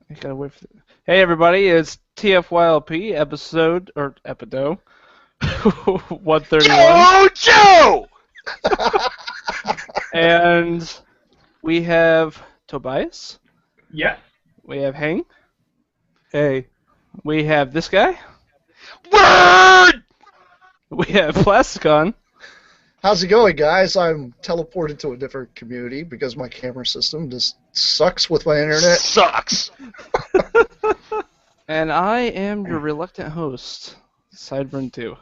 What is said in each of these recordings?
I gotta wait for Hey everybody, it's TFYLP Episdoe 131, Joe! and we have Tobias, Yeah. we have Hang, Hey. we have this guy, Word! we have Plasticon, How's it going, guys? I'm teleported to a different community because my camera system just sucks with my internet. Sucks. and I am your reluctant host, Sideburn 2.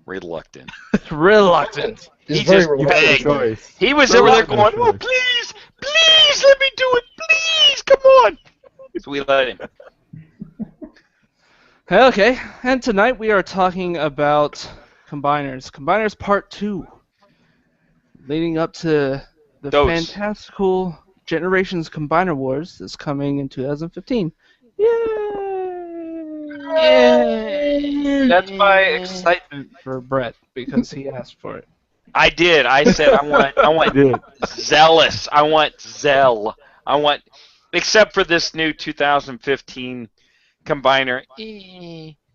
Reluctant. Reluctant. He's He very just reluctant. begged. Choice. He was over there going, Reluctant oh, please, please, let me do it, please, come on. So we let him. Okay, and tonight we are talking about Combiners. Combiners Part 2. Leading up to the Those. fantastical Generations Combiner Wars that's coming in 2015. Yay! That's my excitement for Brett, because he asked for it. I did. I said I want zealous. I want zeal. I want, except for this new 2015 Combiner.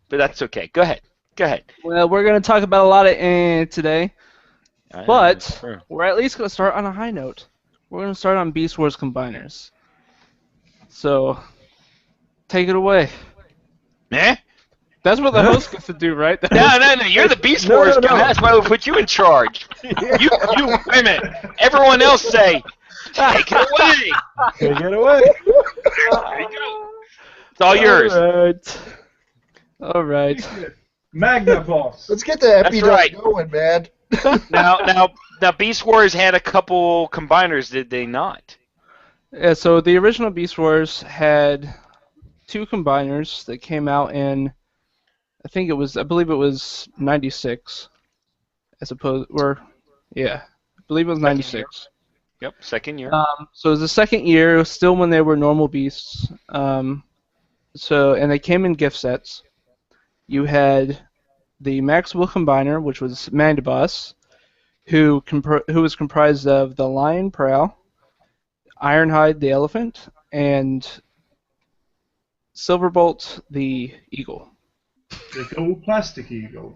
But that's okay. Go ahead. Go ahead. Well, we're going to talk about a lot of today, but we're at least going to start on a high note. We're going to start on Beast Wars Combiners. So, take it away. Eh? That's what the host gets to do, right? No. You're the Beast Wars guy. That's why we put you in charge. You. Wait a minute. Everyone else say, take it away. Take it away. There you go. It's all yours. All right. Magna Boss. Let's get the That's Episdoe right. going, man. Now, Beast Wars had a couple combiners, did they not? Yeah, so the original Beast Wars had 2 combiners that came out in, I believe it was 96, I believe it was 96. Yep, second year. So it was the second year, it was still when they were normal beasts. And they came in gift sets. You had the Maximal Combiner, which was Mandibus, who was comprised of the Lion Prowl, Ironhide the Elephant, and Silverbolt the Eagle. The gold plastic eagle.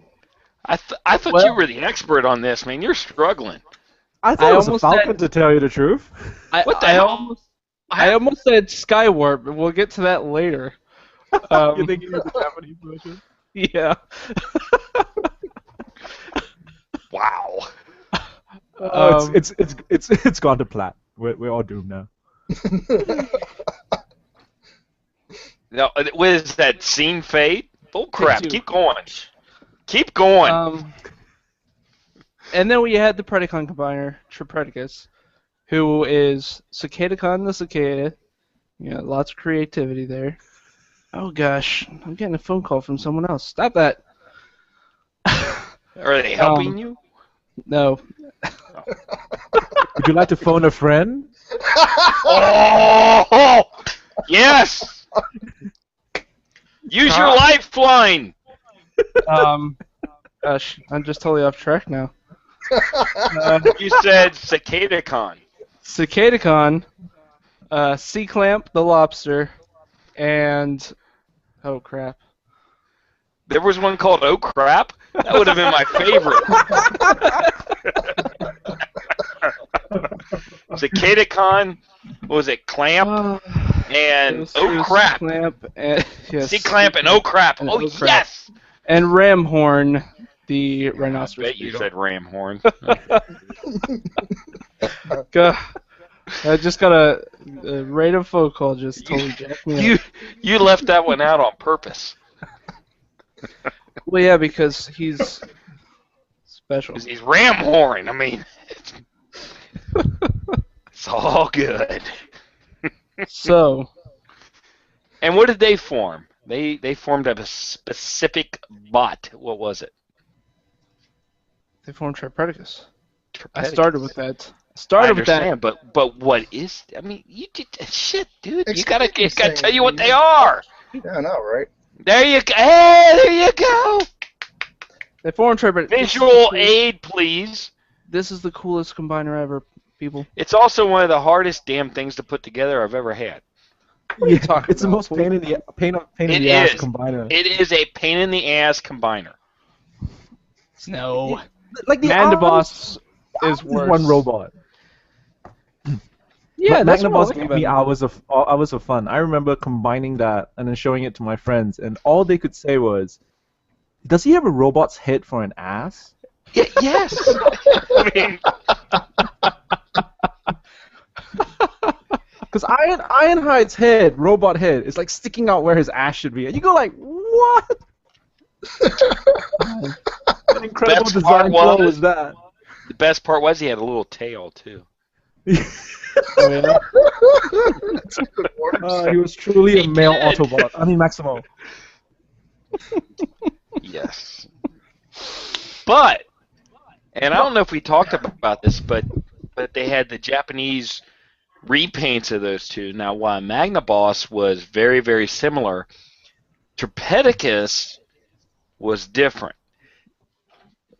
I thought you were the expert on this, man. You're struggling. I thought it was a almost falcon, said- to tell you the truth. What the hell? I almost said Skywarp, but we'll get to that later. You think it was the Japanese version? Yeah. Wow. It's gone to plat. We're all doomed now. No, what is that? Scene fade? Bull crap. Take 2. Keep going. Keep going. And then we had the Predacon Combiner, Tripredicus, who is Cicadacon the Cicada. Lots of creativity there. Oh gosh, I'm getting a phone call from someone else. Stop that. Are they helping you? No. Would you like to phone a friend? Oh! Yes! Use your lifeline! Gosh, I'm just totally off track now. You said Cicadacon. Cicadacon, C-Clamp the Lobster, and... Oh crap. There was one called Oh Crap? That would have been my favorite. Cicadacon, what was it, Clamp, and Oh Crap. C-Clamp and, yes, C-Clamp and Oh Crap. and Oh, Oh Crap. yes! And Ramhorn, the I rhinoceros. bet you said ram horn. God, I just got a random phone call just totally jacked me up. You left that one out on purpose. Well, yeah, because he's special. Because he's ram horn. I mean, it's all good. So, And what did they form? They formed a specific bot. What was it? they formed Tripredicus. I Tripedicus. started with that. I understand, but what is? I mean, you did shit, dude. You gotta tell you what they are. Yeah, I know, right? There you go. Hey, there you go. They formed Tripredicus. Visual aid, please. This is the coolest combiner ever, people. It's also one of the hardest damn things to put together I've ever had. are you talking It's the about, most fool? pain in the It ass is. combiner. It is a pain in the ass combiner. No. Like the Mandaboss is is worse. one robot. Yeah, But that's what I Magnaboss like gave about me it. hours of fun. I remember combining that and then showing it to my friends, and all they could say was, "Does he have a robot's head for an ass?" Yes. I mean, Because Ironhide's head, robot head, is like sticking out where his ass should be, and you go like, "What? What incredible Best design part flaw was- was that?" the best part was he had a little tail too. Oh, yeah? That's a good word. He was truly a He male did. Autobot. I mean, Maximo. Yes. But, and I don't know if we talked about this, but they had the Japanese repaints of those two. Now, while Magnaboss was very, very similar, Tripedicus was different.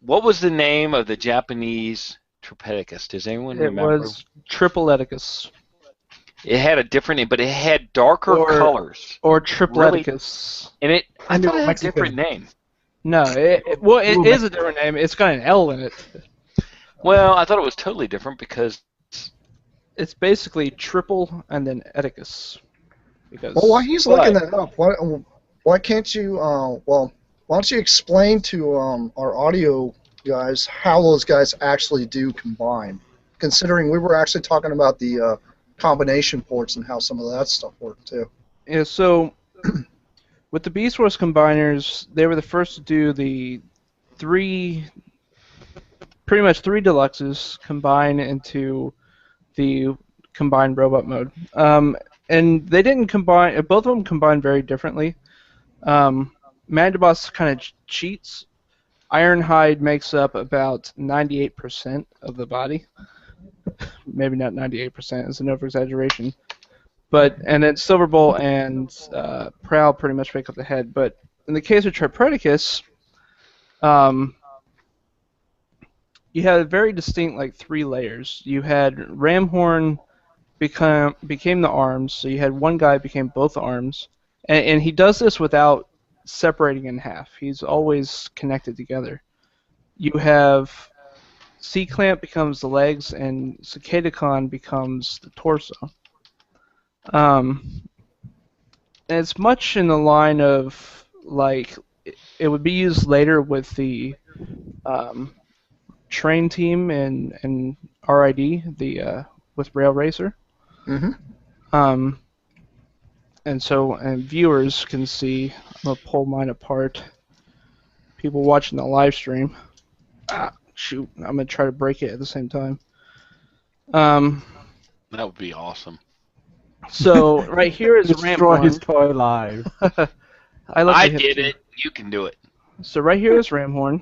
What was the name of the Japanese Tripedicus? Does anyone It remember? was Triple-Eticus. It had a different name, but it had darker Or- colors. Or Tripleticus. And I And they thought were it had a Mexican. different name. No, it is a different name. It's got an L in it. Well, I thought it was totally different because It's basically triple and then Eticus. Because Well, while he's But- looking that up, why can't you? Why don't you explain to our audio guys how those guys actually do combine? Considering we were actually talking about the combination ports and how some of that stuff worked too. Yeah, so with the Beast Wars combiners, they were the first to do the pretty much three deluxes combine into the combined robot mode. And they didn't combine, both of them combined very differently. Mandaboss kind of cheats. Ironhide makes up about 98% of the body. Maybe not 98%, it's an over-exaggeration. And then Silverbolt and Prowl pretty much make up the head. But in the case of Tripredicus, you had very distinct three layers. You had Ramhorn became the arms, so you had one guy became both arms, and he does this without separating in half. He's always connected together. You have C-Clamp becomes the legs, and Cicadacon becomes the torso. And it's much in the line of it would be used later with the train team and RID, with Rail Racer. Mm-hmm. And viewers can see. I'm gonna pull mine apart. People watching the live stream. Shoot, I'm gonna try to break it at the same time. that would be awesome. So right here is Destroy Ramhorn. his toy live. I did it. You can do it. So right here is Ramhorn,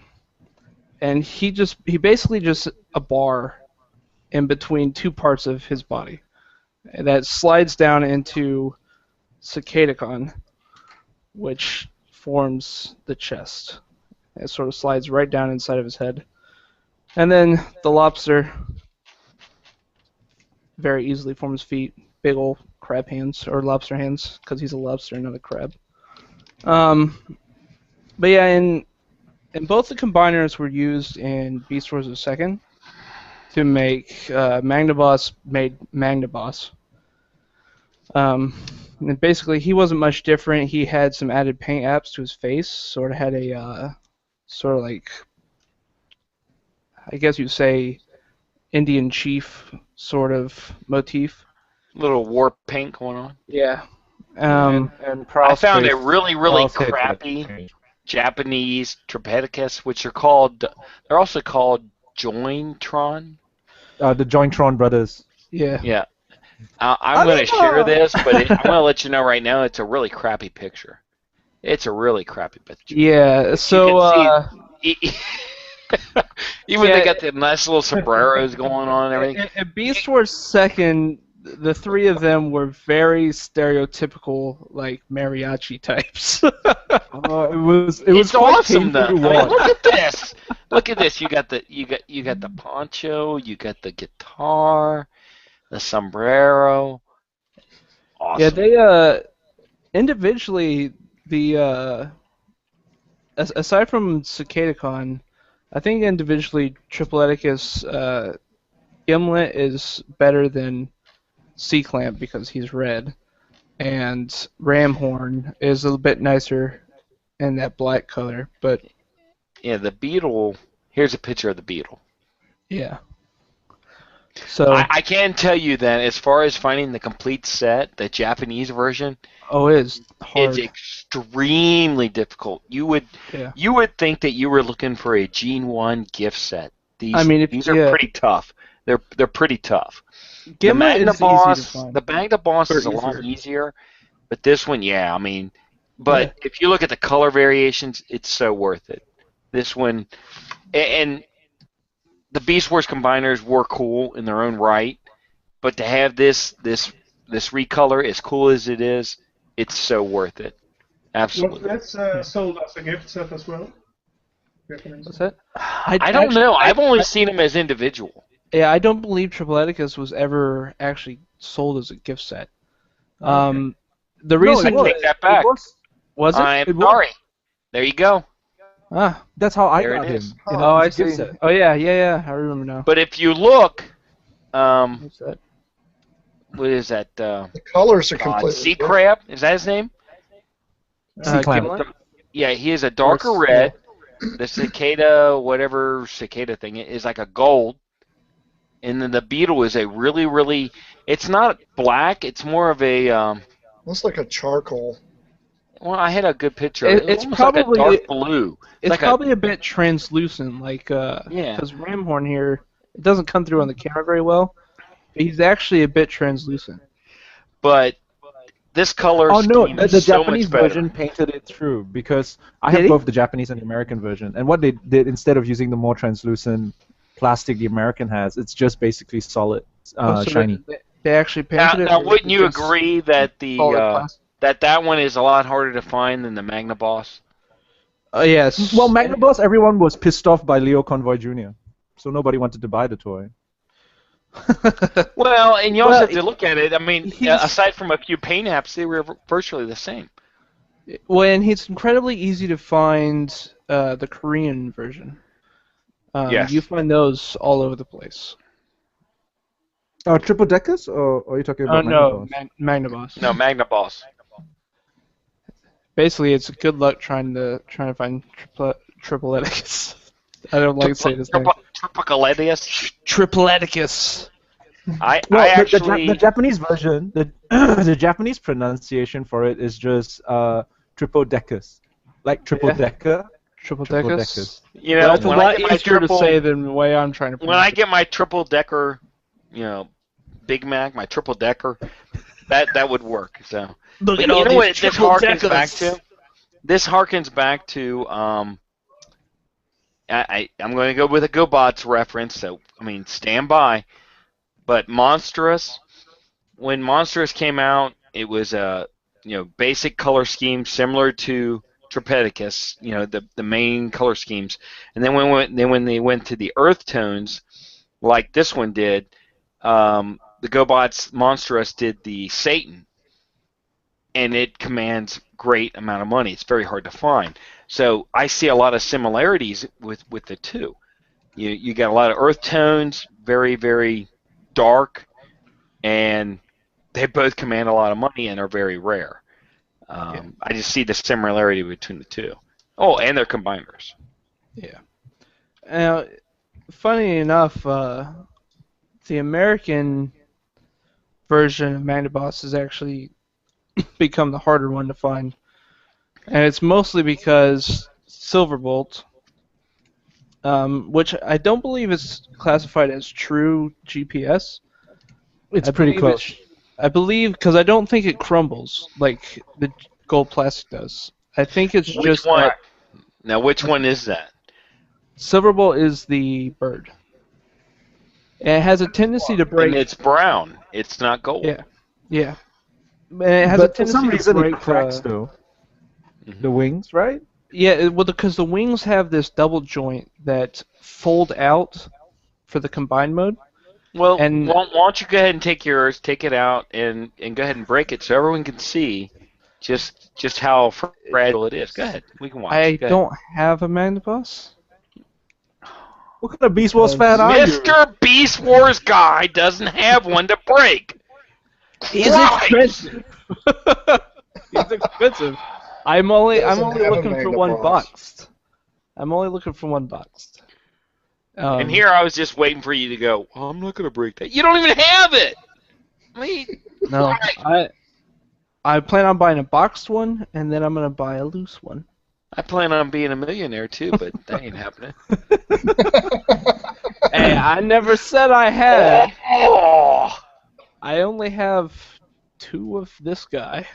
and he basically just a bar in between two parts of his body that slides down into Cicadacon, which forms the chest. It sort of slides right down inside of his head. And then the lobster very easily forms feet, big old crab hands, or lobster hands, because he's a lobster, not a crab. But yeah, and both the combiners were used in Beast Wars II to make Magnaboss made Magnaboss. And basically, he wasn't much different. He had some added paint apps to his face, sort of had a I guess you'd say, Indian chief sort of motif. Little war paint going on. Yeah. And I found face- a really, really Prowl's head crappy changed. Japanese Tripedicus, which they're also called Jointron. The Jointron brothers. Yeah. Yeah. I'm going to share this, but I'm going to let you know right now it's a really crappy picture. It's a really crappy picture. Yeah. So. Even Yeah. they got the nice little sombreros going on and everything. In Beast Wars II, the three of them were very stereotypical, mariachi types. It was It's quite awesome painful though. to I mean, watch. look at this. Look at this. You got the poncho. You got the guitar, the sombrero. Awesome. Yeah, they individually aside from CicadaCon, I think individually Tripleticus Gimlet is better than C-Clamp because he's red, and Ramhorn is a little bit nicer in that black color. But Yeah, the beetle. Here's a picture of the beetle. yeah, so I can tell you that as far as finding the complete set, the Japanese version, it's hard. it's extremely difficult. You would think that you were looking for a Gene 1 gift set. These are pretty tough. They're pretty tough. Gimlet is easy to find. The Magna Boss is a lot easier, but this one, but if you look at the color variations, it's so worth it. This one, and the Beast Wars combiners were cool in their own right, but to have this recolor, as cool as it is, it's so worth it. Absolutely. Was this sold as a gift set as well? What's that? I don't know. I've only seen them as individual. Yeah, I don't believe Tripleticus was ever actually sold as a gift set. The reason I take that back. Was it? I'm sorry. There you go. Ah, That's how I There got it him. is. oh, I It's a gift see. set. Oh yeah, I remember now. But if you look, What's that? what is that? The colors are completely Sea different. Crab? Is that his name? C-Clamp. Gimlet? Yeah, he is a darker Or- red. The cicada, whatever cicada thing is like a gold. And then the beetle is a really, it's not black, it's more of a, Looks like a charcoal. well, I had a good picture. It's almost probably- like a dark blue. It's like probably a bit translucent, like Yeah. because Ramhorn here, it doesn't come through on the camera very well. But he's actually a bit translucent. But this color Oh no, scheme the is so Japanese much better. version painted it through because I Did have he? both the Japanese and the American version. And what they did instead of using the more translucent plastic the American has, it's just basically solid, So shiny. They actually painted it. Now, or wouldn't you just agree that the solid plastic? that one is a lot harder to find than the Magna Boss? Oh yes. Well, Magna Boss, everyone was pissed off by Leo Convoy Jr., so nobody wanted to buy the toy. Well, and you also Well, have to look at it. I mean, he's- aside from a few paint apps, they were virtually the same. Well, and it's incredibly easy to find the Korean version. Yes. You find those all over the place. Triple deckers, or are you talking Oh about Magna no, Boss? Magna Boss. No, Magna Boss. Basically, it's good luck trying to find Tripleticus. I don't like saying his name. Triplicaletius. Tripleticus. I Well, actually the Japanese version, the Japanese pronunciation for it is just triple deckers, like triple Yeah. decker. Tripleticus. you know That's a when I lot get my easier triple to say than the way I'm trying to when I pronounce get my triple decker, Big Mac, my triple decker, that would work. So Look But at all you know these what this triple harkens deckers. back to? This harkens back to I'm going to go with a GoBots reference. So I mean, stand by. But Monstrous, when Monstrous came out, it was a basic color scheme similar to Tripedicus, the main color schemes. And then when they went to the earth tones, like this one did, the GoBots Monstrous did the Satan, and it commands great amount of money. It's very hard to find. So I see a lot of similarities with the two. You got a lot of earth tones, very, very dark, and they both command a lot of money and are very rare. I just see the similarity between the two. Oh, and their combiners. Yeah. Now, funny enough, the American version of Magna Boss has actually become the harder one to find. And it's mostly because Silverbolt, which I don't believe is classified as true GPS. It's I pretty believe close. I believe, because I don't think it crumbles like the gold plastic does. I think it's Which just one? that Now, which one is that? Silverbolt is the bird. And it has a tendency to break. And it's brown. It's not gold. Yeah, yeah. And it has a But for tendency some to reason break. it cracks though. The wings, right? Yeah, well, because the wings have this double joint that fold out for the combined mode, Well, And why don't you go ahead and take yours, take it out, and go ahead and break it so everyone can see just how fragile it is. Go ahead, we can watch. I Go ahead. don't have a Magnabus. What kind of Beast Wars fan are you? Mr. Beast Wars guy doesn't have one to break. He's Right. expensive. He's expensive. I'm only Doesn't have a looking for one Magnabus. boxed. I'm only looking for one boxed. And here I was just waiting for you to go, oh, I'm not going to break that. You don't even have it! I mean, No, I plan on buying a boxed one, and then I'm gonna buy a loose one. I plan on being a millionaire too, but that ain't happening. Hey, I never said I had. Oh, I only have 2 of this guy.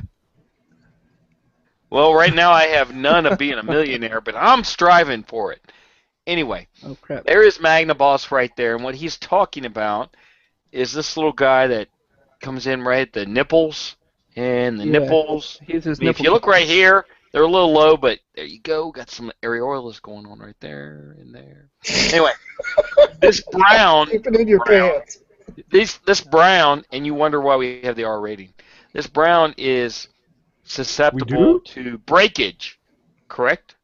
well, right now I have none of being a millionaire, but I'm striving for it. Anyway, Oh crap. there is Magnaboss right there, and what he's talking about is this little guy that comes in right at the nipples, and the Yeah, nipples. He's his I mean, if nipple. you look right here, they're a little low, but there you go. Got some areolas going on right there and there. Anyway, this brown, Keep it in your Brown. pants. this brown, and you wonder why we have the R rating. This brown is susceptible to breakage, correct?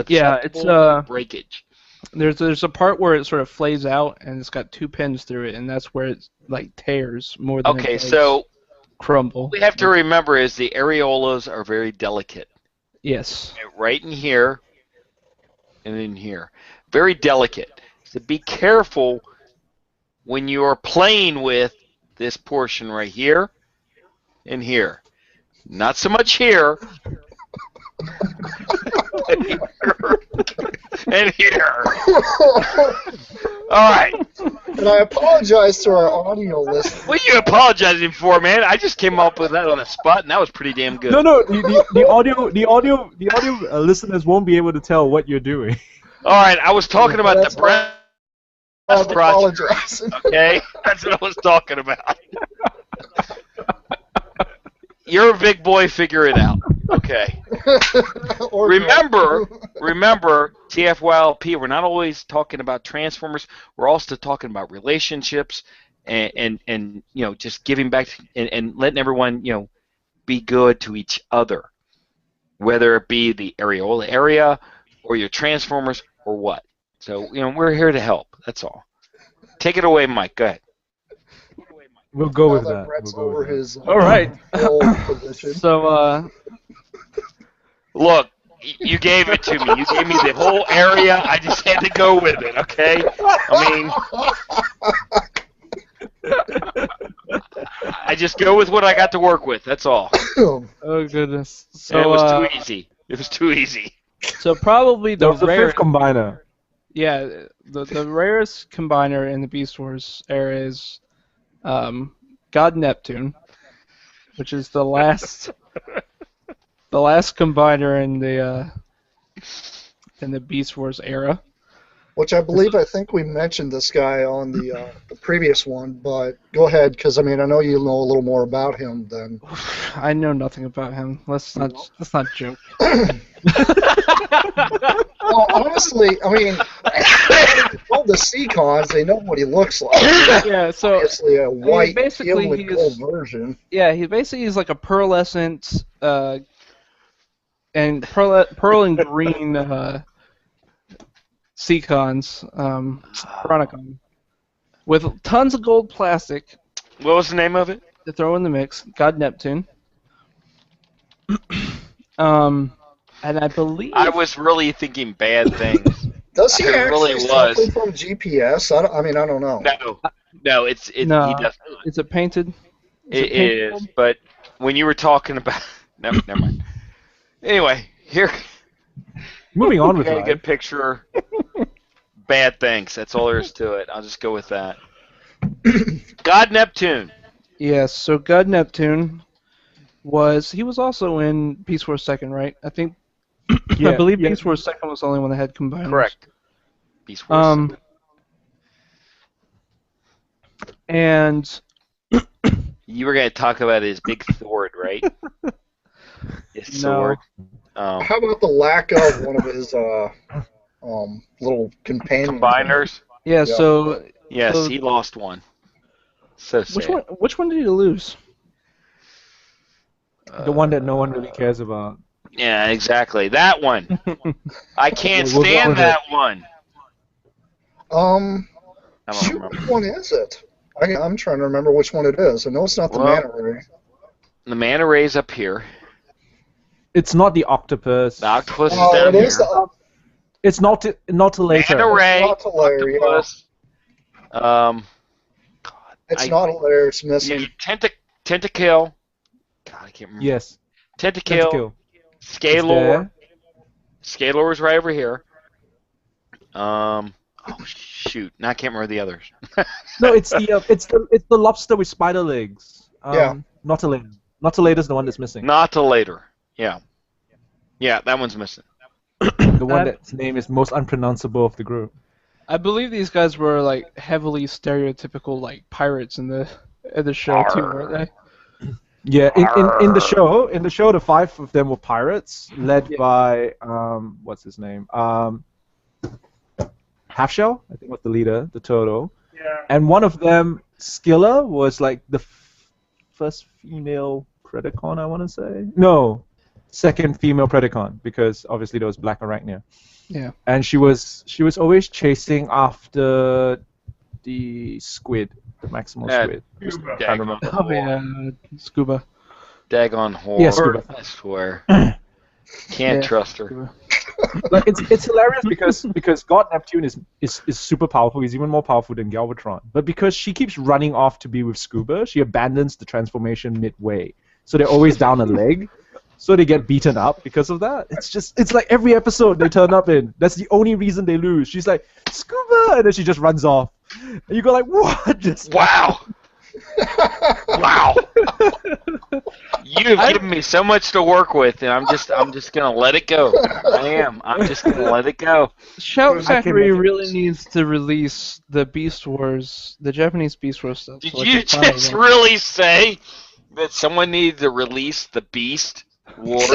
Yeah, it's, Susceptible to breakage. There's a part where it sort of flays out, and it's got 2 pins through it, and that's where it like tears more than Okay, it does so crumble. what we have to remember is the areolas are very delicate. Yes. Right in here and in here. Very delicate. So be careful when you're playing with this portion right here and here. Not so much here. And here. All right. And I apologize to our audio listeners. What are you apologizing for, man? I just came up with that on the spot, and that was pretty damn good. No, the audio listeners won't be able to tell what you're doing. All right, I was talking about That's the breast I project. apologize. Okay, that's what I was talking about. You're a big boy. Figure it out. Okay. Or Remember, TFYLP. We're not always talking about Transformers. We're also talking about relationships and you know, just giving back and letting everyone, you know, be good to each other, whether it be the areola area or your Transformers or what. So, you know, we're here to help. That's all. Take it away, Mike. Go ahead. We'll go now with that that. Brett's We'll go over with that. his All right. old position. So Look, you gave it to me. You gave me the whole area. I just had to go with it, okay? I just go with what I got to work with. That's all. oh goodness. And So it was too easy. It was too easy. So probably That the was the rare. fifth combiner. Yeah, the rarest combiner in the Beast Wars era is God Neptune, which is the last combiner in the Beast Wars era. Which I believe, I think we mentioned this guy on the previous one, but go ahead, because I mean I know you know a little more about him than. I know nothing about him. Let's not joke. Well, honestly, I mean, all the Seacons, they know what he looks like. Yeah, so Obviously, a white, basically with he's- gold version. yeah, he's like a pearlescent and pearl and green Seacons, Chronicon, with tons of gold plastic What was the name of it? to throw in the mix. God Neptune. And I believe I was really thinking bad things. Does he It actually really suffer was. from GPS? I don't know. No, he No. does not. it's a painted. It is, but when you were talking about, no, never mind. Anyway, here, Moving on with got a life. good picture. Bad things. That's all there is to it. I'll just go with that. God Neptune. Yes, so God Neptune was also in Beast Wars 2nd, right? I think I believe Beast Wars 2nd was the only one that had combiners. Correct. Beast Wars. And You were going to talk about his big sword, right? His sword. How about the lack of one of his little companions? Combiners. yeah, Yeah. so Yes, So- he lost one. So sad. Which one did you lose? The one that no one really cares about. Yeah, exactly. That one. I can't We'll go stand with that one. I don't Shoot, remember. which one is it? I'm trying to remember which one it is. I know it's not the Well- manta ray. The manta ray's up here. It's not the octopus. The octopus is Oh, down it here. is the It's not later. Manta ray, not hilarious. octopus. It's I- not hilarious. Missing. Tentakill. God, I can't remember. Yes. Tentakill. Tentakill. Scalor. Scalor is right over here. Oh shoot! Now I can't remember the others. No, it's the lobster with spider legs. Yeah. Nautilator. Nautilator's the one that's missing. Not till later. Yeah. Yeah, that one's missing. The one that's name is most unpronounceable of the group. I believe these guys were like heavily stereotypical like pirates in the show too, weren't they? Yeah, in the show, the 5 of them were pirates, led by what's his name? Halfshell, I think was the leader, the turtle. Yeah. And one of them, Skilla, was like the first female Predacon, I want to say. No, second female Predacon, because obviously there was Black Arachnia. Yeah. And she was always chasing after the squid, the maximal Yeah. squid. Scuba. Can't remember. Oh yeah, Scuba. Daggone whore. Yeah, Scuba. I swear. Can't Yeah. trust her. Scuba. Like it's hilarious because God Neptune is super powerful. He's even more powerful than Galvatron. But because she keeps running off to be with Scuba, she abandons the transformation midway. So they're always down a leg. So they get beaten up because of that. It's like every episode they turn up in. That's the only reason they lose. She's like, Scuba, and then she just runs off. And you go like, what? Just Wow. Wow. You've given me so much to work with, and I'm just gonna let it go. I am. I'm just gonna let it go. Shout I Factory can- really needs to release the Beast Wars, the Japanese Beast Wars stuff. Did so I you can finally just watch. really say that someone needed to release the Beast Wars?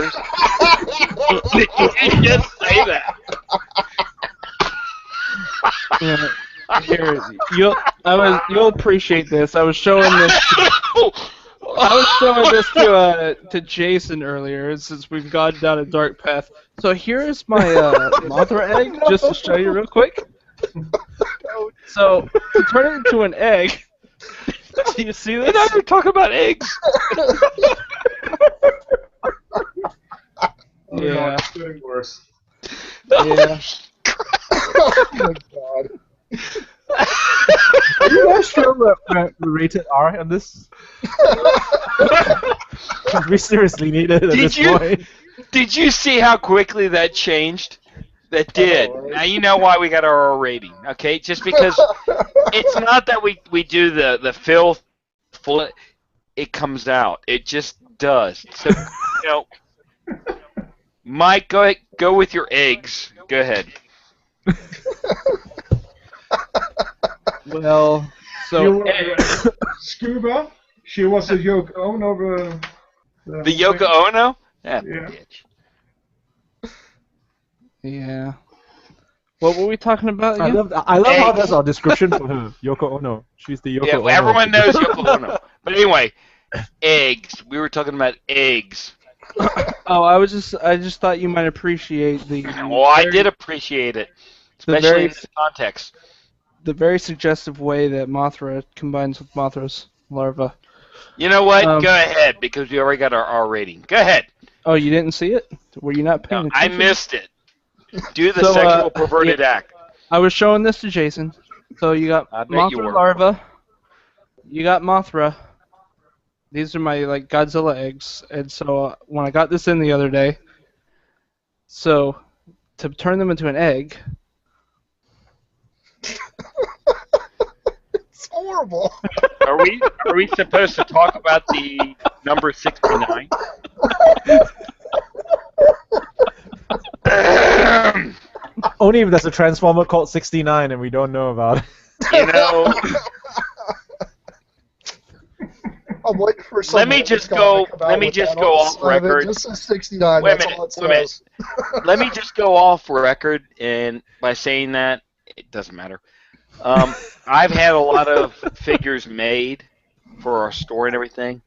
Did you just say that? Yeah. Here, you'll appreciate this. I was showing this to Jason earlier, since we've gone down a dark path. So here's my Mothra egg, just to show you real quick. So to turn it into an egg, do you see this? And now you're talking about eggs. Oh, Yeah. no, it's getting worse. Yeah. Oh my god. Are you guys sure we're rated R on this? We seriously need it at Did this you- point. Did you see how quickly that changed? That did. Oh, Now you know why we got our R rating, okay? Just because it's not that we do the filth, full, it comes out. It just does. So, you know, Mike, go with your eggs. Go ahead. Well, so Scuba, she was a Yoko Ono. The Yoko Ono? That Yeah. bitch. yeah. What were we talking about I again? love how Eggs. that's our description for her. Yoko Ono. She's the Yoko Yeah, Ono. everyone knows Yoko Ono. But anyway, eggs. We were talking about eggs. Oh, I just thought you might appreciate the. Well, I did appreciate it, The especially very- in this context. the very suggestive way that Mothra combines with Mothra's larva. You know what? Um, Go ahead, because we already got our R rating. Go ahead. Oh, you didn't see it? Were you not paying No, I attention? missed it. Do the So, sexual perverted act. I was showing this to Jason. So you got I bet you Mothra were. larva. You got Mothra. These are my like Godzilla eggs, and so when I got this in the other day, so to turn them into an egg, It's horrible. Are we supposed to talk about the number 69? Only if there's a transformer called 69 and we don't know about it. You know, I'm waiting for Let someone me to just come go- out let me with just that go on the off side of it. record. Just says 69. Wait a That's minute, all it wait a minute. says. let me just go off record, and by saying that, it doesn't matter. I've had a lot of figures made, for our store and everything.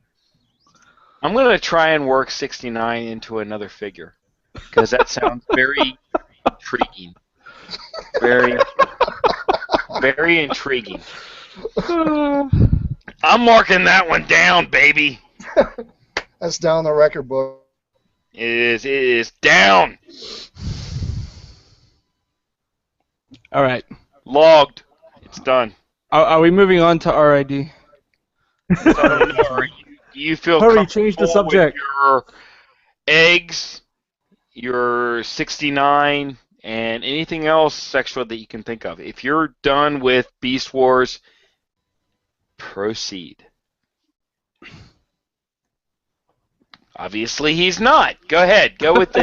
I'm going to try and work 69 into another figure because that sounds very intriguing. Very, very intriguing. I'm marking that one down, baby. That's down the record book. It is down. All right. Logged. It's done. Are we moving on to RID? So, you feel Hurry, change the comfortable subject. with your eggs, your 69, and anything else sexual that you can think of. If you're done with Beast Wars, proceed. Obviously, he's not. Go ahead. Go with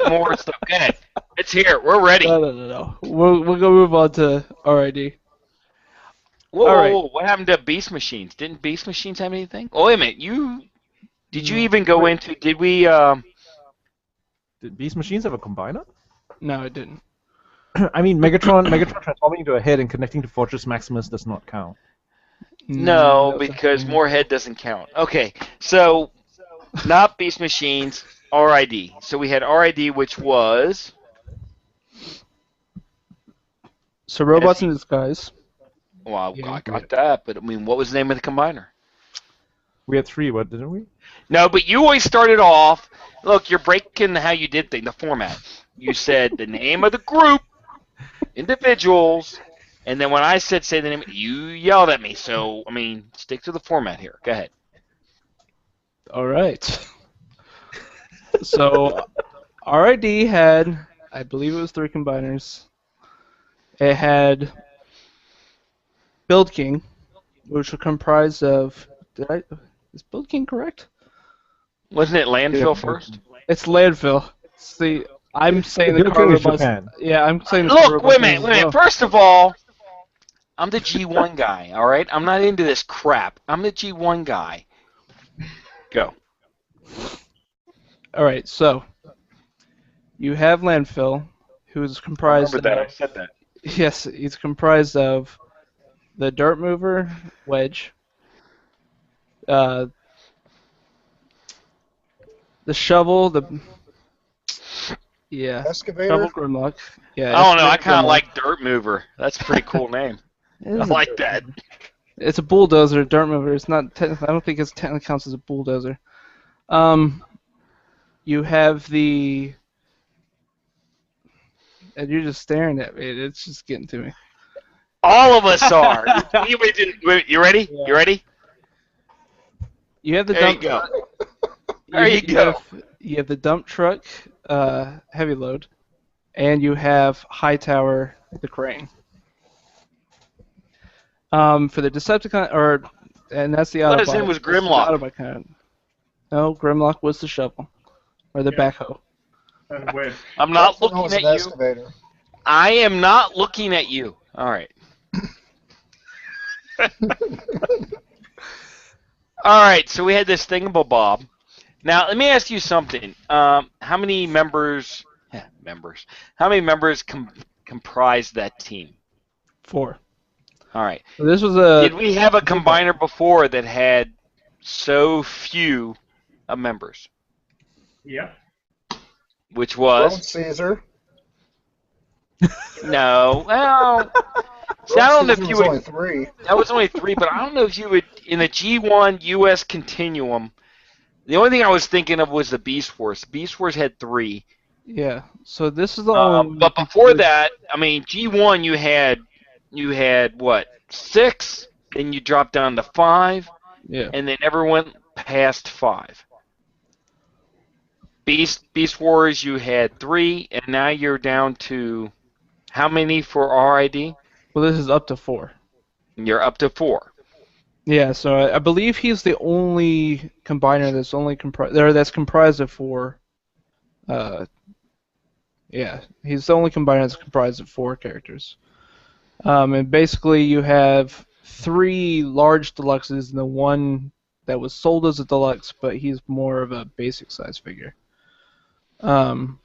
more stuff. Go ahead. Let's hear it. We're ready. No. We're gonna move on to RID. Whoa, All right. whoa, what happened to Beast Machines? Didn't Beast Machines have anything? Oh, wait a minute. Did you even go into? Did we? Did Beast Machines have a combiner? No, it didn't. I mean, Megatron transforming into a head and connecting to Fortress Maximus does not count. No, that was because something- more head doesn't count. Okay, so not Beast Machines, RID. So we had RID, which was So robots in disguise. well, Yeah. I got that, but I mean, what was the name of the combiner? We had 3, what, didn't we? No, but you always started off. Look, you're breaking how you did things, the format. You said the name of the group, individuals, and then when I said say the name, you yelled at me. So I mean, stick to the format here. Go ahead. All right. So RID had, I believe it was 3 combiners. It had Build King, which was comprised of. Is Build King correct? Wasn't it landfill Yeah. first? It's landfill. See, I'm saying the Build car King is robots. Japan. Yeah, I'm saying the car Look, robots wait a minute, as wait a minute. well. First of all, I'm the G1 guy, all right? I'm not into this crap. I'm the G1 guy. Go. All right, so you have landfill, who is comprised of. said that. Yes, he's comprised of the dirt mover, Wedge, the shovel, Excavator. shovel Grimlock. Yeah, I don't know. I excavator kind of Grimlock. like Dirt Mover. That's a pretty cool name. It I is a like dirt that. mover. It's a bulldozer, dirt mover. It's not. I don't think it technically counts as a bulldozer. You have the. And you're just staring at me. It's just getting to me. All of us are. You ready? You ready? You have the There you dump. go. There you go. You have the dump truck, heavy load, and you have Hightower, the crane. For the Decepticon, and that's the Thought Autobot. his name was That's the Grimlock. Autobot kind. No, Grimlock was the shovel, or the Yeah. backhoe. And Wedge. I'm not That's looking an at you. excavator. I am not looking at you. All right. All right. So we had this thingamabob. Now let me ask you something. How many members? How many members comprise that team? 4. All right. So this was a. Did we have a combiner before that had so few members? Yeah. Which Road was Caesar. no. Well, see, I don't Road know Caesar if you was only would. 3. That was only 3, but I don't know if you would in the G1 US Continuum. The only thing I was thinking of was the Beast Wars. Beast Wars had 3. Yeah. So this is the only. one But you before can- that, I mean, G1 you had what 6, then you dropped down to 5, Yeah. and they never went past 5. Beast Wars you had 3, and now you're down to how many for RID? Well, this is up to 4. You're up to 4. Yeah. So I believe he's the only combiner that's comprised of 4. Yeah, he's the only combiner that's comprised of 4 characters. And basically you have 3 large deluxes and the one that was sold as a deluxe, but he's more of a basic size figure. And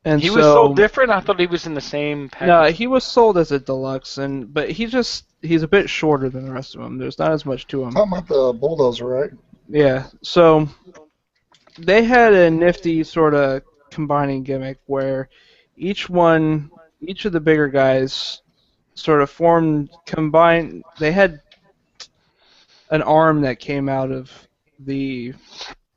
And He so, was sold different. I thought he was in the same package. No, he was sold as a deluxe, but he's a bit shorter than the rest of them. There's not as much to him. Talking about the bulldozer, right? Yeah. So they had a nifty sort of combining gimmick where each of the bigger guys sort of combined. They had an arm that came out of the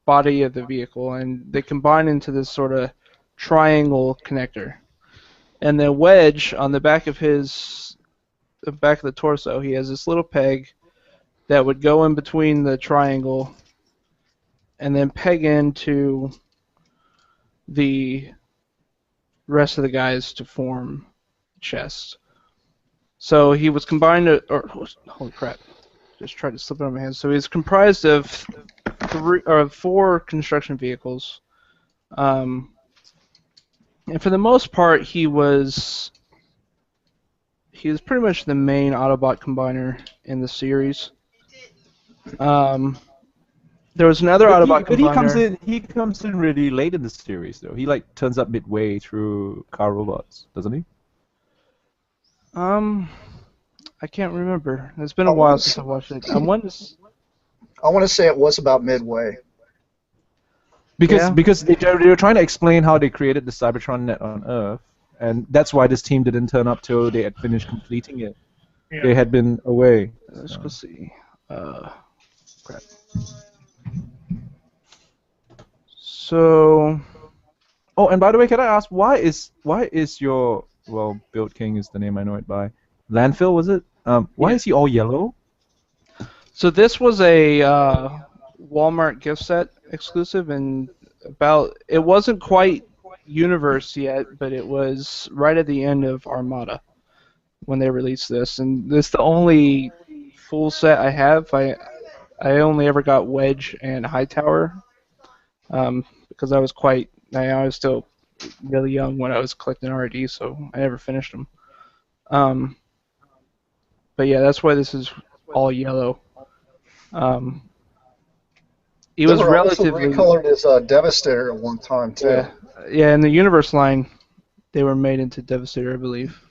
body of the vehicle, and they combined into this sort of triangle connector. And then Wedge, on the back of the back of the torso, he has this little peg that would go in between the triangle and then peg into the rest of the guys to form chest. So he was combined, holy crap, just tried to slip it on my hands. So he's comprised of 4 construction vehicles. And for the most part, he was pretty much the main Autobot combiner in the series. There was another Autobot combiner. He comes in really late in the series, though. He like turns up midway through Car Robots, doesn't he? I can't remember. It's been a while since I watched it. I want to say it was about midway. Because they were trying to explain how they created the Cybertron net on Earth, and that's why this team didn't turn up till they had finished completing it. Yeah. They had been away. Let's go see. Crap. So. Oh, and by the way, can I ask why is your Build King is the name I know it by. Landfill, was it? Why is he all yellow? So this was a Walmart gift set exclusive, and it wasn't quite Universe yet, but it was right at the end of Armada when they released this, and this is the only full set I have. I only ever got Wedge and Hightower because I was still really young when I was collecting RD, so I never finished them. But yeah, that's why this is all yellow. He was relatively recolored as Devastator at one time too. Yeah, in the Universe line, they were made into Devastator, I believe.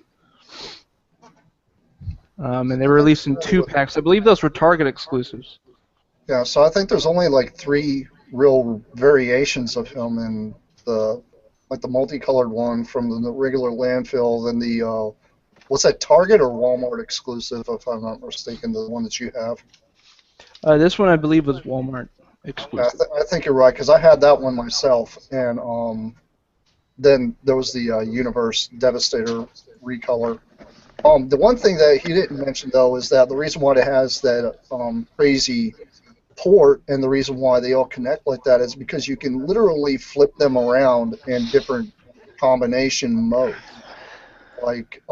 And they were released in 2 packs. I believe those were Target exclusives. Yeah, so I think there's only like 3 real variations of him in the multicolored one from the regular landfill, then the what's that, Target or Walmart exclusive, if I'm not mistaken, the one that you have. This one I believe was Walmart exclusive. I think you're right, because I had that one myself, and then there was the Universe Devastator recolor. The one thing that he didn't mention, though, is that the reason why it has that crazy port and the reason why they all connect like that is because you can literally flip them around in different combination mode. Like,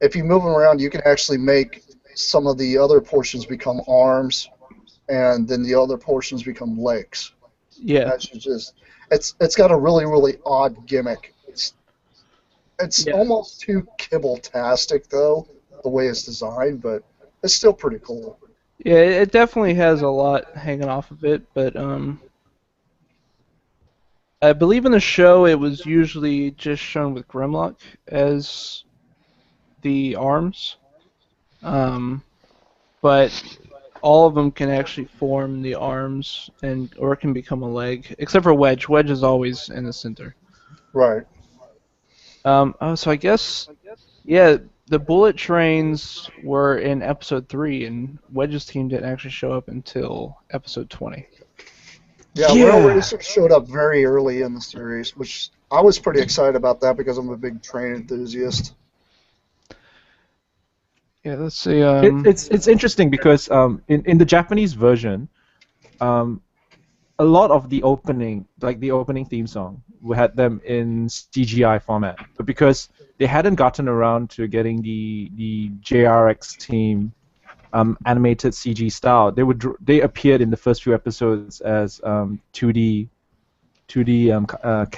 if you move them around, you can actually make some of the other portions become arms, and then the other portions become legs. Yeah. That's just, it's got a really, really odd gimmick. It's almost too kibble-tastic, though, the way it's designed, but it's still pretty cool. Yeah, it definitely has a lot hanging off of it, but I believe in the show it was usually just shown with Grimlock as the arms, but all of them can actually form the arms, or it can become a leg, except for Wedge. Wedge is always in the center. Right. So I guess, yeah, the bullet trains were in episode 3, and Wedge's team didn't actually show up until episode 20. Yeah, Rail Racer showed up very early in the series, which I was pretty excited about that because I'm a big train enthusiast. Yeah, let's see. It's interesting because in the Japanese version, a lot of the opening theme song, we had them in CGI format, but because they hadn't gotten around to getting the JRX team animated CG style, they appeared in the first few episodes as 2D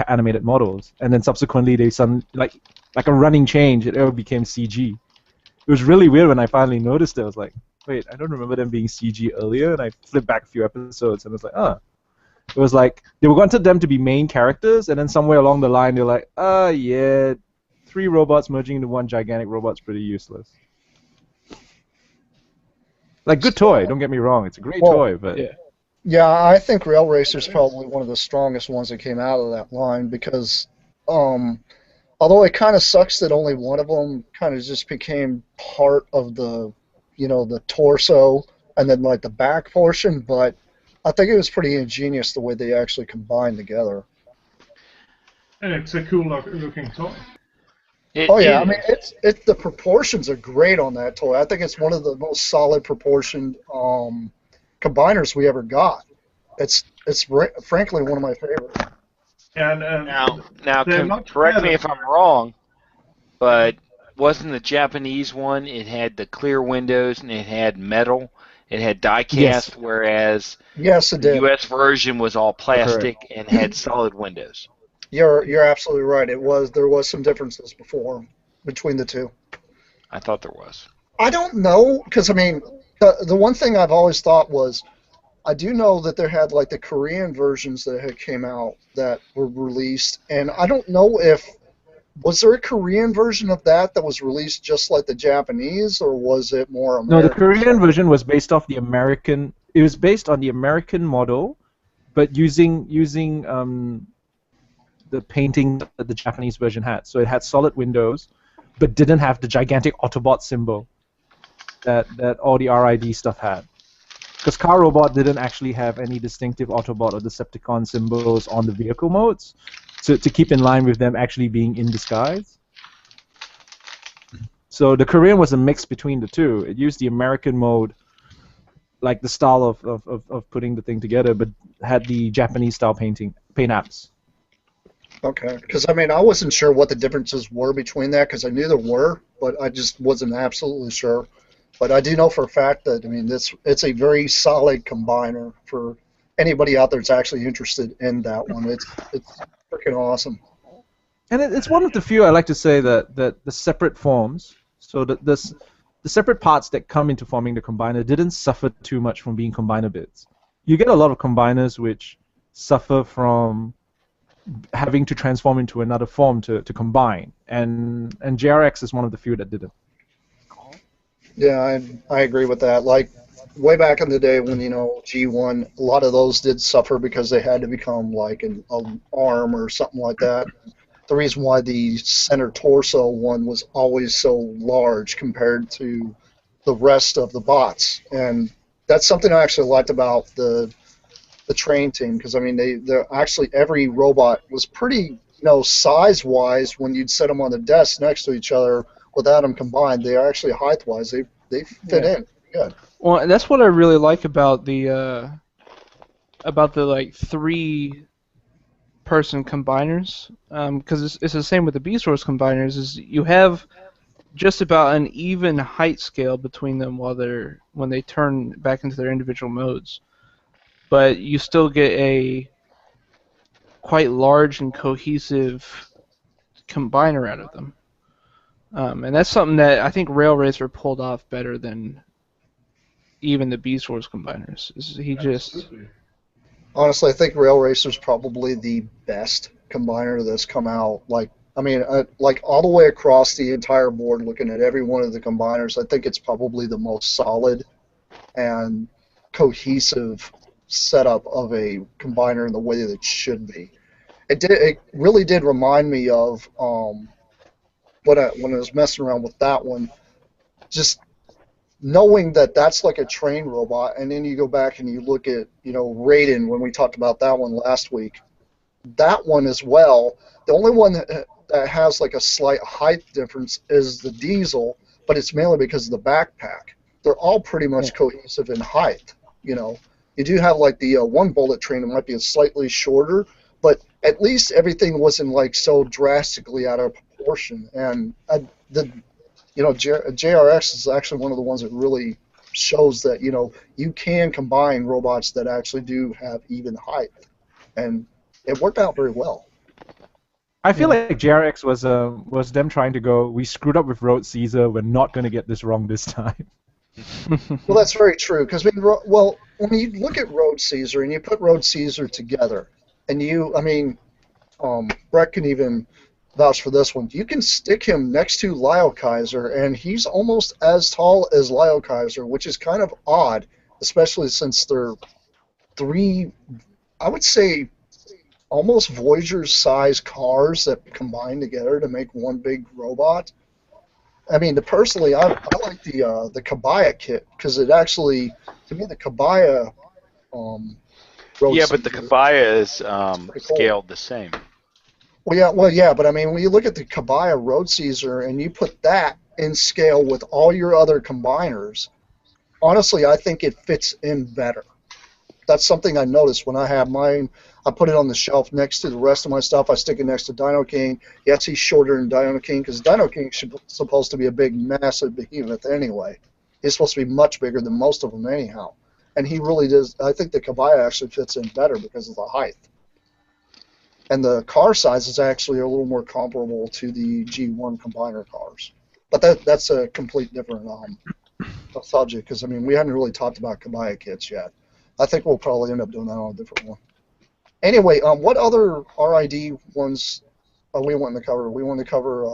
animated models, and then subsequently they like a running change, it all became CG. It was really weird when I finally noticed it. I was like, wait, I don't remember them being CG earlier, and I flipped back a few episodes and I was like, It was like they wanted them to be main characters, and then somewhere along the line they're like, yeah, 3 robots merging into one gigantic robot's pretty useless. Like, good toy, don't get me wrong, it's a great toy, but... Yeah. Yeah, I think Rail Racer is probably one of the strongest ones that came out of that line because, although it kind of sucks that only one of them kind of just became part of the, the torso and then like the back portion, but I think it was pretty ingenious the way they actually combined together. And it's a cool looking toy. Oh yeah, I mean it's the proportions are great on that toy. I think it's one of the most solid proportioned combiners we ever got. It's frankly one of my favorites. And now correct me if I'm wrong, but wasn't the Japanese one? It had the clear windows and it had metal. It had die cast, whereas yes, it the did. U.S. version was all plastic and had solid windows. You're absolutely right. There was some differences between the two. I thought there was. I don't know, because I mean, the one thing I've always thought was, I do know that there had like the Korean versions that had came out that were released, and I don't know if was there a Korean version of that was released just like the Japanese, or was it more American? No, the Korean version was based off the American. It was based on the American model, but using the painting that the Japanese version had. So it had solid windows, but didn't have the gigantic Autobot symbol that all the RID stuff had. Because Car Robot didn't actually have any distinctive Autobot or Decepticon symbols on the vehicle modes, to keep in line with them actually being in disguise. So the Korean was a mix between the two. It used the American mode, like the style of putting the thing together, but had the Japanese style paint apps. Okay, because I mean, I wasn't sure what the differences were between that, because I knew there were, but I just wasn't absolutely sure. But I do know for a fact that, I mean, it's a very solid combiner for anybody out there that's actually interested in that one. It's freaking awesome. And it's one of the few I like to say that the separate forms, so that the separate parts that come into forming the combiner didn't suffer too much from being combiner bits. You get a lot of combiners which suffer from having to transform into another form to combine, and JRX is one of the few that didn't. Yeah, I agree with that. Like, way back in the day when, G1, a lot of those did suffer because they had to become like an arm or something like that. The reason why the center torso one was always so large compared to the rest of the bots. And that's something I actually liked about the train team, because, I mean, they're actually every robot was pretty, size-wise when you'd set them on the desk next to each other. Without them combined, they are actually height-wise. They fit in good. Well, and that's what I really like about the like 3-person combiners, because it's the same with the Beast Wars combiners. Is you have just about an even height scale between them when they turn back into their individual modes, but you still get a quite large and cohesive combiner out of them. And that's something that I think Rail Racer pulled off better than even the Beast Wars combiners. Honestly, I think Rail Racer is probably the best combiner that's come out. Like all the way across the entire board, looking at every one of the combiners, I think it's probably the most solid and cohesive setup of a combiner in the way that it should be. It really did remind me of when I was messing around with that one, just knowing that that's like a train robot, and then you go back and you look at, Raiden, when we talked about that one last week, that one as well, the only one that has like a slight height difference is the Diesel, but it's mainly because of the backpack. They're all pretty much cohesive in height, You do have like the one bullet train that might be slightly shorter, but at least everything wasn't like so drastically out of proportion. And JRX is actually one of the ones that really shows that you can combine robots that actually do have even height, and it worked out very well. I feel like JRX was them trying to go, we screwed up with Road Caesar, we're not going to get this wrong this time. Well, that's very true, because when you look at Road Caesar and you put Road Caesar together, and Brett can even vouch for this one. You can stick him next to Lyle Kaiser, and he's almost as tall as Lyle Kaiser, which is kind of odd, especially since they're three, I would say, almost Voyager-sized cars that combine together to make one big robot. I mean, personally, I like the Kabaya kit because it actually, to me, the Kabaya. Yeah, but the Kabaya is scaled the same. Well, yeah, but I mean, when you look at the Kabaya Road Caesar and you put that in scale with all your other combiners, honestly, I think it fits in better. That's something I noticed when I have mine. I put it on the shelf next to the rest of my stuff. I stick it next to Dino King. Yes, he's shorter than Dino King because Dino King is supposed to be a big, massive behemoth anyway. He's supposed to be much bigger than most of them anyhow. And he really does. I think the Kabaya actually fits in better because of the height. And the car size is actually a little more comparable to the G1 combiner cars. But that's a complete different subject because, I mean, we haven't really talked about Kabaya kits yet. I think we'll probably end up doing that on a different one. Anyway, what other RID ones are we wanting to cover? We want to cover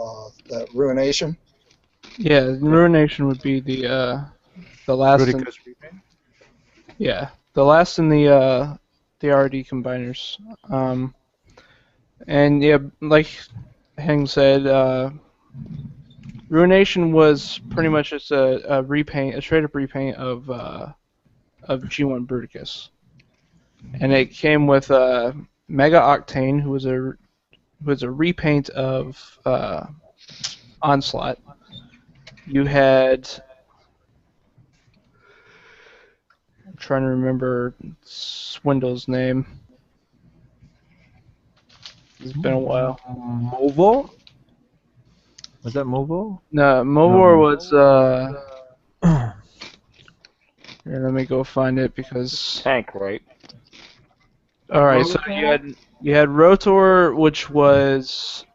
that Ruination? Yeah, Ruination would be the last. Yeah, the last in the RD combiners. And yeah, like Heng said, Ruination was pretty much just a repaint, a straight up repaint of G1 Bruticus, and it came with Mega Octane, who was a repaint of Onslaught. You had, I'm trying to remember Swindle's name. It's been a while. Movo? Was that Movo? No, Movor was here, let me go find it because. Tank, right? All right, so you had Rotor, which was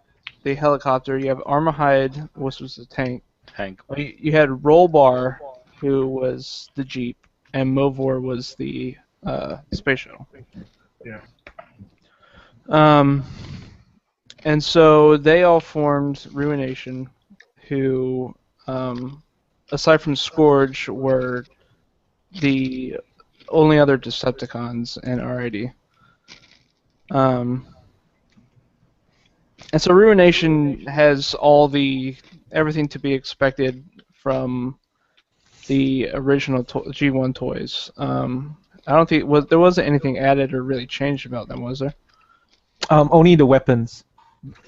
the helicopter. You have Armahide, which was the tank. You had Rollbar, who was the Jeep, and Movor was the space shuttle. Yeah. And so they all formed Ruination, who, aside from Scourge, were the only other Decepticons in RID. And so Ruination has everything to be expected from the original G1 toys. I don't think there wasn't anything added or really changed about them, was there? Only the weapons.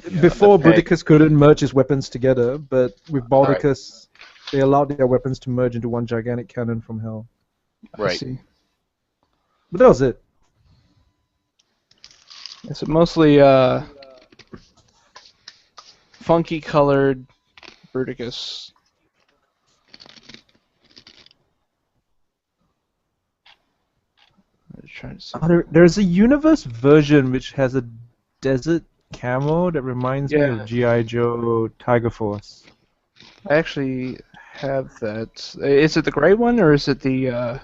Yeah, Before, Bruticus couldn't merge his weapons together, but with Baldicus, they allowed their weapons to merge into one gigantic cannon from hell. I Right. see. But that was it. Yeah, so mostly funky colored Bruticus. I'm trying to see. There's a universe version which has a desert camo that reminds me of G.I. Joe Tiger Force. I actually have that. Is it the gray one or is it the?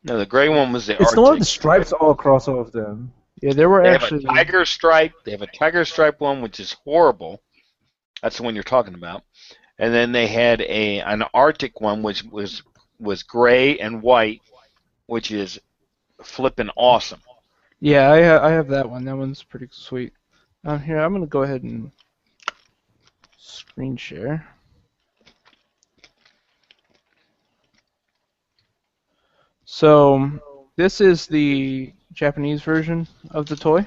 No, the gray one was the It's Arctic. the one with the stripes all across all of them. Yeah, there were They actually. have a tiger stripe. They have a tiger stripe one, which is horrible. That's the one you're talking about. And then they had an Arctic one, which was gray and white, which is flippin' awesome. Yeah, I have that one. That one's pretty sweet. Here, I'm gonna go ahead and screen share. So this is the Japanese version of the toy.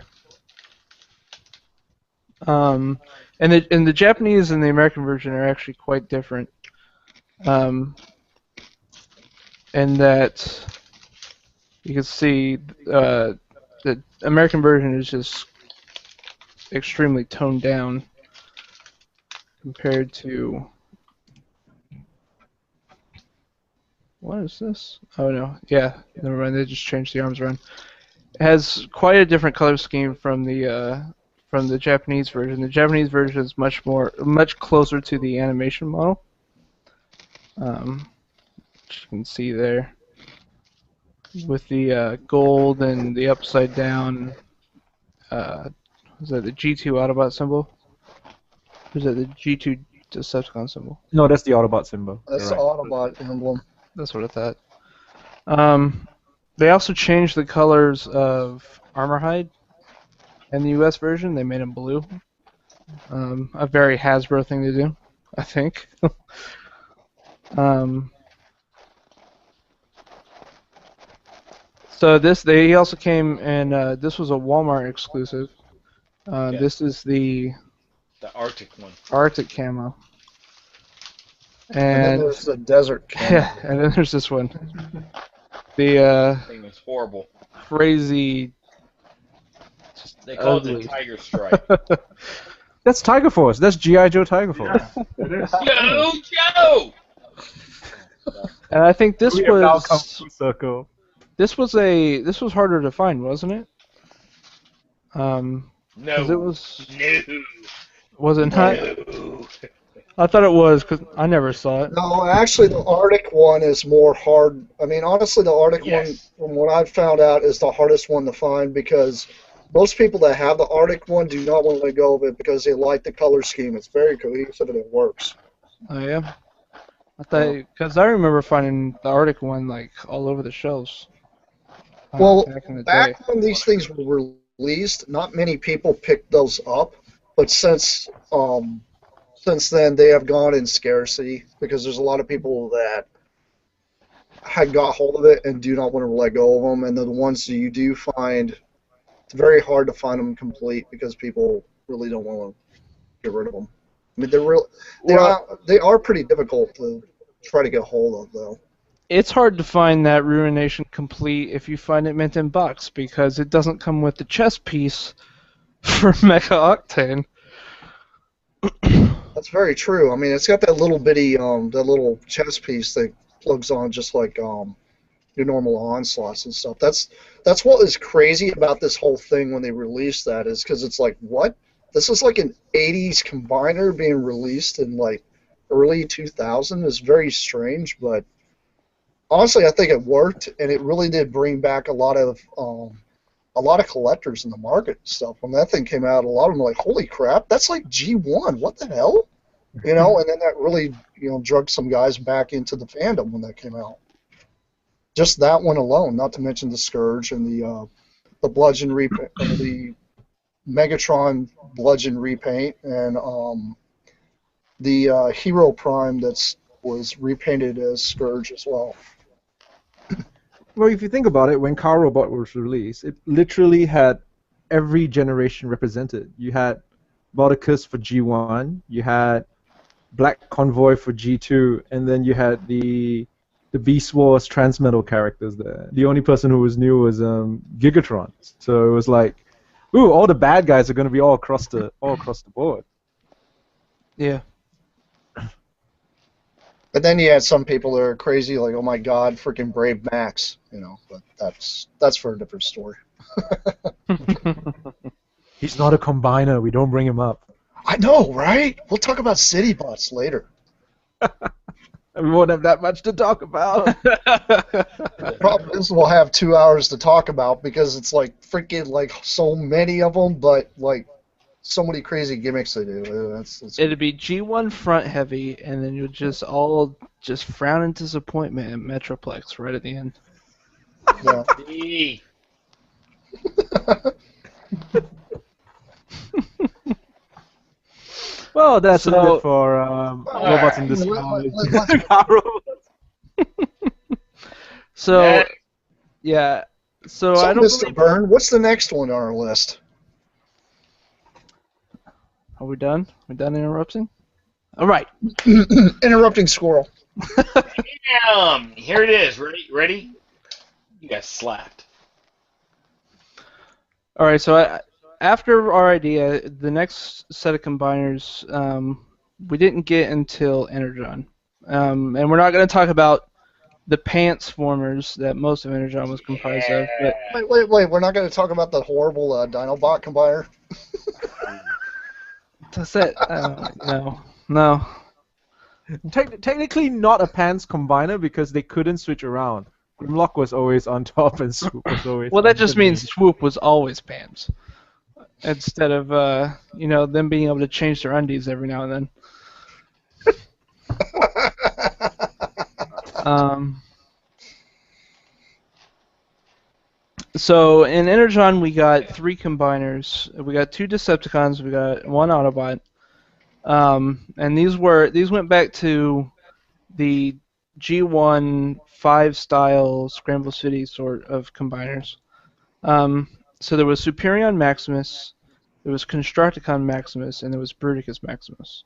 And the Japanese and the American version are actually quite different. In that you can see the American version is just extremely toned down compared to. What is this? Oh no, yeah, never mind. They just changed the arms around. It has quite a different color scheme from the Japanese version. The Japanese version is much closer to the animation model. Which you can see there. with the gold and the upside down. Was that the G2 Autobot symbol? Or is that the G2 Decepticon symbol? No, that's the Autobot symbol. That's You're the right. Autobot emblem. That's what I thought. They also changed the colors of Armorhide in the US version. They made them blue. A very Hasbro thing to do, I think. So they also came and this was a Walmart exclusive. This is the Arctic one. Arctic camo. And then And there's the desert camo. yeah, and then there's this one. The Thing was horrible. crazy. They call it the Ugly. Tiger Stripe. That's Tiger Force. That's G.I. Joe Tiger Force. It is. Joe! And I think this We have now come was full circle. this was harder to find, wasn't it? 'Cause No. it was No. it not? I thought it was because I never saw it. No, actually, the Arctic one is more hard. I mean, honestly, the Arctic Yes. one, from what I've found out, is the hardest one to find because most people that have the Arctic one do not want to let go of it because they like the color scheme. It's very cohesive and it works. Oh yeah. I thought because I remember finding the Arctic one like all over the shelves. Well, back in the day. back when these things were released, not many people picked those up, but since then they have gone in scarcity because there's a lot of people that had got hold of it and do not want to let go of them, and the ones that you do find, it's very hard to find them complete because people really don't want to get rid of them. I mean, they are pretty difficult to try to get hold of, though. It's hard to find that Ruination complete if you find it mint in box because it doesn't come with the chest piece for Mega Octane. That's very true. I mean, it's got that little bitty, that little chest piece that plugs on just like your normal onslaughts and stuff. That's what is crazy about this whole thing when they released that is because it's like, what? This is like an 80s combiner being released in like early 2000 is very strange, but honestly, I think it worked, and it really did bring back a lot of collectors in the market and stuff. When that thing came out, a lot of them were like, holy crap, that's like G1, what the hell? You know, and then that really, drug some guys back into the fandom when that came out. Just that one alone, not to mention the Scourge and the Bludgeon repaint, the Megatron Bludgeon repaint, and the Hero Prime was repainted as Scourge as well. Well, if you think about it, when Car Robot was released, it literally had every generation represented. You had Bauticus for G1, you had Black Convoy for G2, and then you had the Beast Wars Transmetal characters there. The only person who was new was Gigatron. So it was like, ooh, all the bad guys are going to be all across the board. Yeah. But then you had some people that are crazy, like, oh my God, freaking Brave Max, But that's for a different story. He's not a combiner. We don't bring him up. I know, right? We'll talk about city bots later. We won't have that much to talk about. The problem is we'll have 2 hours to talk about because it's like freaking like so many of them, but like so many crazy gimmicks they do. It'd be G1 front heavy, and then you'd just all just frown in disappointment at Metroplex right at the end. Yeah. Eee. Well, that's So- it for robots in disguise. So, yeah. So So, I don't Mr. believe... Byrne, what's the next one on our list? Are we done? We done interrupting? All right. Interrupting squirrel. Damn! Here it is. Ready? You got slapped. All right. So after our idea, the next set of combiners we didn't get until Energon, and we're not going to talk about the pants formers that most of Energon was comprised of. But Wait. We're not going to talk about the horrible Dinobot combiner? that's it. No. Technically not a pants combiner because they couldn't switch around. Grimlock was always on top and Swoop was always. Well, that just underneath. means Swoop was always pants, instead of them being able to change their undies every now and then. So in Energon we got 3 combiners. We got 2 Decepticons. We got 1 Autobot. And these went back to the G1 5 style Scramble City sort of combiners. So there was Superion Maximus, there was Constructicon Maximus, and there was Bruticus Maximus.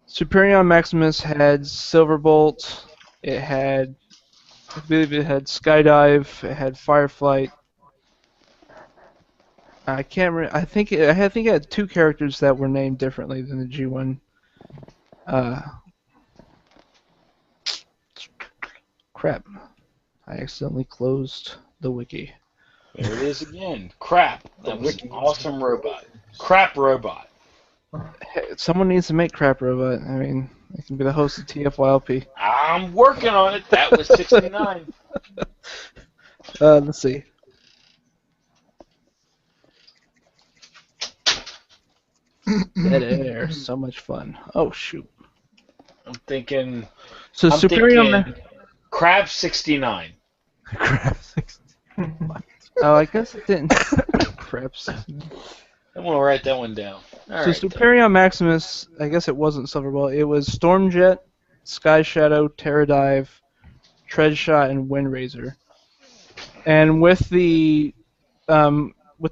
Superion Maximus had Silverbolt. I believe it had Skydive. It had Fireflight. I can't remember. I think it had 2 characters that were named differently than the G1. Crap! I accidentally closed the wiki. There it is again. Crap. That was an awesome robot. Crap robot. Hey, someone needs to make Crap Robot. I mean, it can be the host of TFYLP. I'm working on it. That was 69. Let's see. Dead air, so much fun. Oh shoot. I'm thinking. So I'm Superion. thinking Crab 69. Oh, I guess it didn't. Craps. I'm gonna write that one down. All So right. Superion Maximus, I guess it wasn't Silverbolt. It was Stormjet, Sky Shadow, Terradive, Treadshot, and Windraiser. And with the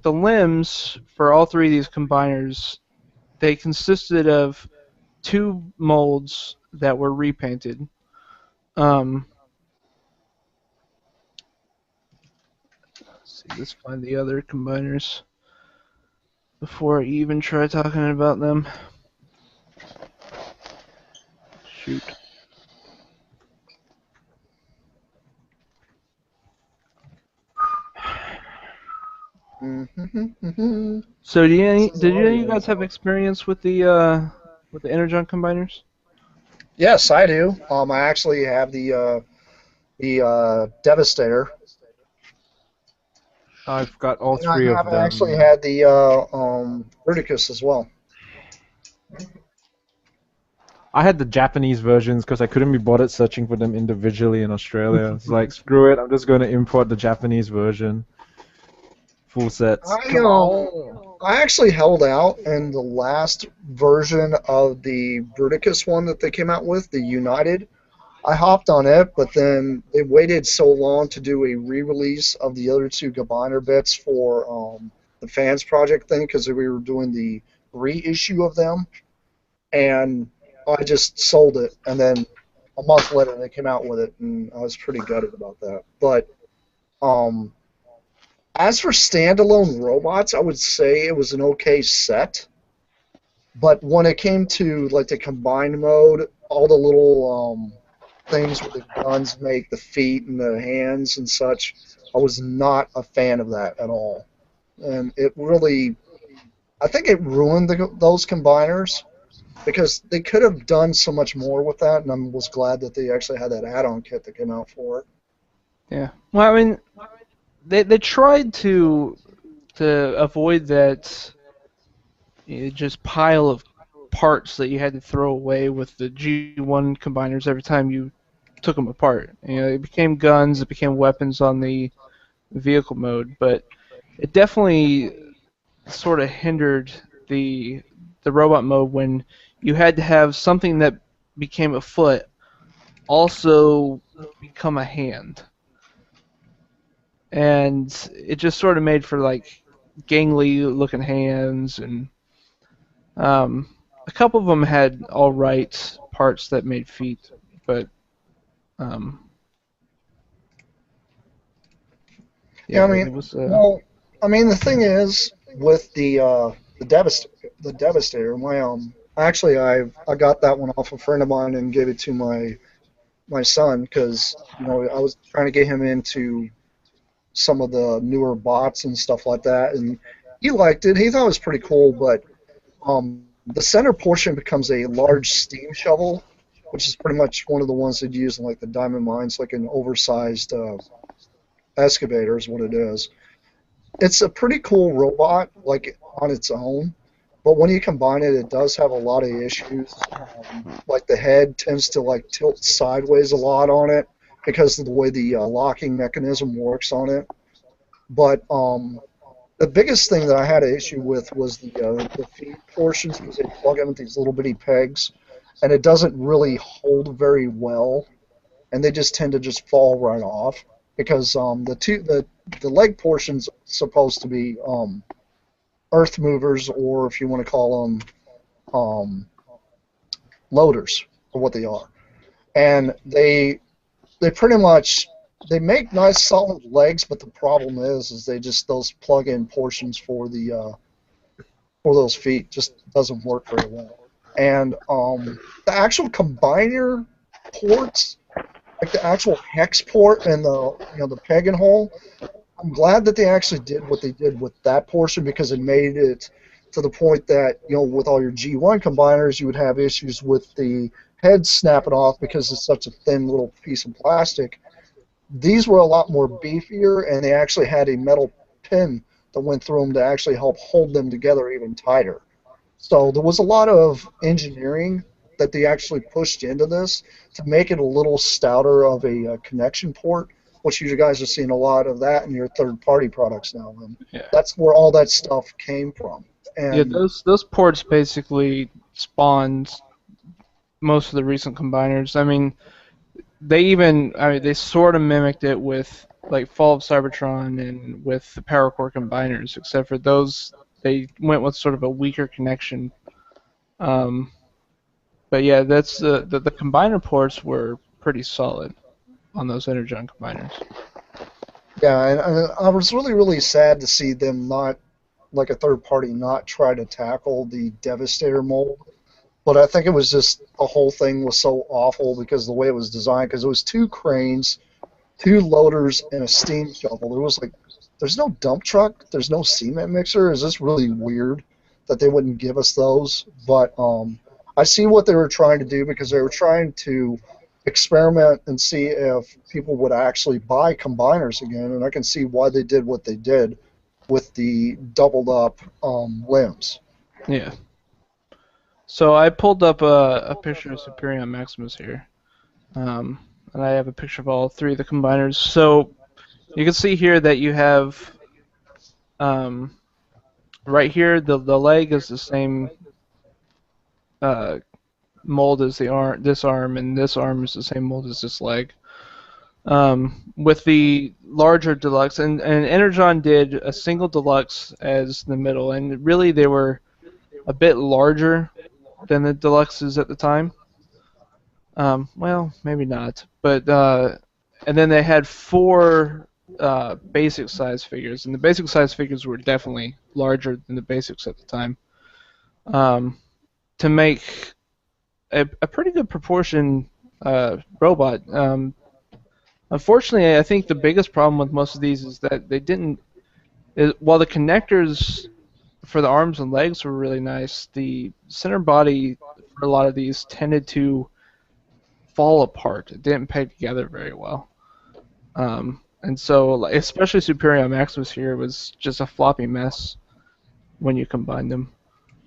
limbs for all 3 of these combiners, they consisted of 2 molds that were repainted. Let's see, let's find the other combiners before I even try talking about them. Shoot. So did any of you guys have experience with the Energon combiners? Yes, I do. I actually have the Devastator. I've got all And 3 of I them. actually had the Bruticus as well. I had the Japanese versions because I couldn't be bothered searching for them individually in Australia. It's like, screw it, I'm just going to import the Japanese version. Full sets. I actually held out, and the last version of the Bruticus one that they came out with, the United, I hopped on it, but then they waited so long to do a re-release of the other 2 combiner bits for the Fans Project thing, because we were doing the reissue of them, and I just sold it, and then a month later they came out with it, and I was pretty gutted about that. But as for standalone robots, I would say it was an okay set. But when it came to like the combined mode, all the little things where the guns make the feet and the hands and such, I was not a fan of that at all. And it really, I think it ruined those combiners because they could have done so much more with that, and I was glad that they actually had that add-on kit that came out for it. Yeah. Well, I mean, they tried to avoid that just pile of parts that you had to throw away with the G1 combiners every time you took them apart. It became guns, it became weapons on the vehicle mode, but it definitely sort of hindered the robot mode when you had to have something that became a foot also become a hand. And it just sort of made for like gangly looking hands, and a couple of them had all right parts that made feet, but yeah, I mean, it was, well, I mean, the thing is with the Devastator, I got that one off a friend of mine and gave it to my son because I was trying to get him into some of the newer bots and stuff like that, and he liked it. He thought it was pretty cool, but the center portion becomes a large steam shovel, which is pretty much one of the ones they'd use in like the diamond mines, like an oversized excavator is what it is. It's a pretty cool robot, like on its own, but when you combine it, it does have a lot of issues. Like the head tends to like tilt sideways a lot on it because of the way the locking mechanism works on it. But the biggest thing that I had an issue with was the feed portions, because they plug in with these little bitty pegs, and it doesn't really hold very well, and they just tend to just fall right off because the leg portions supposed to be earth movers, or if you want to call them loaders, or what they are, and they pretty much. They make nice solid legs, but the problem is they just those plug-in portions for those feet just doesn't work very well. And the actual combiner ports, like the actual hex port and the peg and hole, I'm glad that they actually did what they did with that portion, because it made it to the point that with all your G1 combiners you would have issues with the head snapping off because it's such a thin little piece of plastic. These were a lot more beefier, and they actually had a metal pin that went through them to actually help hold them together even tighter. So there was a lot of engineering that they actually pushed into this to make it a little stouter of a connection port, which you guys are seeing a lot of that in your third-party products now. And that's where all that stuff came from. And yeah, those ports basically spawned most of the recent combiners. I mean, they sort of mimicked it with like Fall of Cybertron and with the Power Core combiners, except for those they went with sort of a weaker connection. But yeah, that's the combiner ports were pretty solid on those Energon combiners. yeah, and I was really sad to see them not, like a third party, not try to tackle the Devastator mold. But I think it was just the whole thing was so awful because of the way it was designed. Because it was 2 cranes, 2 loaders, and a steam shovel. There's no dump truck. There's no cement mixer. Is this really weird that they wouldn't give us those? But I see what they were trying to do, because they were trying to experiment and see if people would actually buy combiners again. And I can see why they did what they did with the doubled up limbs. Yeah. So I pulled up a picture of Superion Maximus here, and I have a picture of all 3 of the combiners. So you can see here that you have right here the leg is the same mold as this arm, and this arm is the same mold as this leg. With the larger deluxe, and Energon did a single deluxe as the middle, and really they were a bit larger than the deluxes at the time. Well, maybe not, but and then they had 4 basic size figures, and the basic size figures were definitely larger than the basics at the time. To make a pretty good proportion robot. Unfortunately, I think the biggest problem with most of these is that they didn't. While the connectors for the arms and legs were really nice, the center body for a lot of these tended to fall apart. It didn't peg together very well. And so, especially Superion Maximus here was just a floppy mess when you combine them.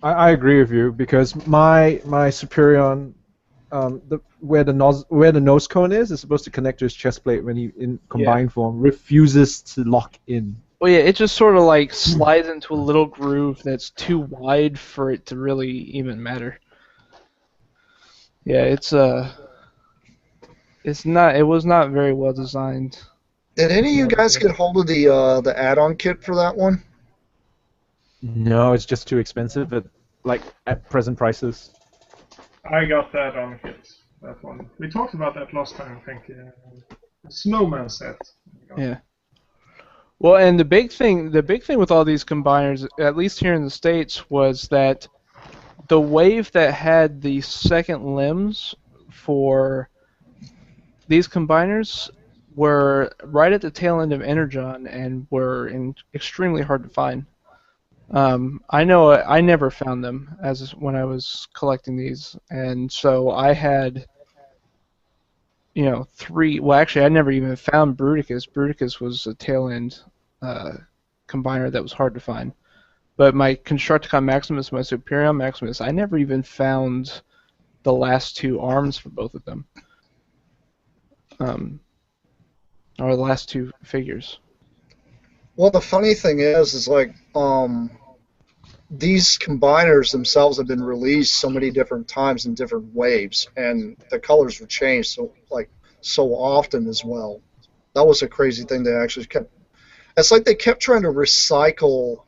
I agree with you, because my Superion, where the nose cone is supposed to connect to his chest plate when he in combined form, refuses to lock in. Well, yeah, it just sort of like slides into a little groove that's too wide for it to really even matter. Yeah, it was not very well designed. Did any of you guys get hold of the add-on kit for that one? No, it's just too expensive at present prices. I got that on kit. That one. We talked about that last time, I think. Snowman set. Yeah. Well, and the big thing with all these combiners, at least here in the States, was that the wave that had the second limbs for these combiners were right at the tail end of Energon and were extremely hard to find. I know I never found them when I was collecting these, and so I had three. Well, actually, I never even found Bruticus. Bruticus was a tail end combiner that was hard to find. But my Constructicon Maximus, my Superion Maximus, I never even found the last two arms for both of them. Or the last two figures. Well, the funny thing is like, these combiners themselves have been released so many different times in different waves, and the colors were changed so often as well. That was a crazy thing. They actually kept. It's like they kept trying to recycle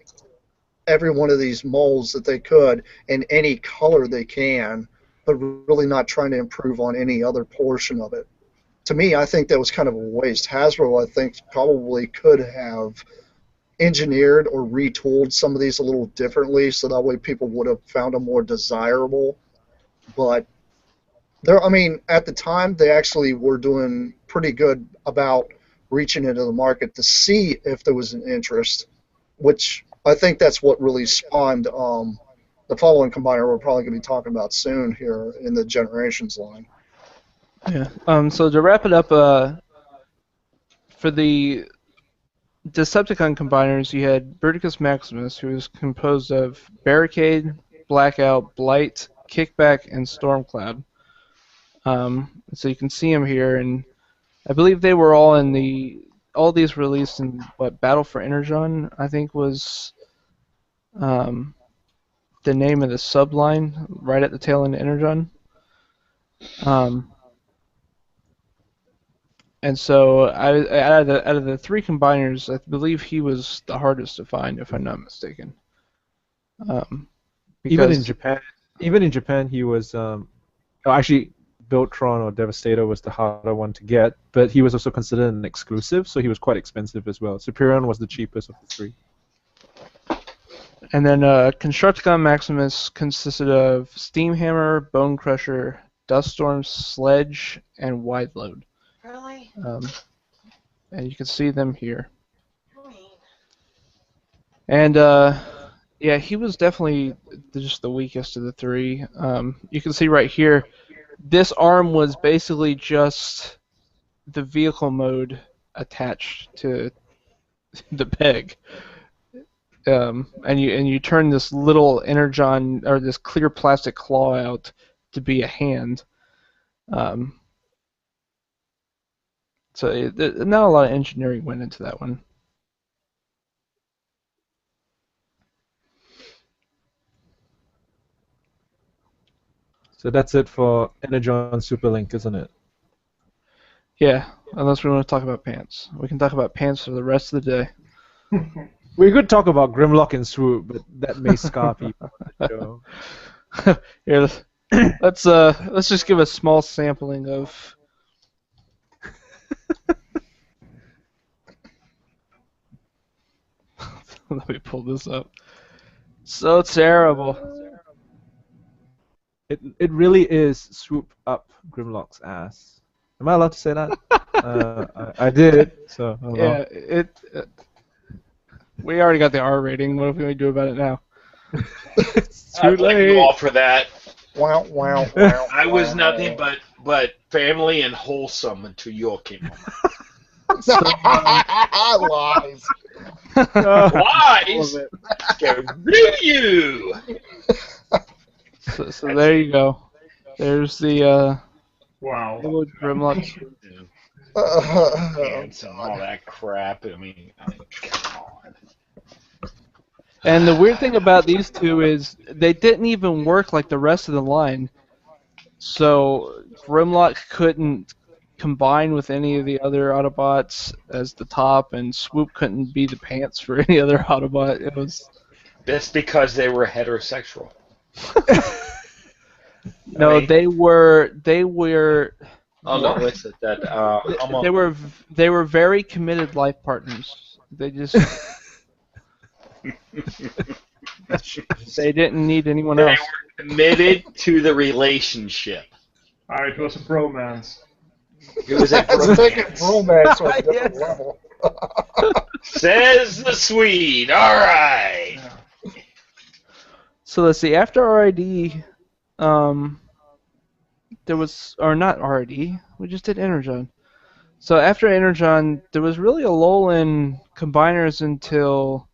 every one of these molds that they could in any color they can, but really not trying to improve on any other portion of it. To me, I think that was kind of a waste. Hasbro, I think, probably could have engineered or retooled some of these a little differently, so that way people would have found them more desirable. But I mean, at the time, they actually were doing pretty good about reaching into the market to see if there was an interest, which I think that's what really spawned the following combiner we're probably going to be talking about soon here in the Generations line. Yeah. So to wrap it up, for the Decepticon combiners, you had Bruticus Maximus, who is composed of Barricade, Blackout, Blight, Kickback, and Stormcloud. So you can see them here, and I believe they were all all these released in Battle for Energon, I think was the name of the subline right at the tail end of Energon. And so out of the three combiners, I believe he was the hardest to find, if I'm not mistaken. Even in Japan, he was actually Beltron or Devastator was the harder one to get, but he was also considered an exclusive, so he was quite expensive as well. Superion was the cheapest of the three. And then Constructicon Maximus consisted of Steamhammer, Bone Crusher, Duststorm, Sledge, and Wide Load. Really? And you can see them here. And yeah, he was definitely just the weakest of the three. You can see right here, this arm was basically just the vehicle mode attached to the peg. And you turn this little energon or this clear plastic claw out to be a hand. So not a lot of engineering went into that one. So that's it for Energon Superlink, isn't it? Yeah, unless we want to talk about pants. We can talk about pants for the rest of the day. We could talk about Grimlock and Swoop, but that may scar people. Here, let's just give a small sampling of. Let me pull this up. So terrible. It really is Swoop up Grimlock's ass. Am I allowed to say that? I did. So yeah, we already got the R rating. What can we do about it now? It's I too blame late. you all for that. Wow, wow, wow. I was nothing but family and wholesome until you all came home. Lies. Lies! Screw you! So there you go. There's the Wow. little Grimlock. Pants and all that crap. I mean, come on. And the weird thing about these two is they didn't even work like the rest of the line. So Grimlock couldn't combine with any of the other Autobots as the top, and Swoop couldn't be the pants for any other Autobot. It was. That's because they were heterosexual. No, Right? they were. Oh no, what's it? That They were very committed life partners. They just they didn't need anyone they else. were committed to the relationship. It was a bromance. It was a That's taking bromance. romance to a different level. Says the Swede. All right. So let's see. After RID, there was, or not RID. we just did Energon. So after Energon, there was really a lull in combiners until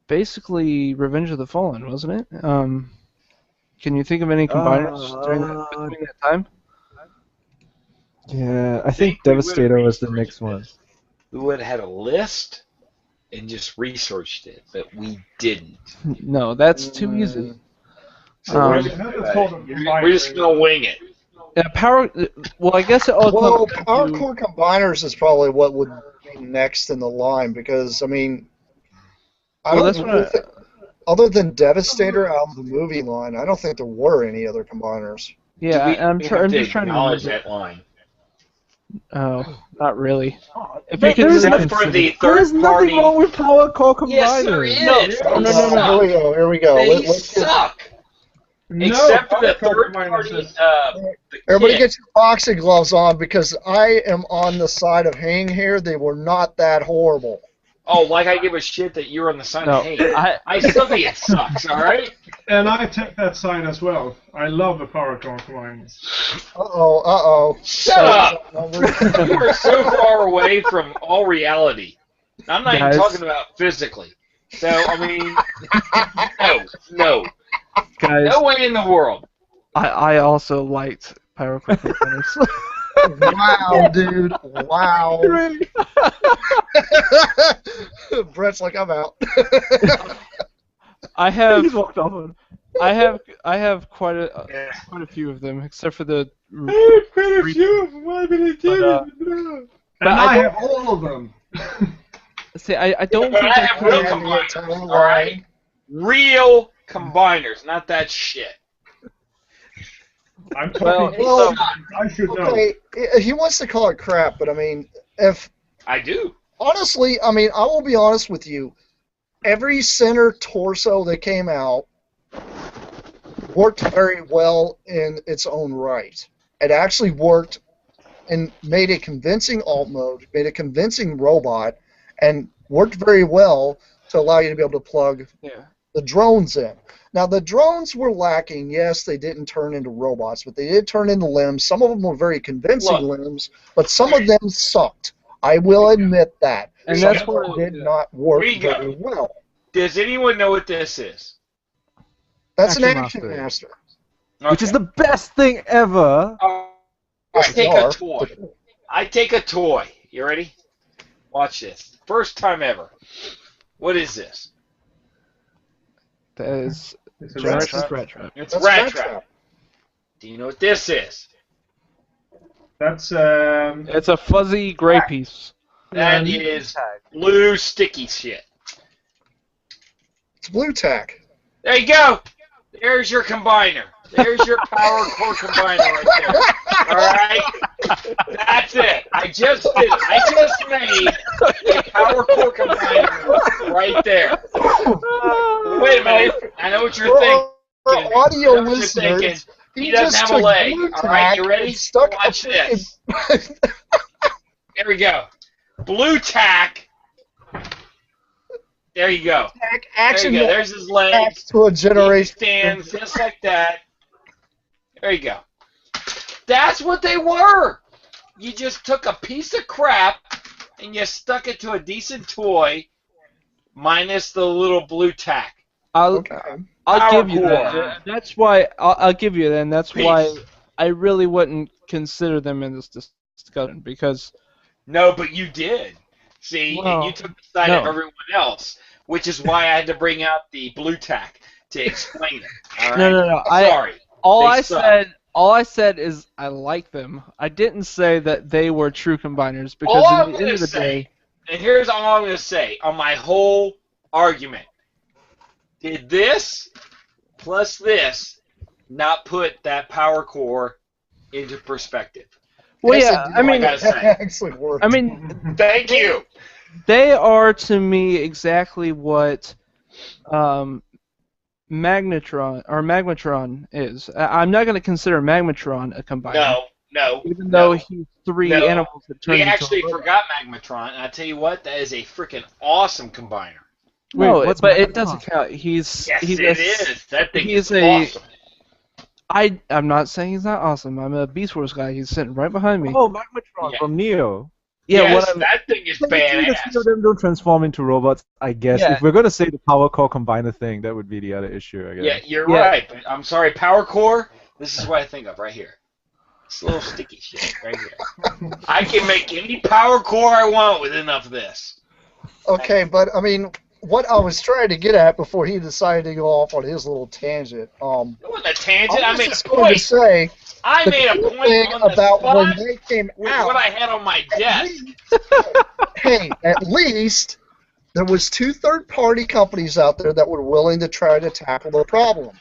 basically Revenge of the Fallen, wasn't it? Can you think of any combiners between that time? Yeah, I think Devastator was the next one. We would have had a list and just researched it, but we didn't. No, that's too easy. So we're just gonna wing it. Yeah, well, I guess it all Well, comes down Power to- Core Combiners is probably what would be next in the line because, I mean, I Well, don't that's really what think, other than Devastator out of the movie line, I don't think there were any other combiners. Yeah, I'm just trying to acknowledge remember. that line. Oh, not really. If There- you can there's really Except for consider- the There's third nothing party. wrong with Power Core Combiners. Yes, there is. No, They here we go. Here we go. They Let's get, suck. No, Except for the Power third Core party. Combiners The everybody kit. get your boxing gloves on because I am on the side of Hang here. They were not that horrible. Oh, like I give a shit that you're on the side No, of hate. I still think it sucks. All right. And I take that side as well. I love the Power Core Combiners. Uh-oh. Shut up. You are so far away from all reality. I'm not Guys. even talking about physically. So I mean, no Guys, way in the world. I also liked Power Core Combiners. Wow, dude. Wow. Brett's like, I'm out. I have He's walked off. I have quite a few of them, except for the. And I I don't- have all of them. See, I don't But think I I have could. real combiners. All right, real combiners, not that shit. I'm Well, talking. well, I should know. Okay, he wants to call it crap, but I mean, if I do. honestly, I mean, I will be honest with you. Every center torso that came out worked very well in its own right. It actually worked and made a convincing alt mode, made a convincing robot, and worked very well to allow you to be able to plug Yeah. the drones in. Now, the drones were lacking. Yes, they didn't turn into robots, but they did turn into limbs. Some of them were very convincing limbs, but some of them sucked. I will admit that. And Some that's of them what- did not work Here you go. very well. Does anyone know what this is? That's an Action Action Master. Master. Which is the best thing ever. I take a Bizarre. toy. I take a toy. You ready? Watch this. First time ever. What is this? That is It's a rat Generations trap. Rat Trap. It's That's Rat Rat Trap. Trap. Do you know what this is? That's It's a fuzzy gray piece. That is blue sticky shit. It's Blue Tack. There you go. There's your combiner. There's your Power Core combiner right there. All right. That's it. I just made a Power Core combiner right there. Wait a minute. I know what you're thinking. For I know audio what you're thinking. listeners, He doesn't just have a took leg. Blue All right, you Tack ready? and stuck a Watch this. freaking- There we go. Blue tack. There you go. Tack There Action you go. There's his legs. Master to a He generation. stands just like that. There you go. That's what they were. You just took a piece of crap and you stuck it to a decent toy, minus the little blue tack. I'll Okay. I'll Power give you Core. that. That's why I'll give you that. And that's Peace. why I really wouldn't consider them in this discussion because No, but you did. See, and Well, you took the side no. of everyone else, which is why I had to bring out the blue tack to explain it. All right? no. Sorry. All They I suck. said is I like them. I didn't say that they were true combiners because All at I'm the going end to of the say, day, and here's all I'm going to say on my whole argument. Did this plus this not put that power core into perspective? well, Yes, yeah, it I mean, gotta say. Excellent work. I mean, Thank you. they are to me exactly what Magmatron is. I'm not going to consider Magmatron a combiner. No. Even no. though he's three No. animals that turn We into actually a robot. forgot Magmatron, and I tell you what, that is a freaking awesome combiner. No, Wait, what's but it Magmatron? doesn't count. He's Yes, he's it is. That thing he's is a- awesome. I'm not saying he's not awesome. I'm a Beast Wars guy. He's sitting right behind me. Oh, Magmatron Yeah. from Neo. Yeah, yes, what I'm, that thing is Technically, the three of badass. them don't transform into robots, I guess. Yeah. If we're gonna say the power core combiner thing, that would be the other issue, I guess. Yeah, you're Yeah. right. But I'm sorry, Power Core. This is what I think of right here. This little sticky shit right here. I can make any Power Core I want with enough of this. Okay, but I mean, what I was trying to get at before he decided to go off on his little tangent. It wasn't a tangent. I I was made just a going to point. say I the made a cool point thing on the about when spot they came with out. what I had on my desk. Hey, at least there was 2 third-party companies out there that were willing to try to tackle the problem.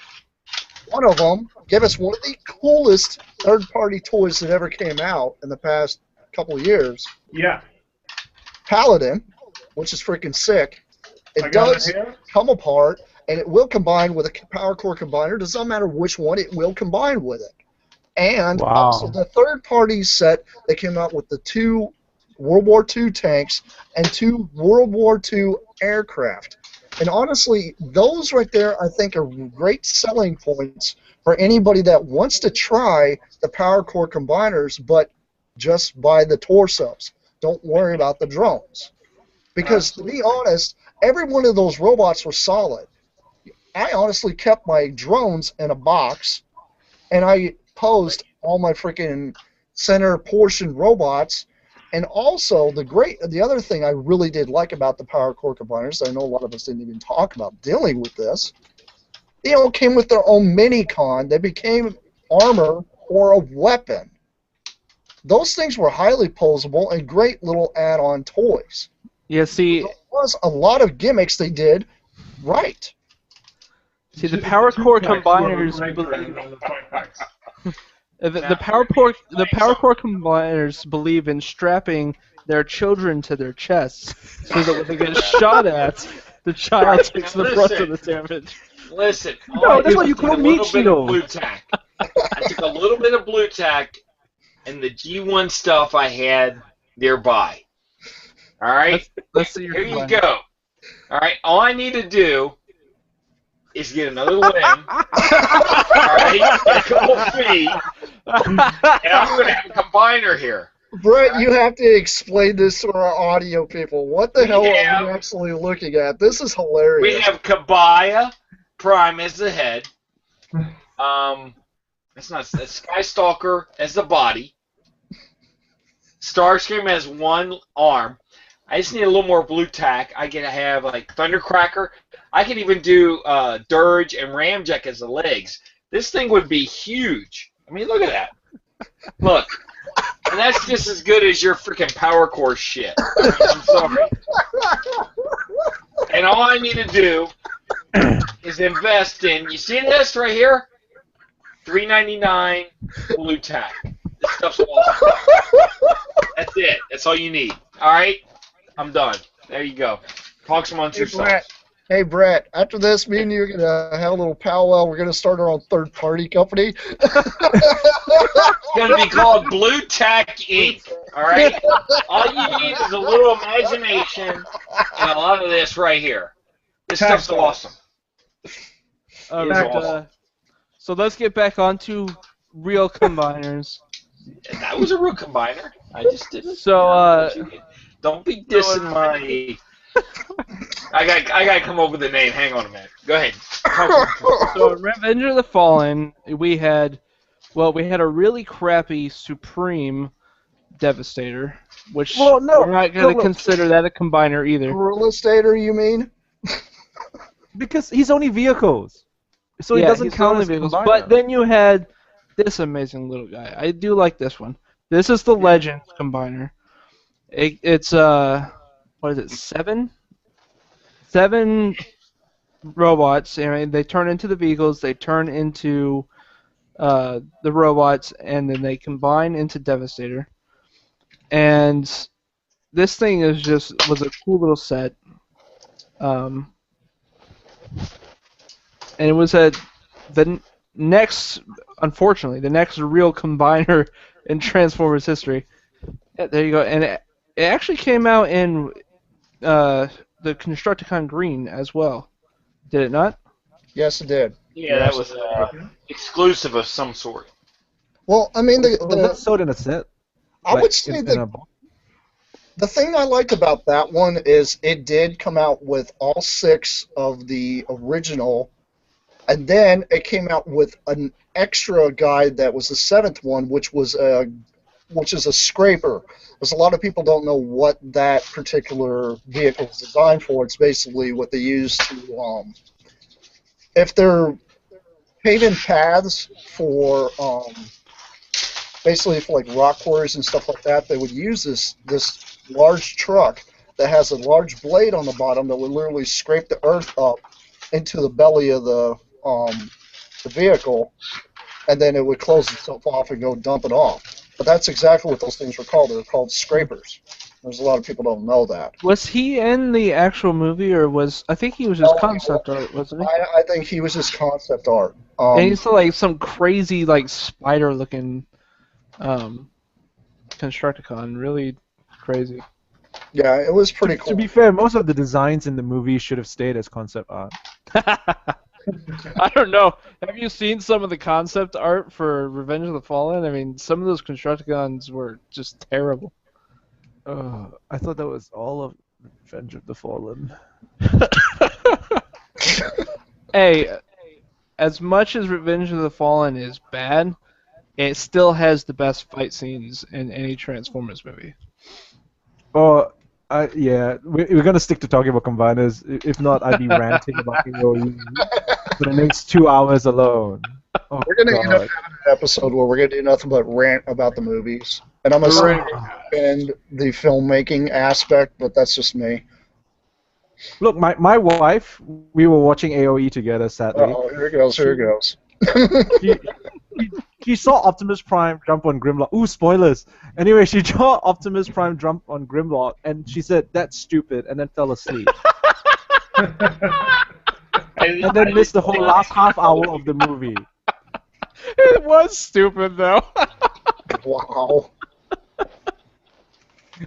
One of them gave us one of the coolest third-party toys that ever came out in the past couple of years. Yeah. Paladin, which is freaking sick. I It got does it here. come apart, and it will combine with a power core combiner. It doesn't matter which one, it will combine with it. And Wow. also the third-party set, they came out with the 2 World War II tanks and 2 World War II aircraft. And honestly, those right there, I think, are great selling points for anybody that wants to try the power core combiners, but just buy the torsos. Don't worry about the drones. Because to be honest, every one of those robots was solid. I honestly kept my drones in a box, and I posed all my freaking center portion robots. And also, the other thing I really did like about the power core combiners, I know a lot of us didn't even talk about dealing with this, they all came with their own mini-con. They became armor or a weapon. Those things were highly posable and great little add-on toys. yeah. See, There was a lot of gimmicks they did right. the power core Two packs combiners. were great brand on the toy packs. The power core combiners believe in strapping their children to their chests, so that when they get shot at, the child takes the brunt of the damage. Listen, No, all I that's did what was you take call a meat little bit of shield. blue tack. I took a little bit of blue tack and the G1 stuff I had nearby. All right, Let's see your here you combiner. go. All right, all I need to do is get another limb. All right, a couple feet, and I'm going to have a combiner here. Brett, you have to explain this to our audio people. What the hell are we actually looking at? This is hilarious. We have Kabaya Prime as the head. That's Sky Stalker as the body. Starscream has one arm. I just need a little more blue tack. I can have like Thundercracker. I can even do Dirge and Ramjet as the legs. This thing would be huge. I mean, look at that. Look. And that's just as good as your freaking Power Core shit. I'm sorry. And all I need to do is invest in, you see this right here? $3.99 blue tack. This stuff's awesome. That's it. That's all you need. All right? I'm done. There you go. Talk amongst yourselves. Hey, Brett, after this, me and you are going to have a little powwow. We're going to start our own third-party company. It's going to be called Blue Tack Inc. All right? All you need is a little imagination and a lot of this right here. This stuff's awesome. All It is right, awesome. so let's get back onto real combiners. That was a real combiner. I just didn't. So, don't be dissing my. I got to come up with a name. Hang on a minute. Go ahead. So in Revenge of the Fallen, we had a really crappy Supreme Devastator, which Well, no, we're not going to no. consider that a combiner either. Gorilla Stater, you mean? Because he's only vehicles. So he Yeah, doesn't he's count only as a vehicles. combiner. But then you had this amazing little guy. I do like this one. This is the Legends combiner. It's what is it? Seven robots. I mean, they turn into the vehicles. They turn into the robots, and then they combine into Devastator. And this thing was a cool little set. And it was unfortunately, the next real combiner in Transformers history. Yeah, there you go. And it actually came out in the Constructicon Green as well. Did it not? Yes, it did. Yeah, that was exclusive of some sort. Well, I mean, Was that sold in a set? I would say the thing I like about that one is it did come out with all 6 of the original, and then it came out with an extra guide that was the 7th one, which is a scraper. Because a lot of people don't know what that particular vehicle is designed for. It's basically what they use to, if they're paving paths for, basically for like rock quarries and stuff like that, they would use this large truck that has a large blade on the bottom that would literally scrape the earth up into the belly of the vehicle, and then it would close itself off and go dump it off. But that's exactly what those things were called. They're called scrapers. There's a lot of people don't know that. Was he in the actual movie, or I think he was just concept art, wasn't he? I think he was just concept art. And he's like some crazy like spider-looking Constructicon, really crazy. Yeah, it was pretty cool. To be fair, most of the designs in the movie should have stayed as concept art. I don't know. Have you seen some of the concept art for Revenge of the Fallen? I mean, some of those Constructicons were just terrible. I thought that was all of Revenge of the Fallen. Hey, as much as Revenge of the Fallen is bad, it still has the best fight scenes in any Transformers movie. Yeah, we're gonna stick to talking about combiners. If not, I'd be ranting about AOE for the next 2 hours alone. Oh, we're gonna end up having an episode where we're gonna do nothing but rant about the movies, and I'm gonna defend the filmmaking aspect, but that's just me. Look, my wife, we were watching AOE together, sadly. Oh, here it goes. Here it goes. She saw Optimus Prime jump on Grimlock. Ooh, spoilers. Anyway, she saw Optimus Prime jump on Grimlock, and she said, "That's stupid," and then fell asleep. And then missed the whole last half hour of the movie. It was stupid, though. Wow.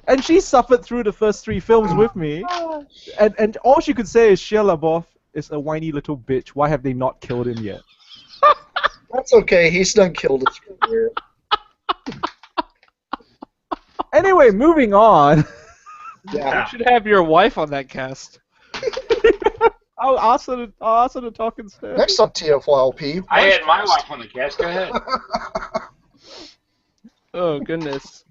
And she suffered through the first 3 films with me, and all she could say is, Shia LaBeouf is a whiny little bitch. Why have they not killed him yet? That's okay. He's done killed his career. Anyway, moving on. Yeah. You should have your wife on that cast. I'll ask her to talk instead. Next up, TFYLP. I had my wife on the cast. Go ahead. Oh goodness.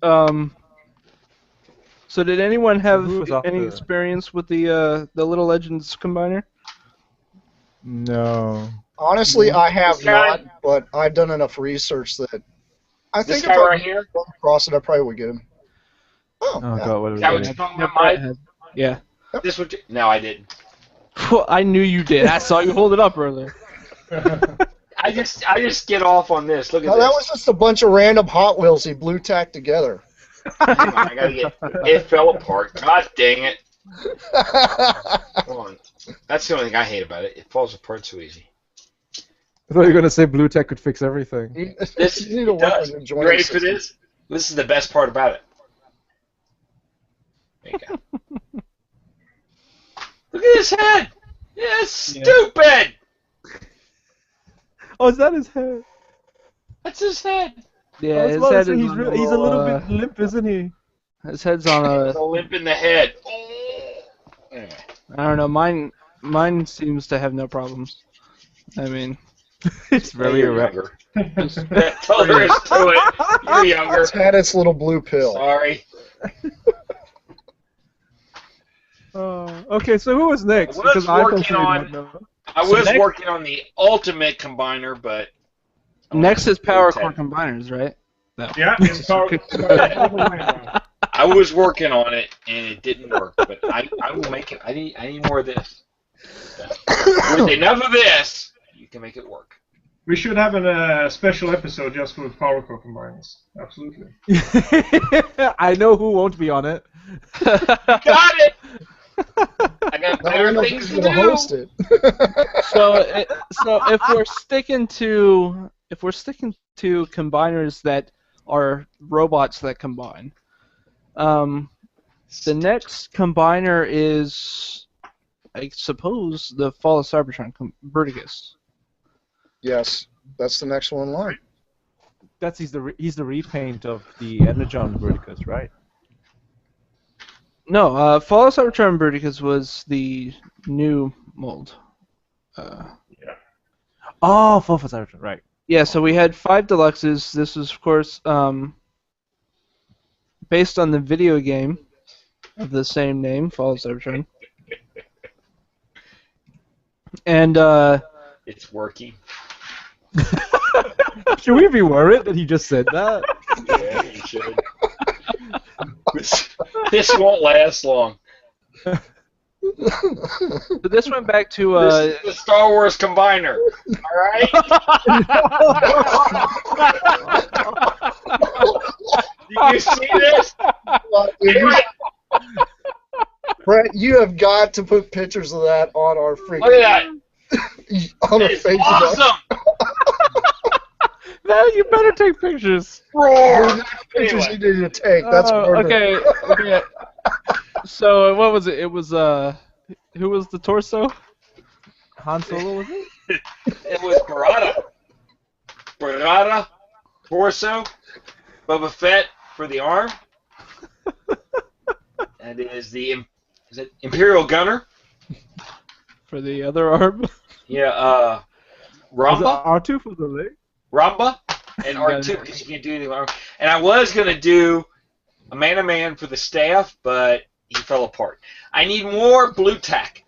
So did anyone have Who was any after? experience with the Little Legends combiner? No. Honestly, I have This guy- not, but I've done enough research that I This think guy if I right here? came across it, I probably would get him. Oh Yeah. god, what are we Is that what doing? you're talking about, Mike? Yeah. This would. No, I didn't. I knew you did. I saw you hold it up earlier. I just get off on this. Look at No, this. that was just a bunch of random Hot Wheels he blue tacked together. Hang on, I gotta get. It fell apart. God dang it. Hold on. That's the only thing I hate about it. It falls apart so easy. I thought you were gonna say Blue Tech could fix everything. This You need to it work does. on your You joint ready for system. this? This is the best part about it. There you go. Look at his head. It's Yeah. stupid. Oh, is that his head? That's his head. Yeah, I was his about to head say, is he's, on he's a little uh, bit limp, isn't he? His head's on A a. limp in the head. Oh. Anyway. I don't know. Mine seems to have no problems. I mean, It's very You're erect. younger. That's all there is to it. You're younger. It's had its little blue pill. Sorry. Okay, so who was next? I was Because I working personally on- don't know. I So was next- working on the ultimate combiner, but next is Power Blue Core Tech. combiners, right? No. Yeah, it's all the way around. I was working on it and it didn't work. But I will make it. I need more of this. With enough of this, you can make it work. We should have a special episode just for Power Core combiners. Absolutely. I know who won't be on it. Got it. I got I better don't know things who's to going to do. host it. So if we're sticking to combiners that are robots that combine, the next combiner is, I suppose, the Fall of Cybertron, Vertigus. Yes, that's the next one in line. He's the repaint of the Energon Verticus, right? No, Fallout Cybertron Bruticus was the new mold. Oh, for Cybertron, right. Yeah, so we had 5 deluxes. This was, of course, based on the video game of the same name, Fallout Cybertron. And It's working. Should we be worried that he just said that? Yeah, you should. This won't last long. so this went back to This is the Star Wars Combiner. All right. Do you see this? Brett, you have got to put pictures of that on our freaking Look at that. on our It's Facebook. awesome. No, you better take pictures. Roar. Pictures Anyway. you need to take. That's murder. Okay. So what was it? It was who was the torso? Han Solo, was it? It was Barada, torso, Boba Fett for the arm. And is it Imperial Gunner? For the other arm. Yeah, Was it Ramba, R2 for the leg? Ramba, and R2 because you can't do anything with arm. And I was gonna do a man-to-man for the staff, but he fell apart. I need more blue tack.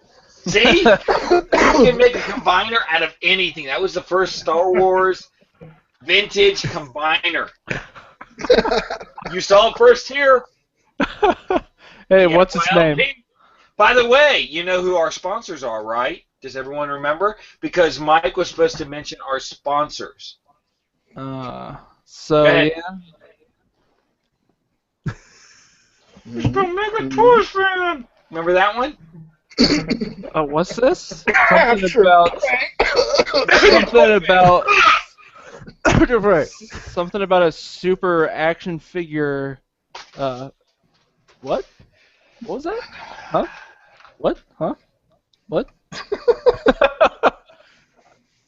See, you can make a combiner out of anything. That was the first Star Wars vintage combiner. You saw it first here. Hey, what's its name? TFYLP. By the way, you know who our sponsors are, right? Does everyone remember? Because Mike was supposed to mention our sponsors. So Go ahead. yeah. The Mega Toys fan. Remember that one? What's this? After- Something about a super action figure. What? What was that? Huh? What? Huh? What?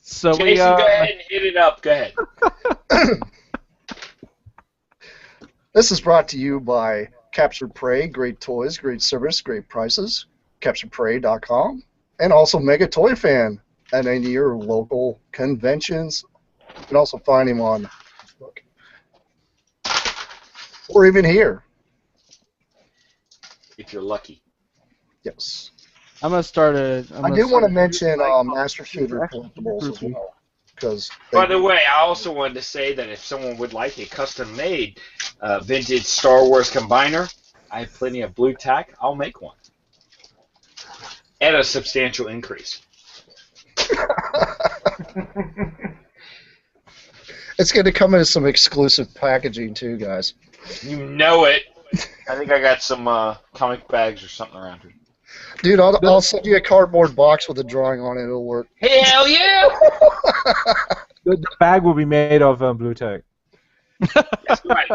So Jason, we go ahead and hit it up. Go ahead. This is brought to you by Capture Prey. Great toys, great service, great prices. CapturePrey.com. And also Mega Toy Fan at any of your local conventions. You can also find him on Facebook. Or even here. If you're lucky. Yes. I'm gonna start a. I do want to mention Master Shooter collectibles as well. Because By the way, I also wanted to say that if someone would like a custom-made vintage Star Wars combiner, I have plenty of blue tack. I'll make one. At a substantial increase. it's going to come in some exclusive packaging too, guys. You know it. I think I got some comic bags or something around here. Dude, I'll send you a cardboard box with a drawing on it. It'll work. Hell yeah! The bag will be made of blue tack. That's right.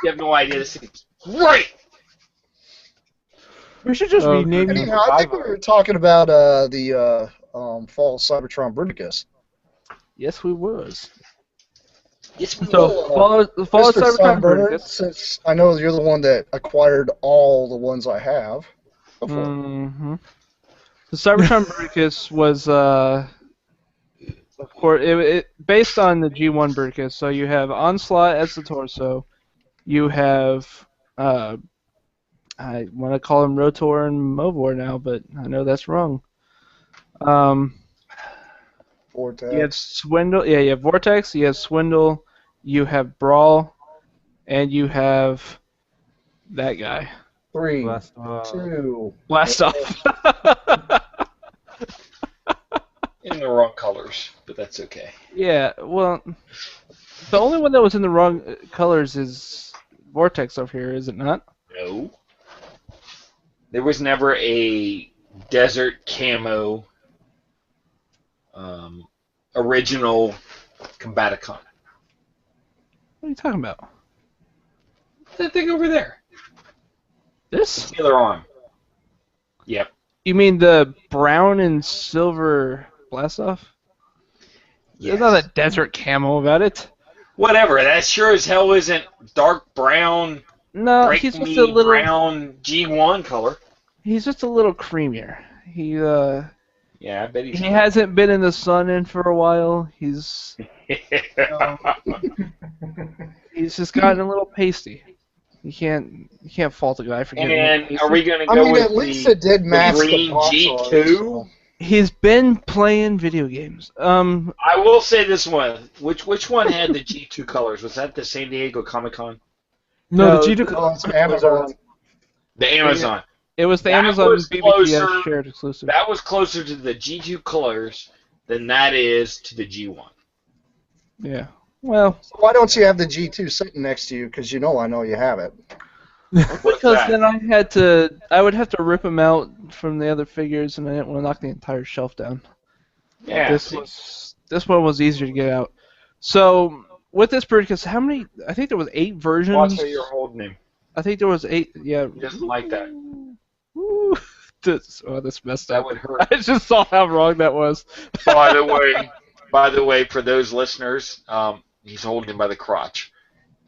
You have no idea. This is great. We should just rename you Anyhow, I think we were talking about the Fall Cybertron Bruticus. Yes, we was. Yes, we So will. follow Mr. Cybertron Sunburner, Bruticus. since I know you're the one that acquired all the ones I have before. Mm-hmm. The Cybertron Bruticus was, of course, it based on the G1 Bruticus. So you have Onslaught as the torso. You have, I want to call him Rotor and Movor now, but I know that's wrong. Vortex. You have Swindle. Yeah, you have Vortex. You have Swindle. You have Brawl, and you have that guy. 3, Blast 2. Blast off. In the wrong colors, but that's okay. Yeah, well, the only one that was in the wrong colors is Vortex over here, is it not? No. There was never a desert camo original Combaticon. What are you talking about? That thing over there. This? The other arm. Yep. You mean the brown and silver blast off? There's not a desert camo about it. Whatever. That sure as hell isn't dark brown, No, break he's just me a little. brown G1 color. He's just a little creamier. Yeah, I bet He hasn't been in the sun in for a while. He's just gotten a little pasty. You can't fault a guy for getting. And are we going to I go mean, with at least it did match the green box G2? art, so. He's been playing video games. I will say this one. Which one had the G2 colors? Was that the San Diego Comic-Con? No, the G2 Oh, it's Amazon. The Amazon. It was the That Amazon was BBTS closer- shared exclusive. That was closer to the G2 colors than that is to the G1. Yeah. Well, Why don't you have the G2 sitting next to you? Because I know you have it. What's because that? then I would have to rip them out from the other figures, and I didn't want to knock the entire shelf down. Yeah. This one was easier to get out. So with this Bruticus, how many? I think there was 8 versions. Watch how you're holding him. I think there was 8. Yeah. He doesn't like that. Ooh. This messed That up. would hurt. I just saw how wrong that was. By the way, for those listeners, he's holding him by the crotch.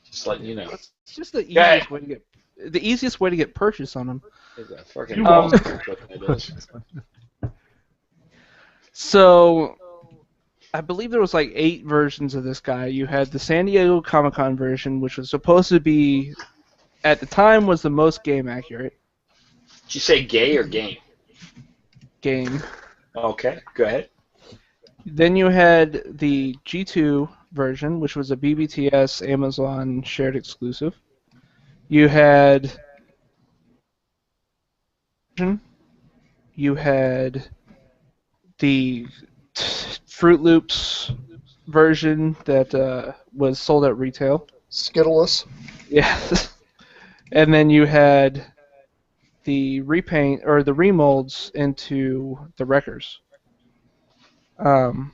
Just letting you know. It's just the Yeah. easiest way to get purchase on them. It's a fucking You won't. it is. So, I believe there was like 8 versions of this guy. You had the San Diego Comic-Con version, which was supposed to be, at the time, was the most game accurate Did you say gay or game? game. Okay, go ahead. Then you had the G2 version, which was a BBTS Amazon shared exclusive. You had the Fruit Loops version that was sold at retail. Skittleless. Yeah. And then you had the repaint or the remolds into the wreckers. And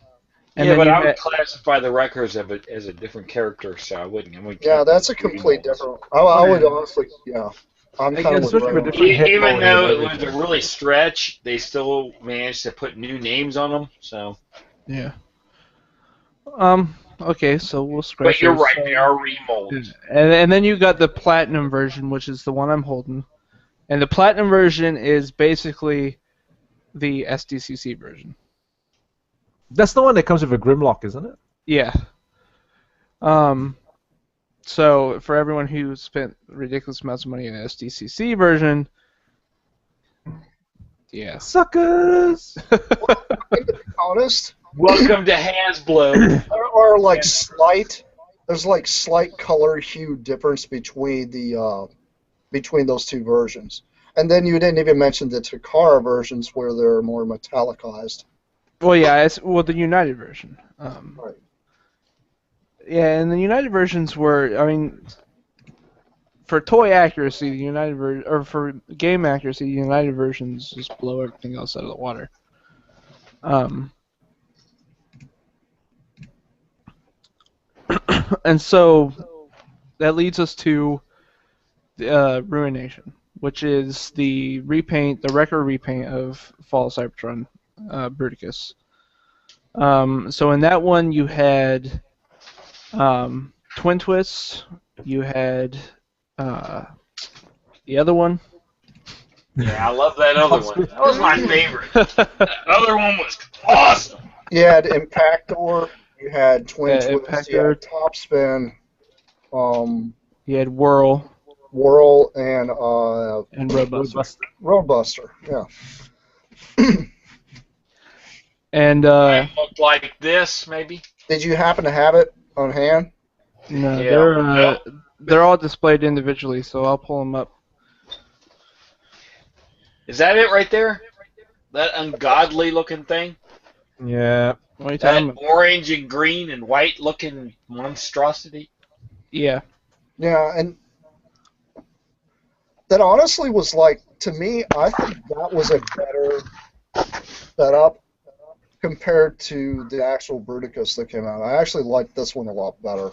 Yeah, then but you I would had- classify the Wreckers as a different character, so I wouldn't. Yeah, that's a complete different. I would honestly, yeah. I'm I kind of guess with especially Ray for on different that. hit Even mode though and it was a really stretch, they still managed to put new names on them. So, Yeah. Okay, so we'll scratch. but you're those. right, they are remolds. And then you got the platinum version, which is the one I'm holding. And the platinum version is basically the SDCC version. That's the one that comes with a Grimlock, isn't it? Yeah. So for everyone who spent ridiculous amounts of money on the SDCC version, yeah. Suckers! Honest, Welcome to Hasbro. there are like there's like slight color hue difference between those two versions. And then you didn't even mention the Takara versions where they're more metallicized. Well, yeah, the United version. Right. Yeah, and the United versions were, I mean, for toy accuracy, the United version, or for game accuracy, the United versions just blow everything else out of the water. And so that leads us to Ruination, which is the Wrecker repaint of Fall of Cybertron Bruticus. So in that one you had Twin Twists, you had the other one. Yeah, I love that other one. That was my favorite. That other one was awesome. You had Impactor, you had Twin Twists, you had Impactor. Topspin, You had Whirl Whirl, and Roadbuster. Roadbuster. Yeah. And It looked like this, maybe. Did you happen to have it on hand? no, Yeah. they're all displayed individually, so I'll pull them up. Is that it right there? That ungodly looking thing? Yeah. What are you That talking about? orange and green and white looking monstrosity? Yeah. Yeah, and that honestly was like, to me, I think that was a better setup compared to the actual Bruticus that came out. I actually liked this one a lot better.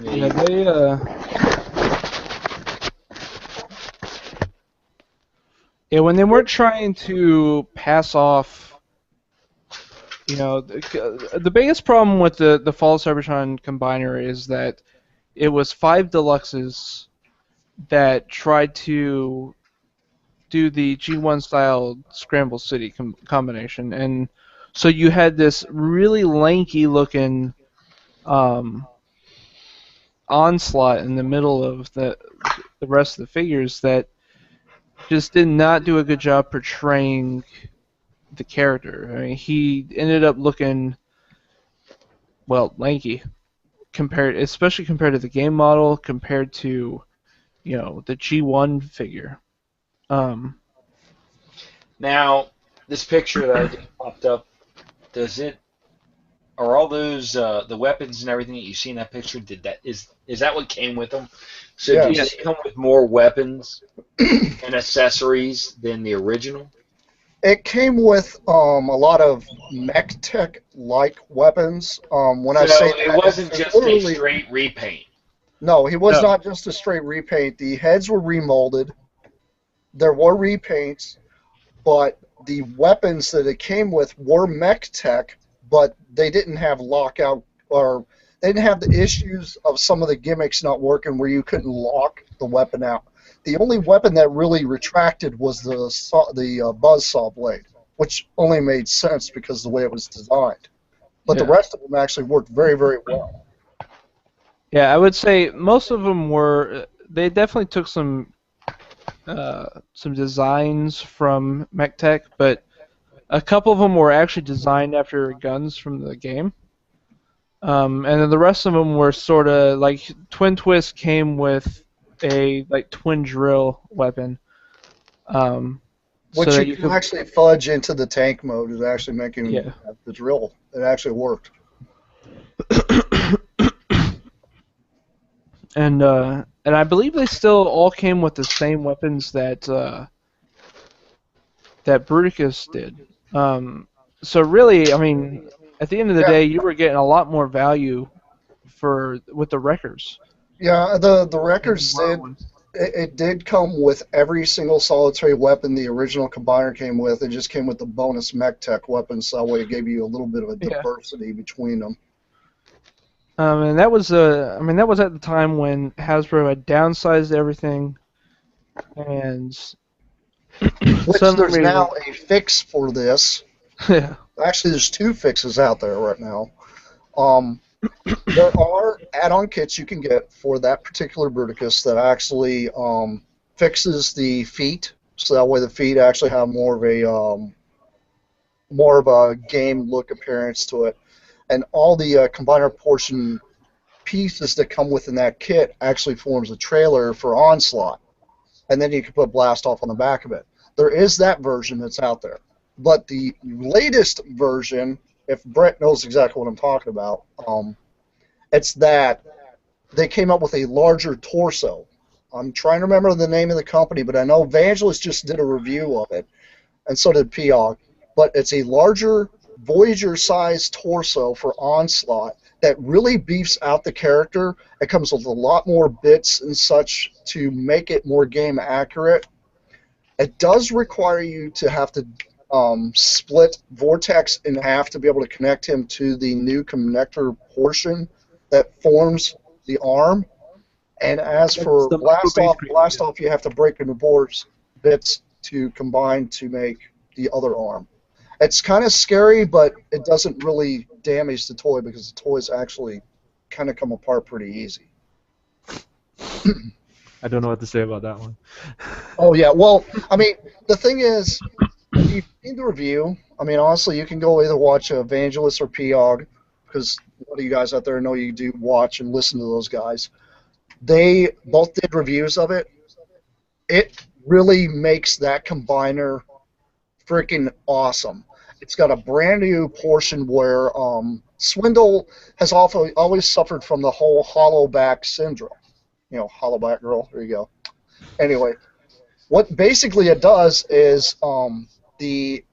Yeah, they yeah, when they weren't trying to pass off You know, the biggest problem with the Fall Cybertron combiner is that it was 5 deluxes that tried to do the G1 style Scramble City combination, and so you had this really lanky looking onslaught in the middle of the rest of the figures that just did not do a good job portraying the character. I mean, he ended up looking, well, lanky especially compared to the game model, compared to, you know, the G1 figure. Now, this picture that I just popped up, are all those the weapons and everything that you see in that picture? Is that what came with them? So Yeah. did they come with more weapons and accessories than the original? It came with a lot of mech tech-like weapons. When I So say it that, wasn't it's just a literally- straight repaint. No, he was No. not just a straight repaint. The heads were remolded. There were repaints, but the weapons that it came with were mech tech, but they didn't have lockout, or they didn't have the issues of some of the gimmicks not working where you couldn't lock the weapon out. The only weapon that really retracted was the buzzsaw blade, which only made sense because of the way it was designed. But the Yeah. rest of them actually worked very, very well. Yeah, I would say most of them were. They definitely took some designs from MechTech, but a couple of them were actually designed after guns from the game. And then the rest of them were sort of like Twin Twist came with a like twin drill weapon. Which so that you can could, actually fudge into the tank mode is actually making Yeah. the drill. It actually worked. and I believe they still all came with the same weapons that Bruticus did. So really, I mean, at the end of the Yeah. day, you were getting a lot more value with the records. Yeah, the records it did come with every single solitary weapon the original combiner came with. It just came with the bonus mech tech weapons, so that way it gave you a little bit of a Yeah. diversity between them. And that was that was at the time when Hasbro had downsized everything, and Which suddenly there's now a fix for this. yeah. Actually, there's 2 fixes out there right now. There are add-on kits you can get for that particular Bruticus that actually fixes the feet, so that way the feet actually have more of a game look appearance to it, and all the combiner portion pieces that come within that kit actually forms a trailer for Onslaught, and then you can put Blast Off on the back of it. There is that version that's out there, but the latest version, if Brett knows exactly what I'm talking about, it's that they came up with a larger torso. I'm trying to remember the name of the company, but I know Vangelis just did a review of it, and so did Piog. But it's a larger Voyager-sized torso for Onslaught that really beefs out the character. It comes with a lot more bits and such to make it more game accurate. It does require you to have to split Vortex in half to be able to connect him to the new connector portion that forms the arm. And as for the Blast micro-base Off, you have to break into boards bits to combine to make the other arm. It's kind of scary, but it doesn't really damage the toy because the toys actually kind of come apart pretty easy. I don't know what to say about that one. Oh yeah, well, I mean, the thing is, if you've seen the review, I mean, honestly, you can go either watch Evangelist or Piog, because a lot of you guys out there know you do watch and listen to those guys. They both did reviews of it. It really makes that combiner freaking awesome. It's got a brand new portion where Swindle has always suffered from the whole hollow back syndrome. You know, hollow back girl. There you go. Anyway, what basically it does is the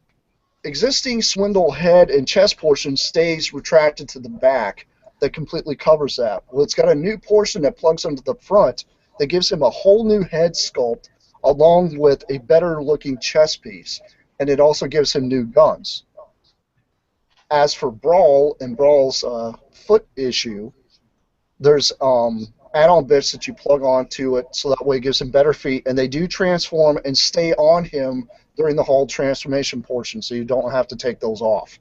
existing Swindle head and chest portion stays retracted to the back that completely covers that. Well, it's got a new portion that plugs into the front that gives him a whole new head sculpt along with a better looking chest piece, and it also gives him new guns. As for Brawl and Brawl's foot issue, there's add-on bits that you plug onto it so that way it gives him better feet, and they do transform and stay on him during the whole transformation portion, so you don't have to take those off.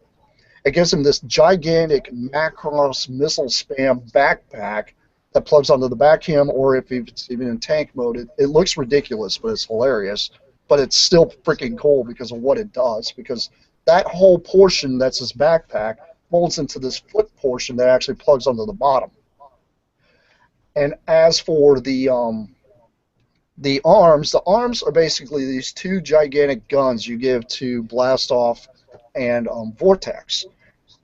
It gives him this gigantic Macross missile spam backpack that plugs onto the back of him, or if it's even in tank mode. It looks ridiculous, but it's hilarious. But it's still freaking cool because of what it does, because that whole portion that's his backpack folds into this foot portion that actually plugs onto the bottom. And as for the arms are basically these two gigantic guns you give to Blastoff and Vortex.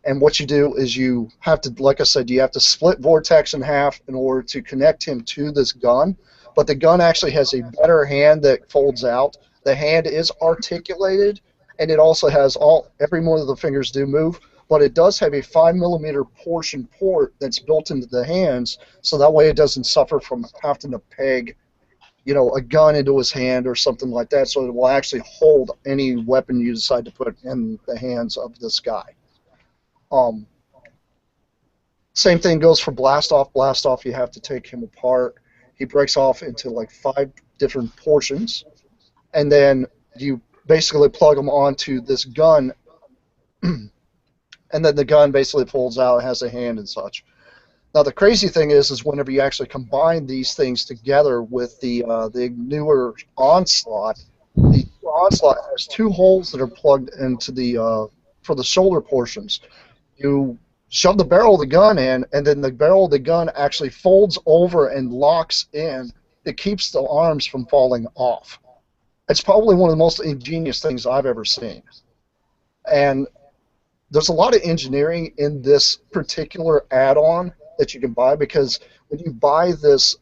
And what you do is you have to, like I said, you have to split Vortex in half in order to connect him to this gun. But the gun actually has a better hand that folds out. The hand is articulated, and it also has every one of the fingers do move. But it does have a 5mm portion port that's built into the hands, so that way it doesn't suffer from having to peg, a gun into his hand or something like that. So it will actually hold any weapon you decide to put in the hands of this guy. Same thing goes for Blastoff. Blastoff, you have to take him apart. He breaks off into like 5 different portions, and then you basically plug him onto this gun, and then the gun basically folds out and has a hand and such. Now the crazy thing is whenever you actually combine these things together with the newer Onslaught, the Onslaught has 2 holes that are plugged into the for the shoulder portions. You shove the barrel of the gun in, and then the barrel of the gun actually folds over and locks in. It keeps the arms from falling off. It's probably one of the most ingenious things I've ever seen. And there's a lot of engineering in this particular add-on that you can buy, because when you buy this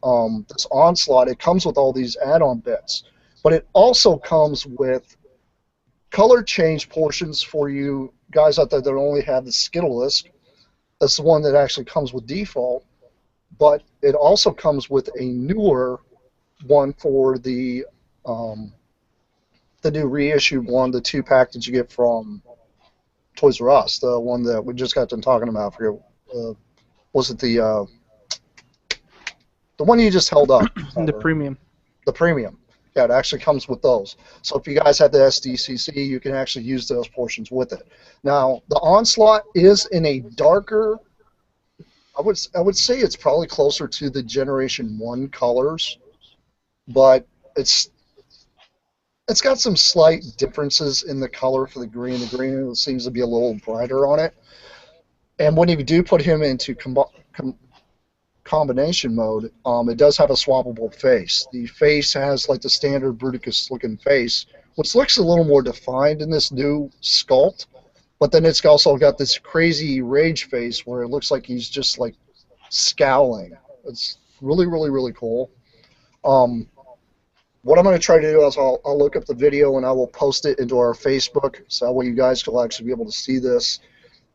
this Onslaught, it comes with all these add-on bits. But it also comes with color change portions for you guys out there that only have the Skittleless. That's the one that actually comes with default, but it also comes with a newer one for the new reissued one, the 2-pack that you get from Toys R Us, the one that we just got done talking about. I forget, was it the one you just held up? The premium. The premium. Yeah, it actually comes with those. So if you guys have the SDCC, you can actually use those portions with it. Now, the Onslaught is in a darker, I would say it's probably closer to the Generation 1 colors, but it's got some slight differences in the color for the green. The green seems to be a little brighter on it. And when you do put him into combination mode, it does have a swappable face. The face has like the standard Bruticus looking face, which looks a little more defined in this new sculpt, but then it's also got this crazy rage face where it looks like he's just like scowling. It's really, really, really cool. What I'm going to try to do is I'll look up the video and I will post it into our Facebook, so that way you guys will actually be able to see this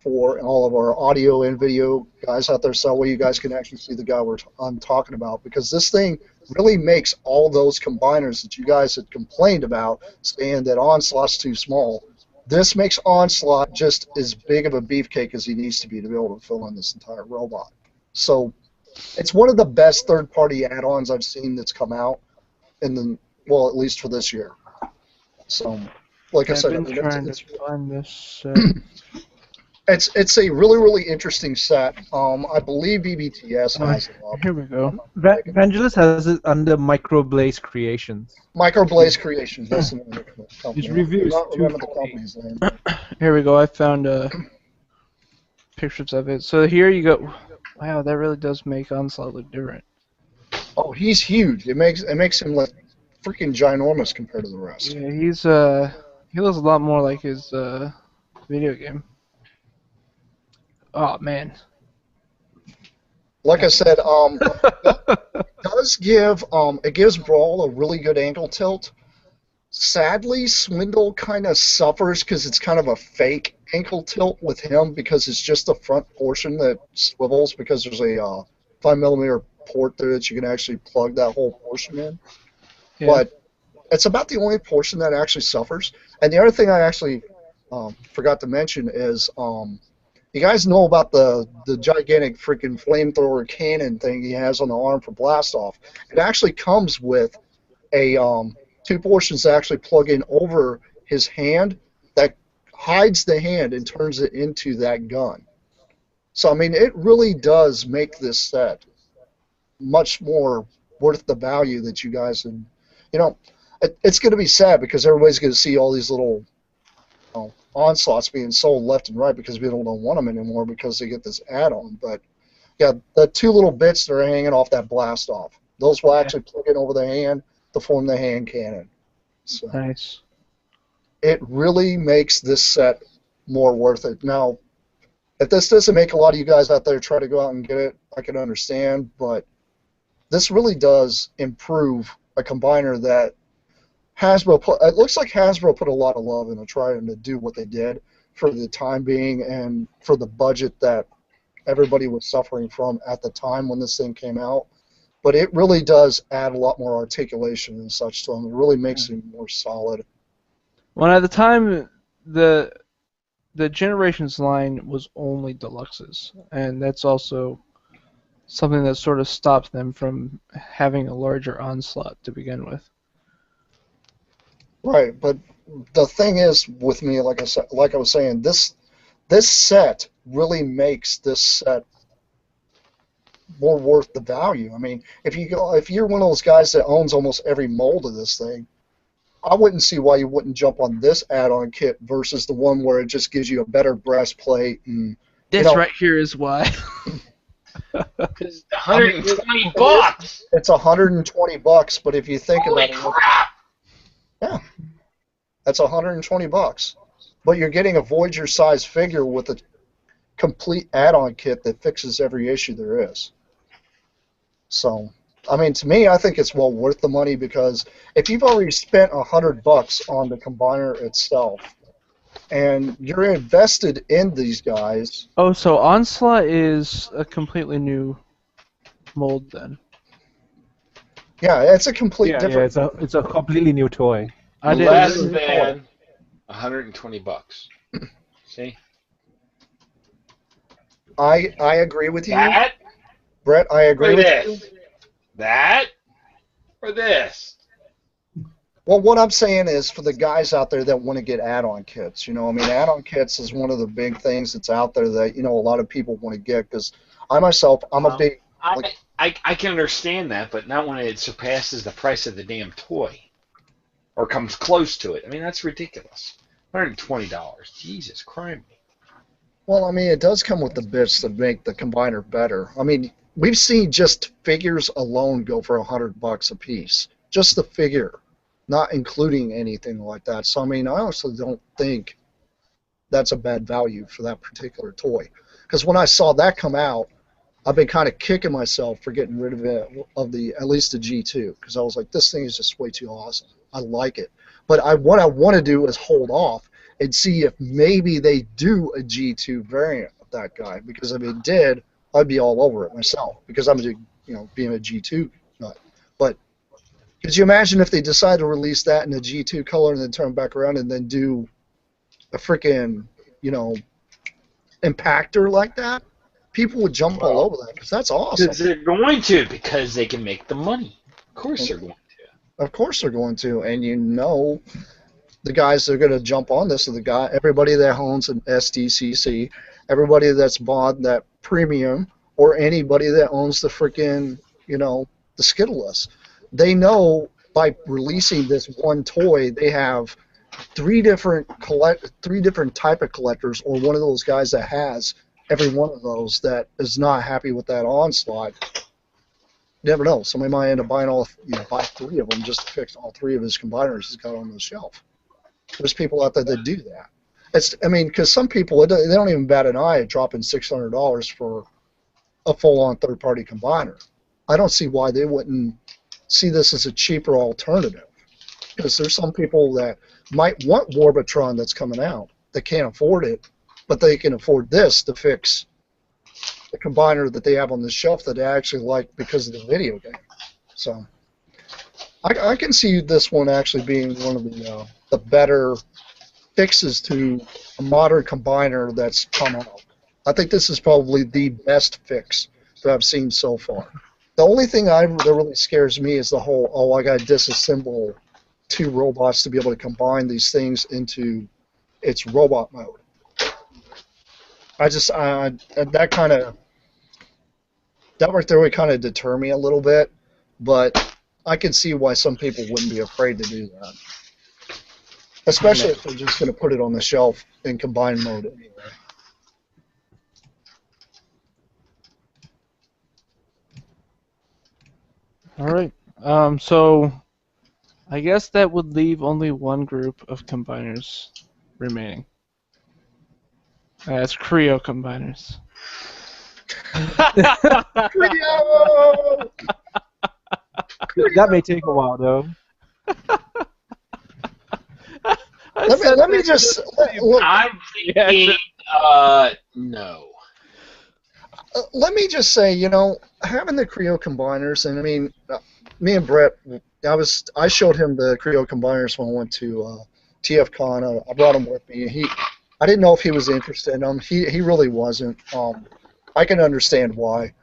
for all of our audio and video guys out there, so that way you guys can actually see the guy I'm talking about, because this thing really makes all those combiners that you guys had complained about, saying that Onslaught's too small. This makes Onslaught just as big of a beefcake as he needs to be able to fill in this entire robot. So it's one of the best third-party add-ons I've seen that's come out, well, at least for this year. So, like I said, I've been trying to find this. It's a really, really interesting set. I believe BBTS has it up. Here we go. Vangelis has it under Microblaze Creations. Microblaze Creations. That's the name of the company. His reviews. I don't remember the company's name. Here we go. I found pictures of it. So here you go. Wow, that really does make Onslaught look different. Oh, he's huge. It makes him look freaking ginormous compared to the rest. Yeah, he looks a lot more like his video game. Oh man. Like I said, it gives Brawl a really good ankle tilt. Sadly, Swindle kind of suffers because it's kind of a fake ankle tilt with him, because it's just the front portion that swivels, because there's a 5mm port there that you can actually plug that whole portion in. Yeah. But it's about the only portion that actually suffers. And the other thing I actually forgot to mention is You guys know about the gigantic freaking flamethrower cannon thing he has on the arm for blast off. It actually comes with a two portions that actually plug in over his hand that hides the hand and turns it into that gun. So I mean, it really does make this set much more worth the value that you guys and it's going to be sad because everybody's going to see all these little onslaughts being sold left and right because people don't want them anymore because they get this add-on. But yeah, the two little bits that are hanging off that blast off, those will actually plug in over the hand to form the hand cannon. So Nice. it really makes this set more worth it. Now, if this doesn't make a lot of you guys out there try to go out and get it, I can understand, but this really does improve a combiner that Hasbro put. It looks like Hasbro put a lot of love into trying to do what they did for the time being and for the budget that everybody was suffering from at the time when this thing came out. But it really does add a lot more articulation and such to them. It really makes it more solid. Well, at the time, the Generations line was only deluxes, and that's also something that sort of stopped them from having a larger onslaught to begin with. Right, but the thing is with me, like I was saying, this set really makes this set more worth the value. I mean, if you're one of those guys that owns almost every mold of this thing, I wouldn't see why you wouldn't jump on this add-on kit versus the one where it just gives you a better breastplate and This right here is why. Because $120. It's $120, but if you think Holy about it, crap! yeah, that's $120. But you're getting a Voyager-sized figure with a complete add-on kit that fixes every issue there is. So, I mean, to me, I think it's well worth the money because if you've already spent $100 on the combiner itself, and you're invested in these guys. Oh, so Onslaught is a completely new mold then? Yeah, it's a complete different. Yeah, it's a completely new toy. Less than $120. See? I agree with you, That Brett. I agree or with this? you. That or this? Well, what I'm saying is for the guys out there that want to get add-on kits, I mean, add-on kits is one of the big things that's out there that, a lot of people want to get because I myself, I'm a big... I can understand that, but not when it surpasses the price of the damn toy or comes close to it. I mean, that's ridiculous. $120. Jesus Christ. Well, I mean, it does come with the bits that make the combiner better. I mean, we've seen just figures alone go for $100 a piece. Just the figure, not including anything like that. So, I mean, I also don't think that's a bad value for that particular toy. Because when I saw that come out, I've been kind of kicking myself for getting rid of it, at least the G2, because I was like, this thing is just way too awesome. I like it. But what I want to do is hold off and see if maybe they do a G2 variant of that guy, because if it did, I'd be all over it myself, because I'm being a G2 nut. But could you imagine if they decide to release that in a G2 color and then turn back around and then do a freaking, impactor like that? People would jump all over that because that's awesome. Because they're going to, because they can make the money. Of course they're going to. Of course they're going to, and the guys that are going to jump on this are everybody that owns an SDCC, everybody that's bought that premium, or anybody that owns the freaking, the Skittleless. They know by releasing this one toy, they have three different type of collectors, or one of those guys that has every one of those that is not happy with that onslaught. You never know. Somebody might end up buying buy three of them just to fix all three of his combiners he's got on the shelf. There's people out there that do that. Because some people, they don't even bat an eye at dropping $600 for a full-on third-party combiner. I don't see why they wouldn't see this as a cheaper alternative. Because there's some people that might want Warbitron that's coming out. They can't afford it, but they can afford this to fix the combiner that they have on the shelf that they actually like because of the video game. So I can see this one actually being one of the better fixes to a modern combiner that's come out. I think this is probably the best fix that I've seen so far. The only thing that really scares me is the whole, oh, I got to disassemble 2 robots to be able to combine these things into its robot mode. That right there would kind of deter me a little bit, but I can see why some people wouldn't be afraid to do that. Especially if they're just going to put it on the shelf in combined mode anyway. All right. So I guess that would leave only one group of combiners remaining. That's Creo combiners. That may take a while, though. Let me just look. I'm thinking, no. Let me just say, having the Creo combiners, and I mean, me and Brett, I showed him the Creo combiners when I went to TFCon. I brought him with me. I didn't know if he was interested in them. He really wasn't. I can understand why.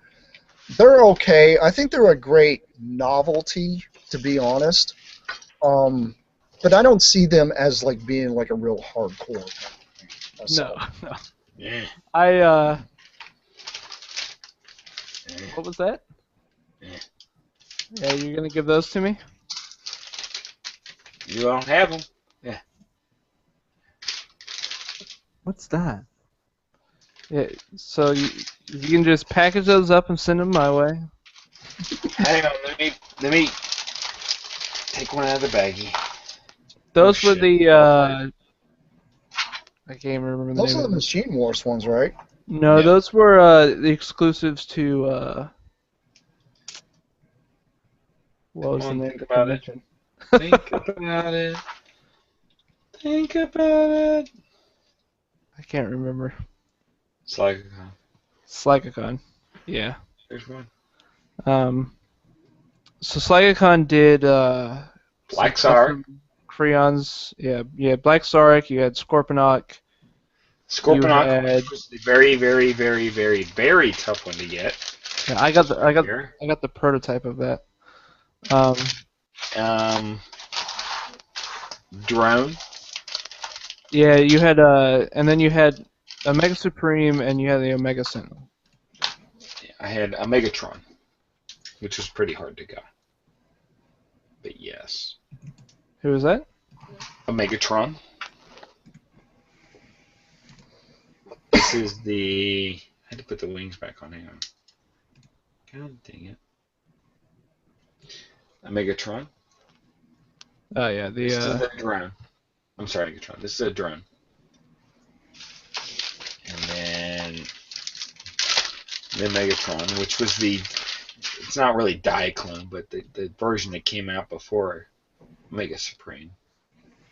They're okay. I think they're a great novelty, to be honest. But I don't see them as like being like a real hardcore. No. Yeah. What was that? Yeah, you're gonna give those to me? You don't have them. Yeah. What's that? Yeah. So you can just package those up and send them my way. Hang on, let me take one out of the baggie. Those were shit. the I can't remember the Those name are of the them. Machine Wars ones, right? No, Yeah. those were the exclusives to what was the Come on, name think of the about it. convention? Think about it. Think about it. I can't remember. It's like, Slygacon. Yeah. there's one. So Slygacon did Black some Sark. custom crayons. Yeah, Black Sark. You had Scorponok. Scorponok had- was the very, very, very, very, very tough one to get. Yeah, I got Here. the prototype of that. Drone. Yeah, you had and then you had Omega Supreme and you had the Omega Sentinel. I had a Megatron, which was pretty hard to go. But yes. Who was that? A Megatron. This is the... I had to put the wings back on. Hang on. God dang it. A Megatron. Oh yeah, This is the a drone. I'm sorry, Megatron. This is a drone. And then the Megatron, which was the... It's not really Diaclone, but the version that came out before Mega Supreme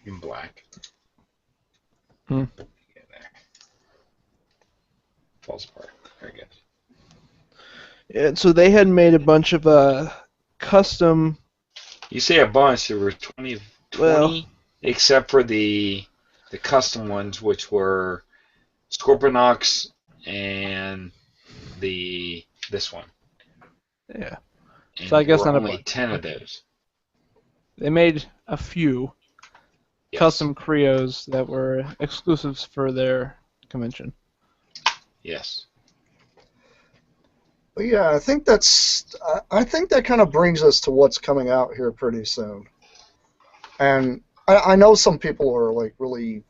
in black. Hmm. Yeah, there. Falls apart. Very good. yeah, so they had made a bunch of custom. You say a bunch. There were 20 Well- except for the custom ones, which were Scorponok's and this one. Yeah, And So I guess there were not a only bunch. 10 of those. they made a few Yes. custom Creos that were exclusives for their convention. Yes. But yeah, I think that kind of brings us to what's coming out here pretty soon. And I know some people are like really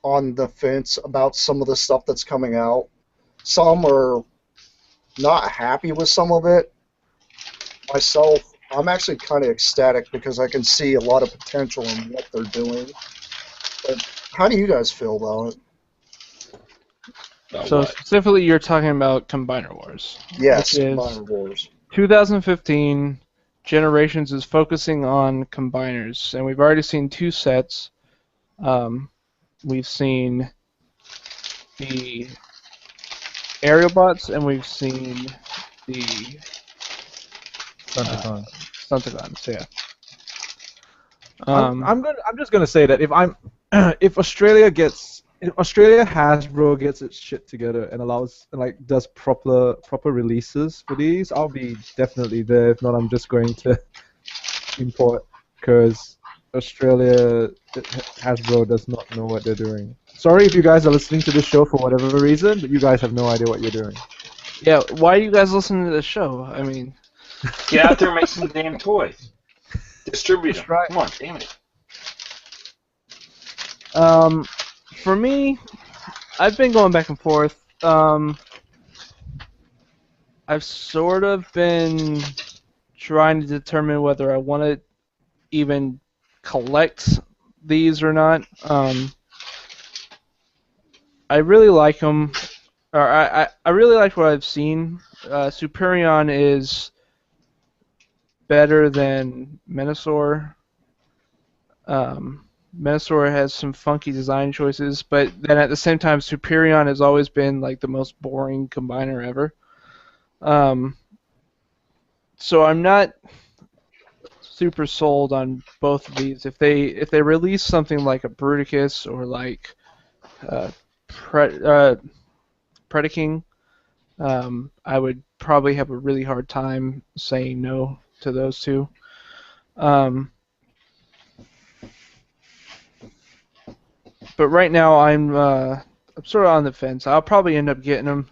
on the fence about some of the stuff that's coming out. Some are not happy with some of it. Myself, I'm actually kind of ecstatic because I can see a lot of potential in what they're doing. But how do you guys feel about it? About So what? specifically, you're talking about Combiner Wars. Yes, Which is- Combiner Wars. 2015 Generations is focusing on combiners, and we've already seen 2 sets. We've seen the aerial bots, and we've seen the Stunticon. Stunticons. Yeah. I'm just gonna say that if Australia gets in Australia, Hasbro gets its shit together and does proper releases for these, I'll be definitely there. If not, I'm just going to import because Australia Hasbro does not know what they're doing. Sorry if you guys are listening to this show for whatever reason, but you guys have no idea what you're doing. Yeah, why are you guys listening to this show? I mean, Get out there and make some damn toys. Distribute them. right. Come on, damn it. For me, I've been going back and forth. I've sort of been trying to determine whether I want to even collect these or not. I really like them. Or I really like what I've seen. Superion is better than Menasor. Menasor has some funky design choices, but then at the same time, Superion has always been like the most boring combiner ever. So I'm not super sold on both of these. If they release something like a Bruticus or like Predaking, I would probably have a really hard time saying no to those two. But right now I'm sort of on the fence. I'll probably end up getting them.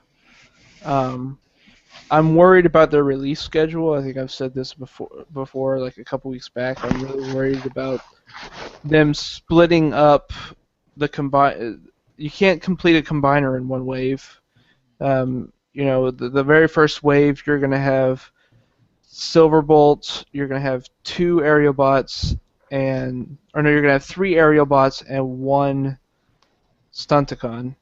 I'm worried about their release schedule. I think I've said this before, like a couple weeks back. I'm really worried about them splitting up the combine. You can't complete a combiner in one wave. The very first wave, you're going to have Silverbolt, you're going to have 2 aerial bots, you're going to have 3 aerial bots and 1 Stunticon.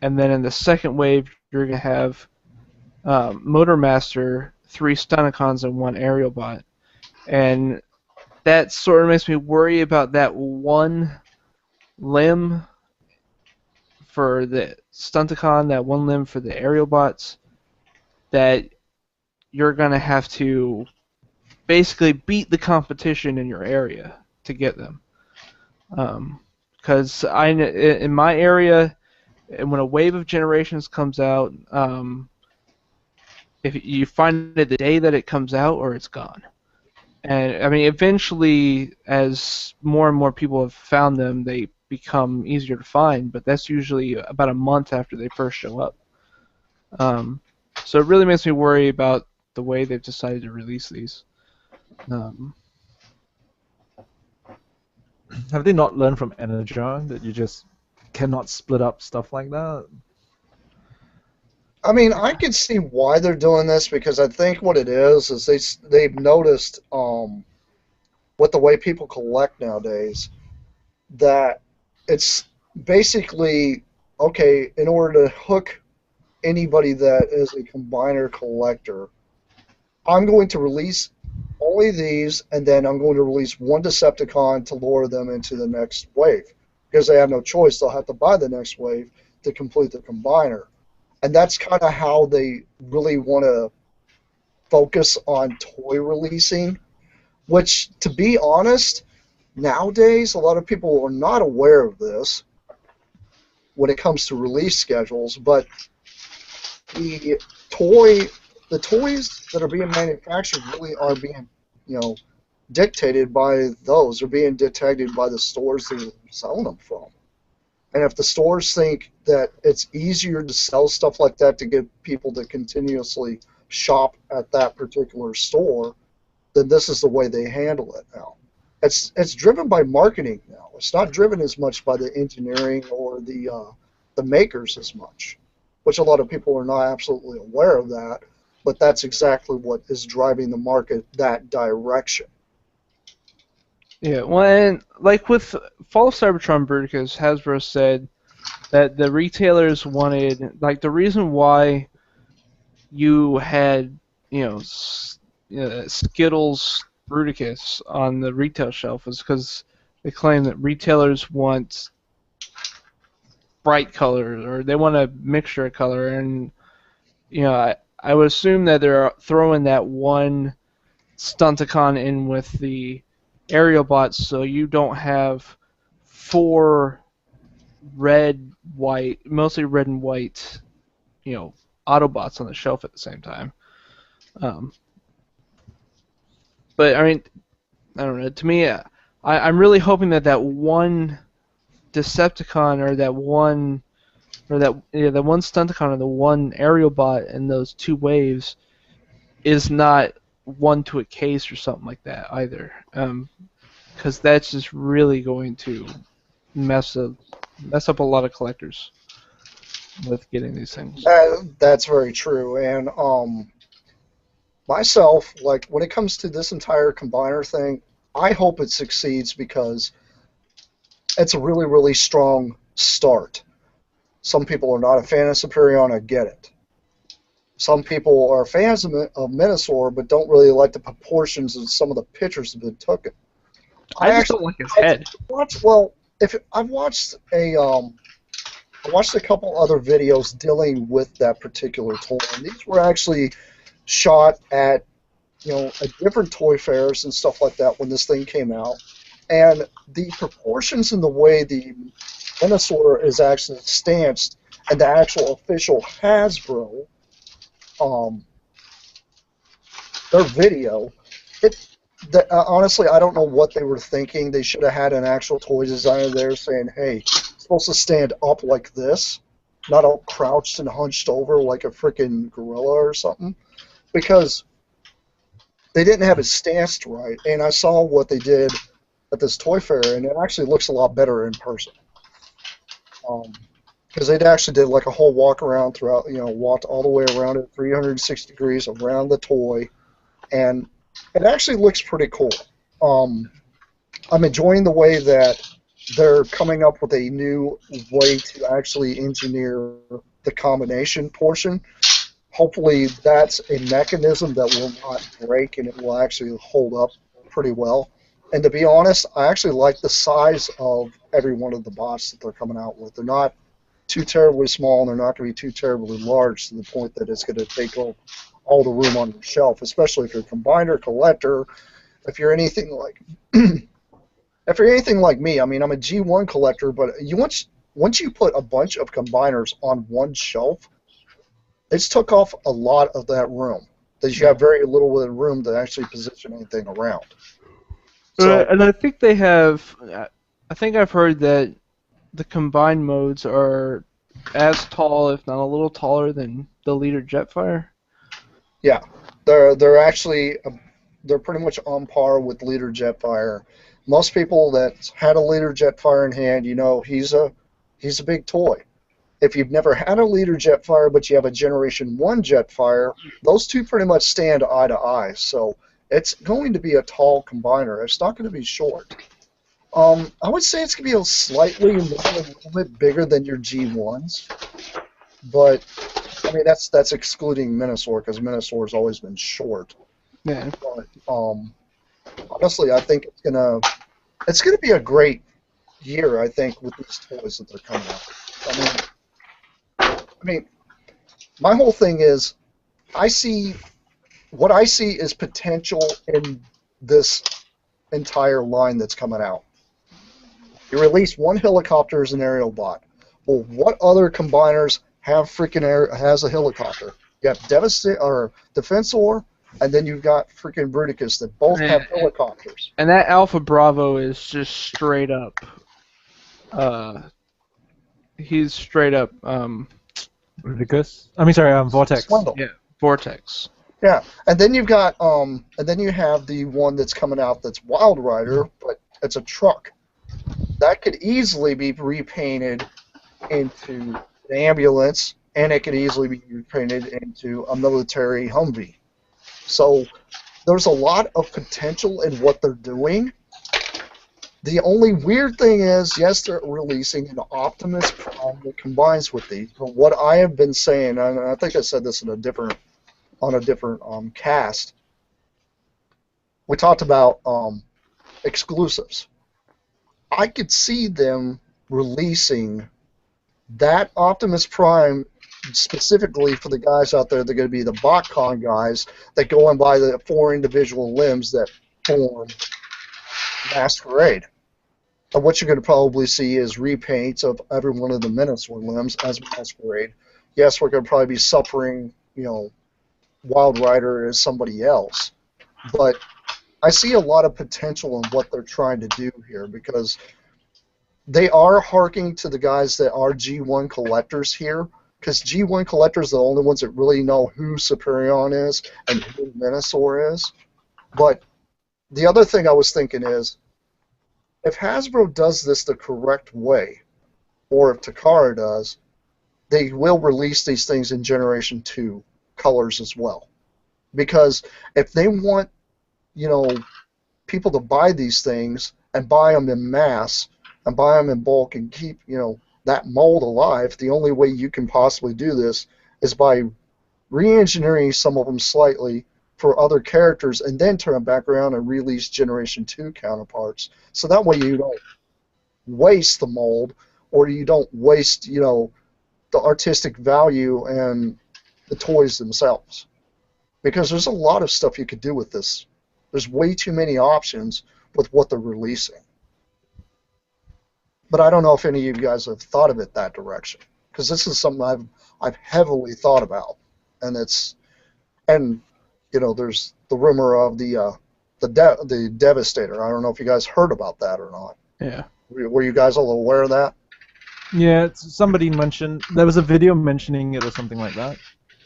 And then in the second wave, you're going to have Motormaster, 3 Stunticons, and 1 aerial bot. And that sort of makes me worry about that one limb for the Stunticon, that one limb for the aerial bots, that you're going to have to basically beat the competition in your area to get them. Because in my area, when a wave of generations comes out, if you find it the day that it comes out or it's gone. And I mean, eventually, as more and more people have found them, they become easier to find, but that's usually about a month after they first show up. So it really makes me worry about the way they've decided to release these. Have they not learned from Energon that you just cannot split up stuff like that? I mean, I can see why they're doing this because I think what it is they've noticed with the way people collect nowadays that it's basically okay in order to hook anybody that is a combiner collector. I'm going to release only these, and then I'm going to release 1 Decepticon to lure them into the next wave because they have no choice. They'll have to buy the next wave to complete the combiner. And that's kind of how they really want to focus on toy releasing, which, to be honest, nowadays a lot of people are not aware of this when it comes to release schedules, but the toys that are being manufactured really are being, dictated by those. They're being dictated by the stores that are selling them from. And if the stores think that it's easier to sell stuff like that to get people to continuously shop at that particular store, then this is the way they handle it now. It's driven by marketing now. It's not driven as much by the engineering or the makers as much, which a lot of people are not absolutely aware of that. But that's exactly what is driving the market that direction. Yeah, when like with Fall of Cybertron Bruticus, Hasbro said that the retailers wanted, like, the reason why you had, Skittles Bruticus on the retail shelf was because they claim that retailers want bright colors or they want a mixture of color, and I would assume that they're throwing that one Stunticon in with the aerial bots so you don't have 4 red, white, mostly red and white, Autobots on the shelf at the same time. But I mean, I don't know. To me, I'm really hoping that one Decepticon or that one Stunticon or the one aerial bot in those two waves is not one to a case or something like that either, because that's just really going to mess up a lot of collectors with getting these things. That's very true. And myself, like when it comes to this entire combiner thing, I hope it succeeds because it's a really, really strong start. Some people are not a fan of Superion, I get it. Some people are fans of Minosaur, but don't really like the proportions of some of the pictures that have been taken. I just don't like his head. I've watched a couple other videos dealing with that particular toy, and these were actually shot at different toy fairs and stuff like that when this thing came out, and the proportions and the way the Minosaur is actually stanced and the actual official Hasbro their video, honestly, I don't know what they were thinking. They should have had an actual toy designer there saying, hey, it's supposed to stand up like this, not all crouched and hunched over like a freaking gorilla or something, because they didn't have it stanced right. And I saw what they did at this toy fair, and it actually looks a lot better in person. Because they actually did like a whole walk around throughout, walked all the way around it, 360 degrees around the toy, and it actually looks pretty cool. I'm enjoying the way that they're coming up with a new way to actually engineer the combination portion. Hopefully that's a mechanism that will not break and it will actually hold up pretty well. And to be honest, I actually like the size of every one of the bots that they're coming out with. They're not too terribly small, and they're not going to be too terribly large to the point that it's going to take all the room on your shelf, especially if you're a combiner collector. If you're anything like me, I mean, I'm a G1 collector, but once you put a bunch of combiners on one shelf, it's took off a lot of that room. That you have very little room to actually position anything around. So, and I think they have. I think I've heard that the combined modes are as tall, if not a little taller, than the Leader Jetfire. Yeah, they're actually they're pretty much on par with Leader Jetfire. Most people that had a Leader Jetfire in hand, he's a big toy. If you've never had a Leader Jetfire, but you have a Generation 1 Jetfire, those two pretty much stand eye to eye. So it's going to be a tall combiner. It's not going to be short. I would say it's going to be a little bit bigger than your G1s. But, I mean, that's excluding Minosaur, because Minosaur's always been short. Yeah. But, honestly, I think it's gonna be a great year, I think, with these toys that they're coming out. I mean, my whole thing is, what I see is potential in this entire line that's coming out. You release one helicopter as an aerial bot. Well, what other combiners has a helicopter? You have Defensor, and then you've got freaking Bruticus that both have helicopters. And that Alpha Bravo is just straight up. He's straight up. Bruticus? I mean, sorry, Vortex. Swindle. Yeah, Vortex. Yeah, and then you've got and then you have the one that's coming out that's Wild Rider, but it's a truck. That could easily be repainted into an ambulance, and it could easily be repainted into a military Humvee. So there's a lot of potential in what they're doing. The only weird thing is, yes, they're releasing an Optimus Prime that combines with these, but what I have been saying, and I think I said this on a different cast, we talked about exclusives. I could see them releasing that Optimus Prime specifically for the guys out there that are going to be the BotCon guys that go and buy the 4 individual limbs that form Masquerade. what you're going to probably see is repaints of every one of the Minotaur limbs as masquerade. Yes, we're going to probably be suffering, Wild Rider as somebody else, but I see a lot of potential in what they're trying to do here because they are harking to the guys that are G1 collectors here, because G1 collectors are the only ones that really know who Superion is and who Minotaur is. But the other thing I was thinking is, if Hasbro does this the correct way, or if Takara does, they will release these things in Generation 2 colors as well. Because if they want, people to buy these things and buy them in mass and buy them in bulk and keep, that mold alive, the only way you can possibly do this is by re-engineering some of them slightly for other characters and then turn them back around and release Generation 2 counterparts. So that way you don't waste the mold, or you don't waste, the artistic value and the toys themselves. Because there's a lot of stuff you could do with this. There's way too many options with what they're releasing. But I don't know if any of you guys have thought of it that direction, because this is something I've heavily thought about, and there's the rumor of the Devastator. I don't know if you guys heard about that or not. Yeah. Were you guys all aware of that? Yeah, somebody mentioned there was a video mentioning it or something like that.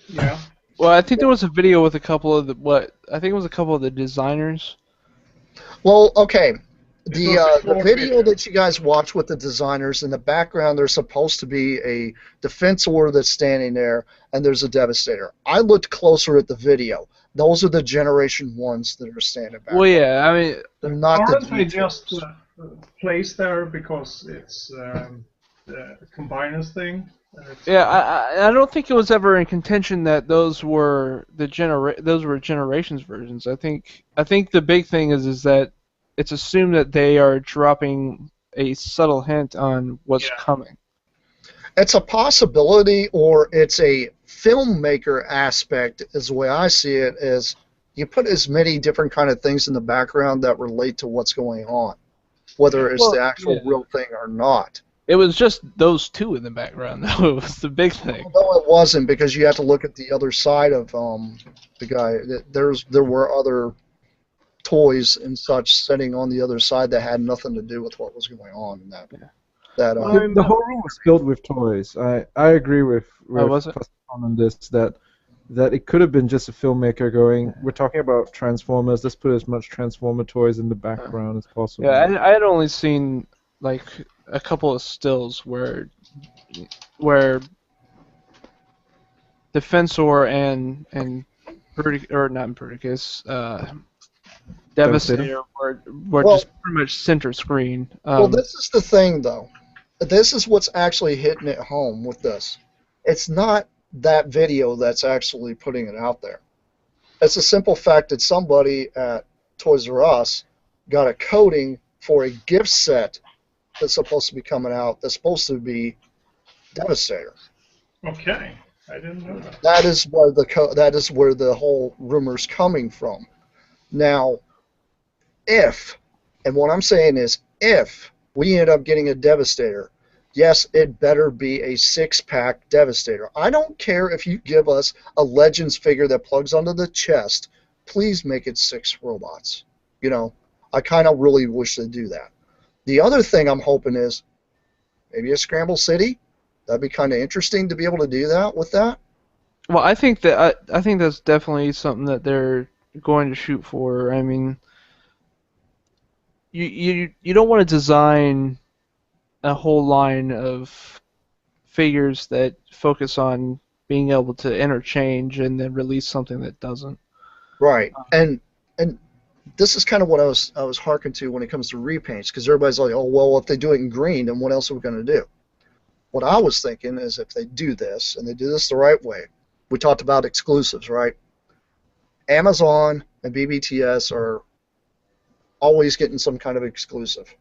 Yeah. Well, I think there was a video with a couple of the designers. Well, okay. The short video that you guys watched with the designers, in the background there's supposed to be a Defensor that's standing there, and there's a Devastator. I looked closer at the video. Those are the Generation 1s that are standing back. Well, yeah, I mean, They're not Aren't the they details. just placed there because it's the combiners thing? yeah, I don't think it was ever in contention that those were Generations versions. I think the big thing is that it's assumed that they are dropping a subtle hint on what's coming. It's a possibility, or it's a filmmaker aspect, is the way I see it, is you put as many different kind of things in the background that relate to what's going on, whether it's the actual real thing or not. It was just those two in the background, though. It was the big thing. No, it wasn't, because you have to look at the other side of the guy. There were other toys and such sitting on the other side that had nothing to do with what was going on in that. The whole room was filled with toys. I agree with was it? on this that it could have been just a filmmaker going, we're talking about Transformers, let's put as much Transformer toys in the background as possible. Yeah, I had only seen like a couple of stills where Defensor and not Imperticus, Devastator were just pretty much center screen. Well, this is the thing, though. This is what's actually hitting it home with this. It's not that video that's actually putting it out there. It's a simple fact that somebody at Toys R Us got a coding for a gift set that's supposed to be coming out that's supposed to be Devastator. Okay, I didn't know that. That is where the whole rumor's coming from. Now, and what I'm saying is, if we end up getting a Devastator, yes, it better be a 6-pack Devastator. I don't care if you give us a Legends figure that plugs onto the chest. Please make it 6 robots. I kind of really wish they'd do that. The other thing I'm hoping is maybe a Scramble City. That'd be kind of interesting to be able to do that with that. Well, I think that's definitely something that they're going to shoot for. I mean, you don't want to design a whole line of figures that focus on being able to interchange and then release something that doesn't. Right, and this is kind of what I was harking to when it comes to repaints, because everybody's like, oh well, if they do it in green, then what else are we going to do? What I was thinking is, if they do this and they do this the right way, we talked about exclusives, right? Amazon and BBTS are always getting some kind of exclusive.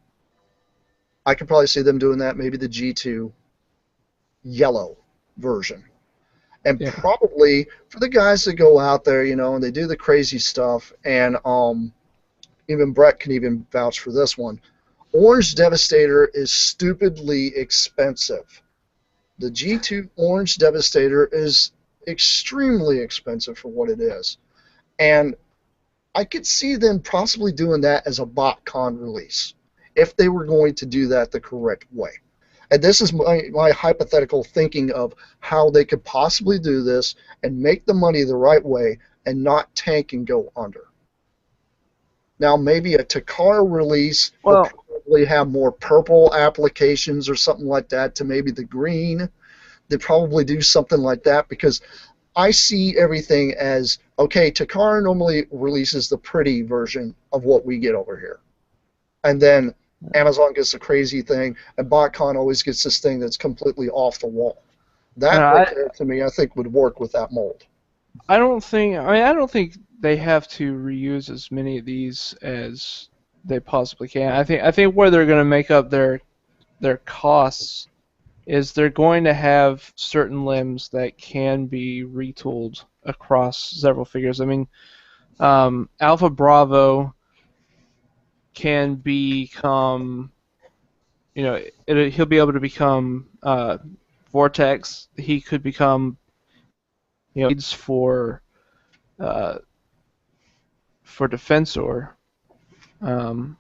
I could probably see them doing that, maybe the G2 yellow version. And probably for the guys that go out there, and they do the crazy stuff, and even Brett can even vouch for this one, Orange Devastator is stupidly expensive. The G2 Orange Devastator is extremely expensive for what it is. And I could see them possibly doing that as a BotCon release, if they were going to do that the correct way. And this is my hypothetical thinking of how they could possibly do this and make the money the right way and not tank and go under. Now, maybe a Takara release will probably have more purple applications or something like that to maybe the green. They probably do something like that because I see everything as, okay, Takara normally releases the pretty version of what we get over here. And then Amazon gets a crazy thing, and BotCon always gets this thing that's completely off the wall. That right there, to me, I think would work with that mold. I don't think they have to reuse as many of these as they possibly can. I think where they're going to make up their costs is they're going to have certain limbs that can be retooled across several figures. I mean, Alpha Bravo can become, he'll be able to become Vortex. He could become, needs for Defensor. And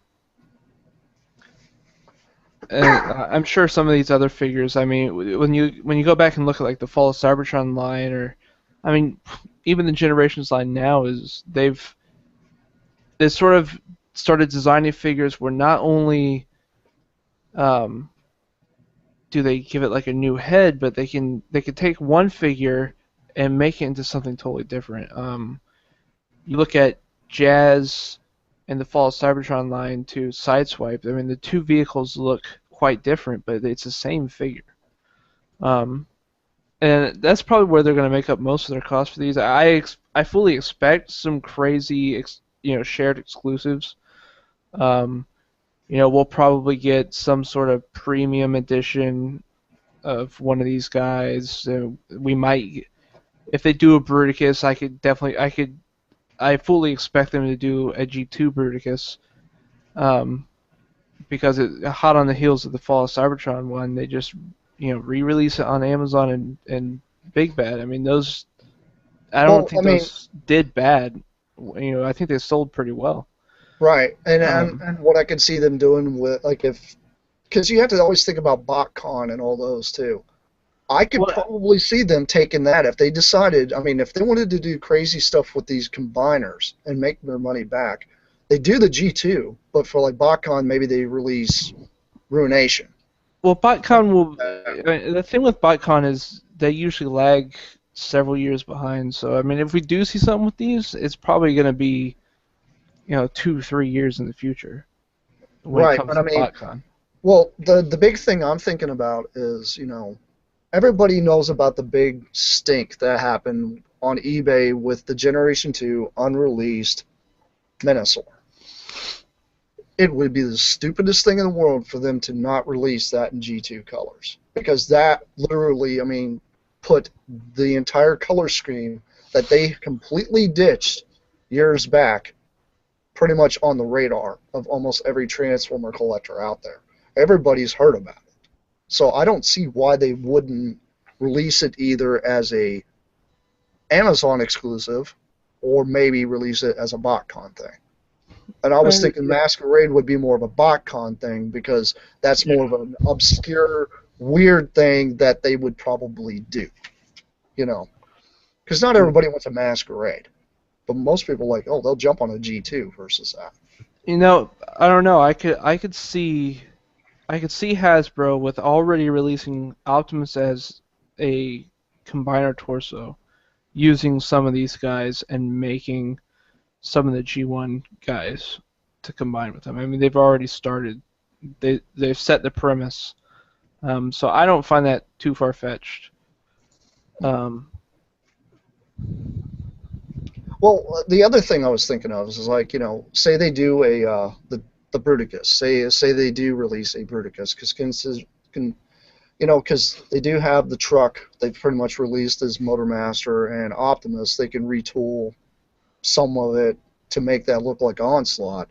I'm sure some of these other figures. I mean, when you go back and look at like the Fall of Cybertron line, or, I mean, even the Generations line now they sort of started designing figures where not only do they give it like a new head, but they can take one figure and make it into something totally different. You look at Jazz and the Fall of Cybertron line to Sideswipe. I mean, the two vehicles look quite different, but it's the same figure. And that's probably where they're going to make up most of their costs for these. I fully expect some crazy, shared exclusives. We'll probably get some sort of premium edition of one of these guys. We might, if they do a Bruticus, I fully expect them to do a G2 Bruticus, because it's hot on the heels of the Fall of Cybertron one. They just, re-release it on Amazon and Big Bad. I mean, those, I don't think those did bad. I think they sold pretty well. Right, and what I could see them doing with, like, because you have to always think about BotCon and all those too. I could probably see them taking that if they decided. I mean, if they wanted to do crazy stuff with these combiners and make their money back, they do the G2. But for like BotCon, maybe they release Ruination. Well, BotCon will. The thing with BotCon is they usually lag several years behind. So I mean, if we do see something with these, it's probably going to be, 2-3 years in the future. When it comes to BotCon. Well, the big thing I'm thinking about is, everybody knows about the big stink that happened on eBay with the Generation 2 unreleased Menasor. It would be the stupidest thing in the world for them to not release that in G2 colors. Because that literally, put the entire color scheme that they completely ditched years back pretty much on the radar of almost every Transformer collector out there. Everybody's heard about it. So I don't see why they wouldn't release it either as a Amazon exclusive or maybe release it as a BotCon thing. And I was thinking Masquerade would be more of a BotCon thing because that's more of an obscure, weird thing that they would probably do. Because not everybody wants a Masquerade. But most people they'll jump on a G2 versus that. I don't know. I could see Hasbro with already releasing Optimus as a combiner torso, using some of these guys and making some of the G1 guys to combine with them. I mean, they've already started. They've set the premise. So I don't find that too far-fetched. Well, the other thing I was thinking of is say they do the Bruticus. Say they do release a Bruticus, because they do have the truck. They've pretty much released as Motormaster and Optimus. They can retool some of it to make that look like Onslaught.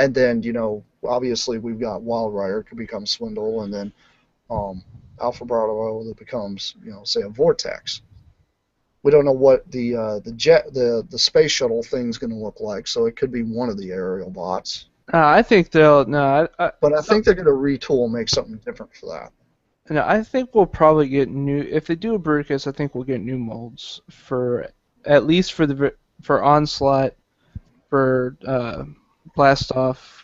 and then obviously we've got Wild Rider could become Swindle, and then Alpha Bravo that becomes say a Vortex. We don't know what the space shuttle thing's going to look like, so it could be one of the aerial bots. I think they'll no. But I think they're going to retool and make something different for that. No, I think we'll probably get new. If they do a Bruticus, I think we'll get new molds for at least for Onslaught, for Blastoff,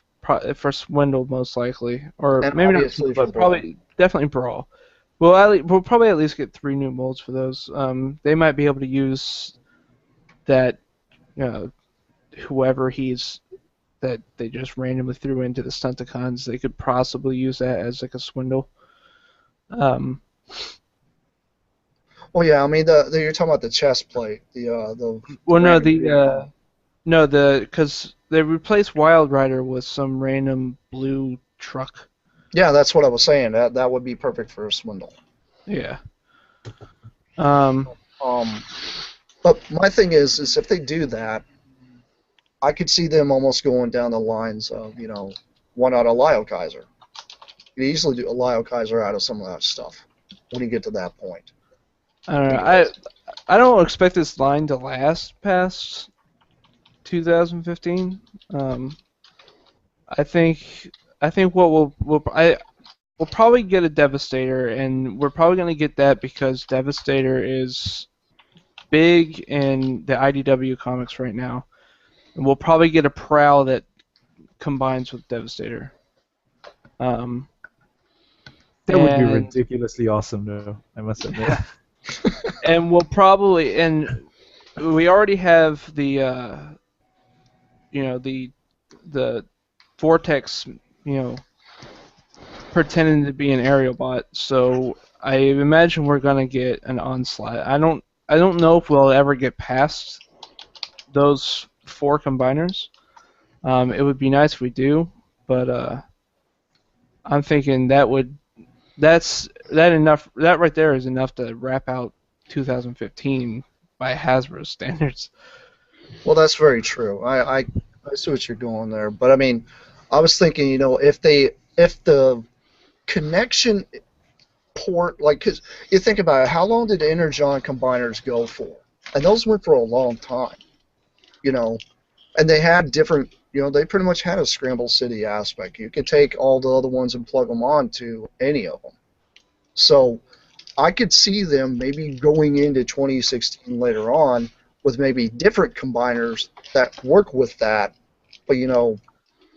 for Swindle most likely, or And maybe not, obviously but for probably definitely Brawl. We'll probably at least get 3 new molds for those. They might be able to use that, whoever that they just randomly threw into the Stunticons. They could possibly use that as like a Swindle. Well, yeah, I mean you're talking about the chest plate, because they replaced Wild Rider with some random blue truck. Yeah, that's what I was saying. That would be perfect for a Swindle. Yeah. But my thing is if they do that, I could see them almost going down the lines of one out of Lyle Kaiser. You could easily do a Lyle Kaiser out of some of that stuff when you get to that point. I don't know. I don't expect this line to last past 2015. I think we'll probably get a Devastator, and we're probably going to get that because Devastator is big in the IDW comics right now. And we'll probably get a Prowl that combines with Devastator. That would be ridiculously awesome, though, I must admit. And we already have the Vortex, pretending to be an aerial bot. So I imagine we're gonna get an Onslaught. I don't know if we'll ever get past those 4 combiners. It would be nice if we do, but I'm thinking that right there is enough to wrap out 2015 by Hasbro's standards. Well, that's very true. I see what you're doing there, but I mean, I was thinking, if the connection port, like, cause you think about it, how long did Energon combiners go for? And those went for a long time, and they had different, they pretty much had a Scramble City aspect. You could take all the other ones and plug them on to any of them. So I could see them maybe going into 2016 later on with maybe different combiners that work with that, but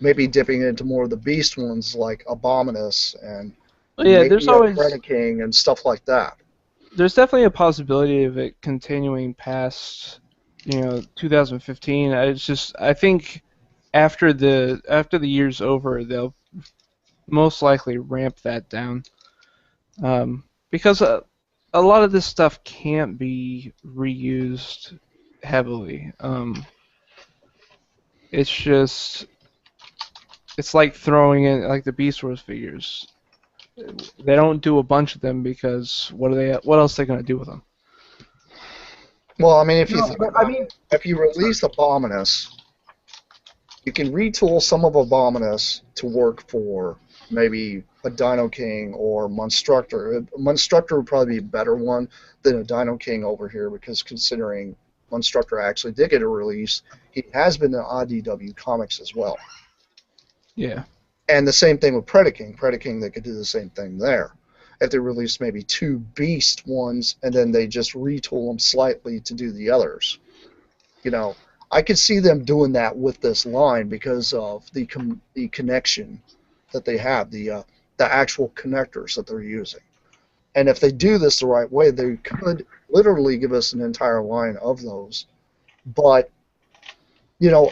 maybe dipping into more of the beast ones like Abominus and there's always Predaking and stuff like that. There's definitely a possibility of it continuing past 2015. I think after the year's over, they'll most likely ramp that down, because a lot of this stuff can't be reused heavily. It's like throwing in like the Beast Wars figures. They don't do a bunch of them because what else are they gonna do with them? Well, I mean, if you release Abominus, you can retool some of Abominus to work for maybe a Dino King or Monstructor. Monstructor would probably be a better one than a Dino King over here, because considering Monstructor actually did get a release, he has been in IDW comics as well. Yeah. And the same thing with Predaking. Predaking, they could do the same thing there. If they release maybe 2 Beast ones, and then they just retool them slightly to do the others. I could see them doing that with this line because of the connection that they have, the actual connectors that they're using. And if they do this the right way, they could literally give us an entire line of those. But,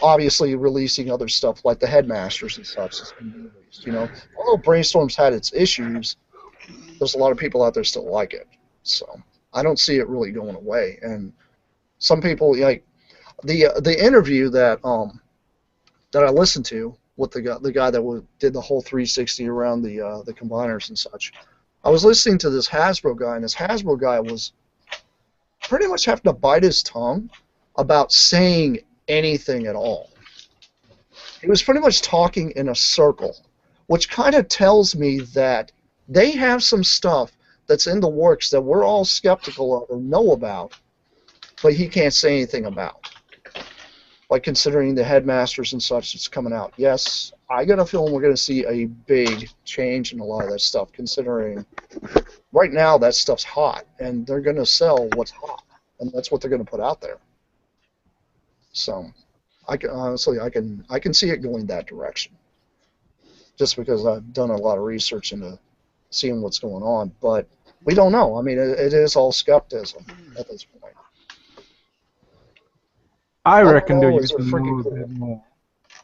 obviously releasing other stuff like the Headmasters and such has been released. Although Brainstorm's had its issues, there's a lot of people out there still like it. So I don't see it really going away. And some people, like the interview that I listened to with the guy that did the whole 360 around the combiners and such, I was listening to this Hasbro guy, and this Hasbro guy was pretty much having to bite his tongue about saying anything at all. he was pretty much talking in a circle, which kind of tells me that they have some stuff that's in the works that we're all skeptical of or know about, but he can't say anything about. Like considering the headmasters and such that's coming out. Yes, I got a feeling we're going to see a big change in a lot of that stuff, considering right now that stuff's hot, and they're going to sell what's hot, and that's what they're going to put out there. So, I can see it going that direction, just because I've done a lot of research into seeing what's going on. But we don't know. I mean, it is all skepticism at this point. I reckon they'll know, use is the it freaking mo a cool? bit more.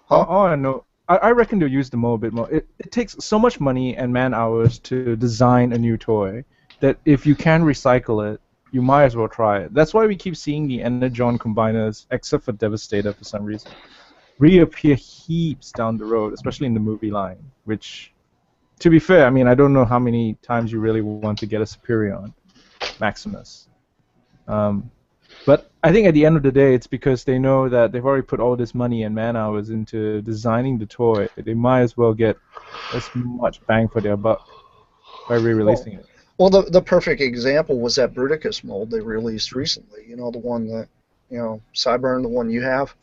Huh? Oh, I know. I reckon they'll use the mo a bit more. It takes so much money and man hours to design a new toy that if you can recycle it, you might as well try it. That's why we keep seeing the Energon combiners, except for Devastator for some reason, reappear heaps down the road, especially in the movie line. Which, to be fair, I mean, I don't know how many times you really want to get a Superion Maximus. But I think at the end of the day, it's because they know that they've already put all this money and man hours into designing the toy. They might as well get as much bang for their buck by re-releasing it. Well, the perfect example was that Bruticus mold they released recently. You know, the one that, Cyburn, the one you have.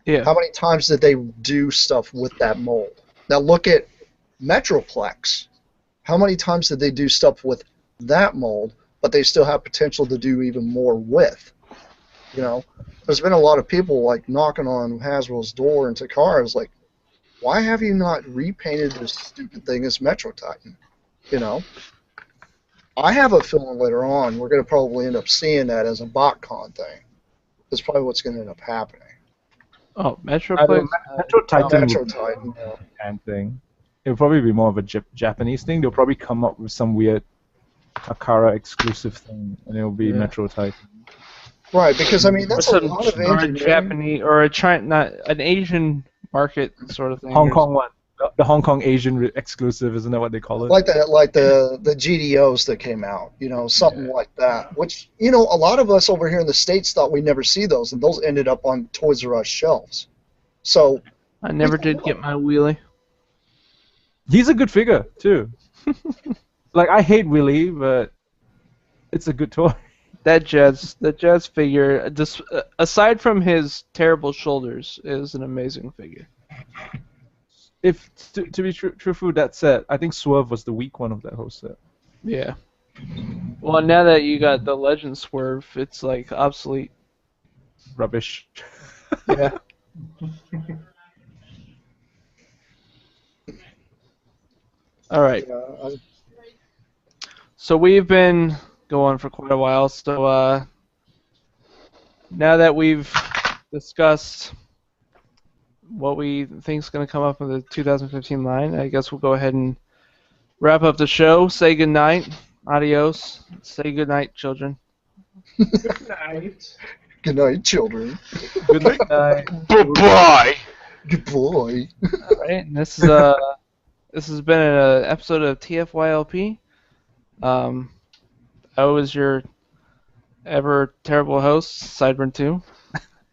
Yeah. How many times did they do stuff with that mold? Now look at Metroplex. How many times did they do stuff with that mold, but they still have potential to do even more with? There's been a lot of people like knocking on Hasbro's door and Takara's like, why have you not repainted this stupid thing as Metro Titan? I have a feeling later on we're going to probably end up seeing that as a BotCon thing. That's probably what's going to end up happening. Oh, Metroplex. Metro Titan Metro would be Titan, a Japan thing. It'll probably be more of a Japanese thing. They'll probably come up with some weird Takara exclusive thing, and it'll be Metro Titan. Right, because I mean that's a lot of or a engineering. Japanese or a China, not an Asian market sort of thing. Hong Kong one. The Hong Kong Asian exclusive, isn't that what they call it? Like the GDOs that came out, something like that. Which, a lot of us over here in the States thought we'd never see those, and those ended up on Toys R Us shelves. So I never did get my wheelie. He's a good figure too. Like I hate Willy, but it's a good toy. That Jazz figure, just aside from his terrible shoulders, is an amazing figure. If to be truthful, that set, I think Swerve was the weak one of that whole set. Yeah. Well, now that you got the Legend Swerve, it's like obsolete. Rubbish. Yeah. All right. So we've been going for quite a while. So now that we've discussed what we think is going to come up in the 2015 line, I guess we'll go ahead and wrap up the show. Say goodnight. Adios. Say goodnight, children. Good night. Good night, children. Good night. Bye-bye. Good boy. All right. And this has been an episode of TFYLP. I was your ever terrible host, Sideburn 2,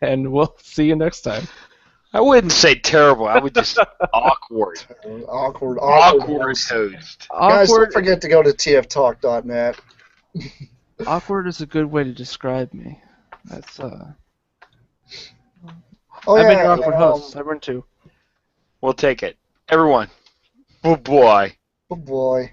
and we'll see you next time. I wouldn't say terrible. I would just awkward. Awkward Awkward host. Guys, Awkward. don't forget to go to tftalk.net. Awkward is a good way to describe me. That's Oh, I've been your yeah, awkward host, Sideburn 2. We'll take it. Everyone. Bye-bye. Good boy.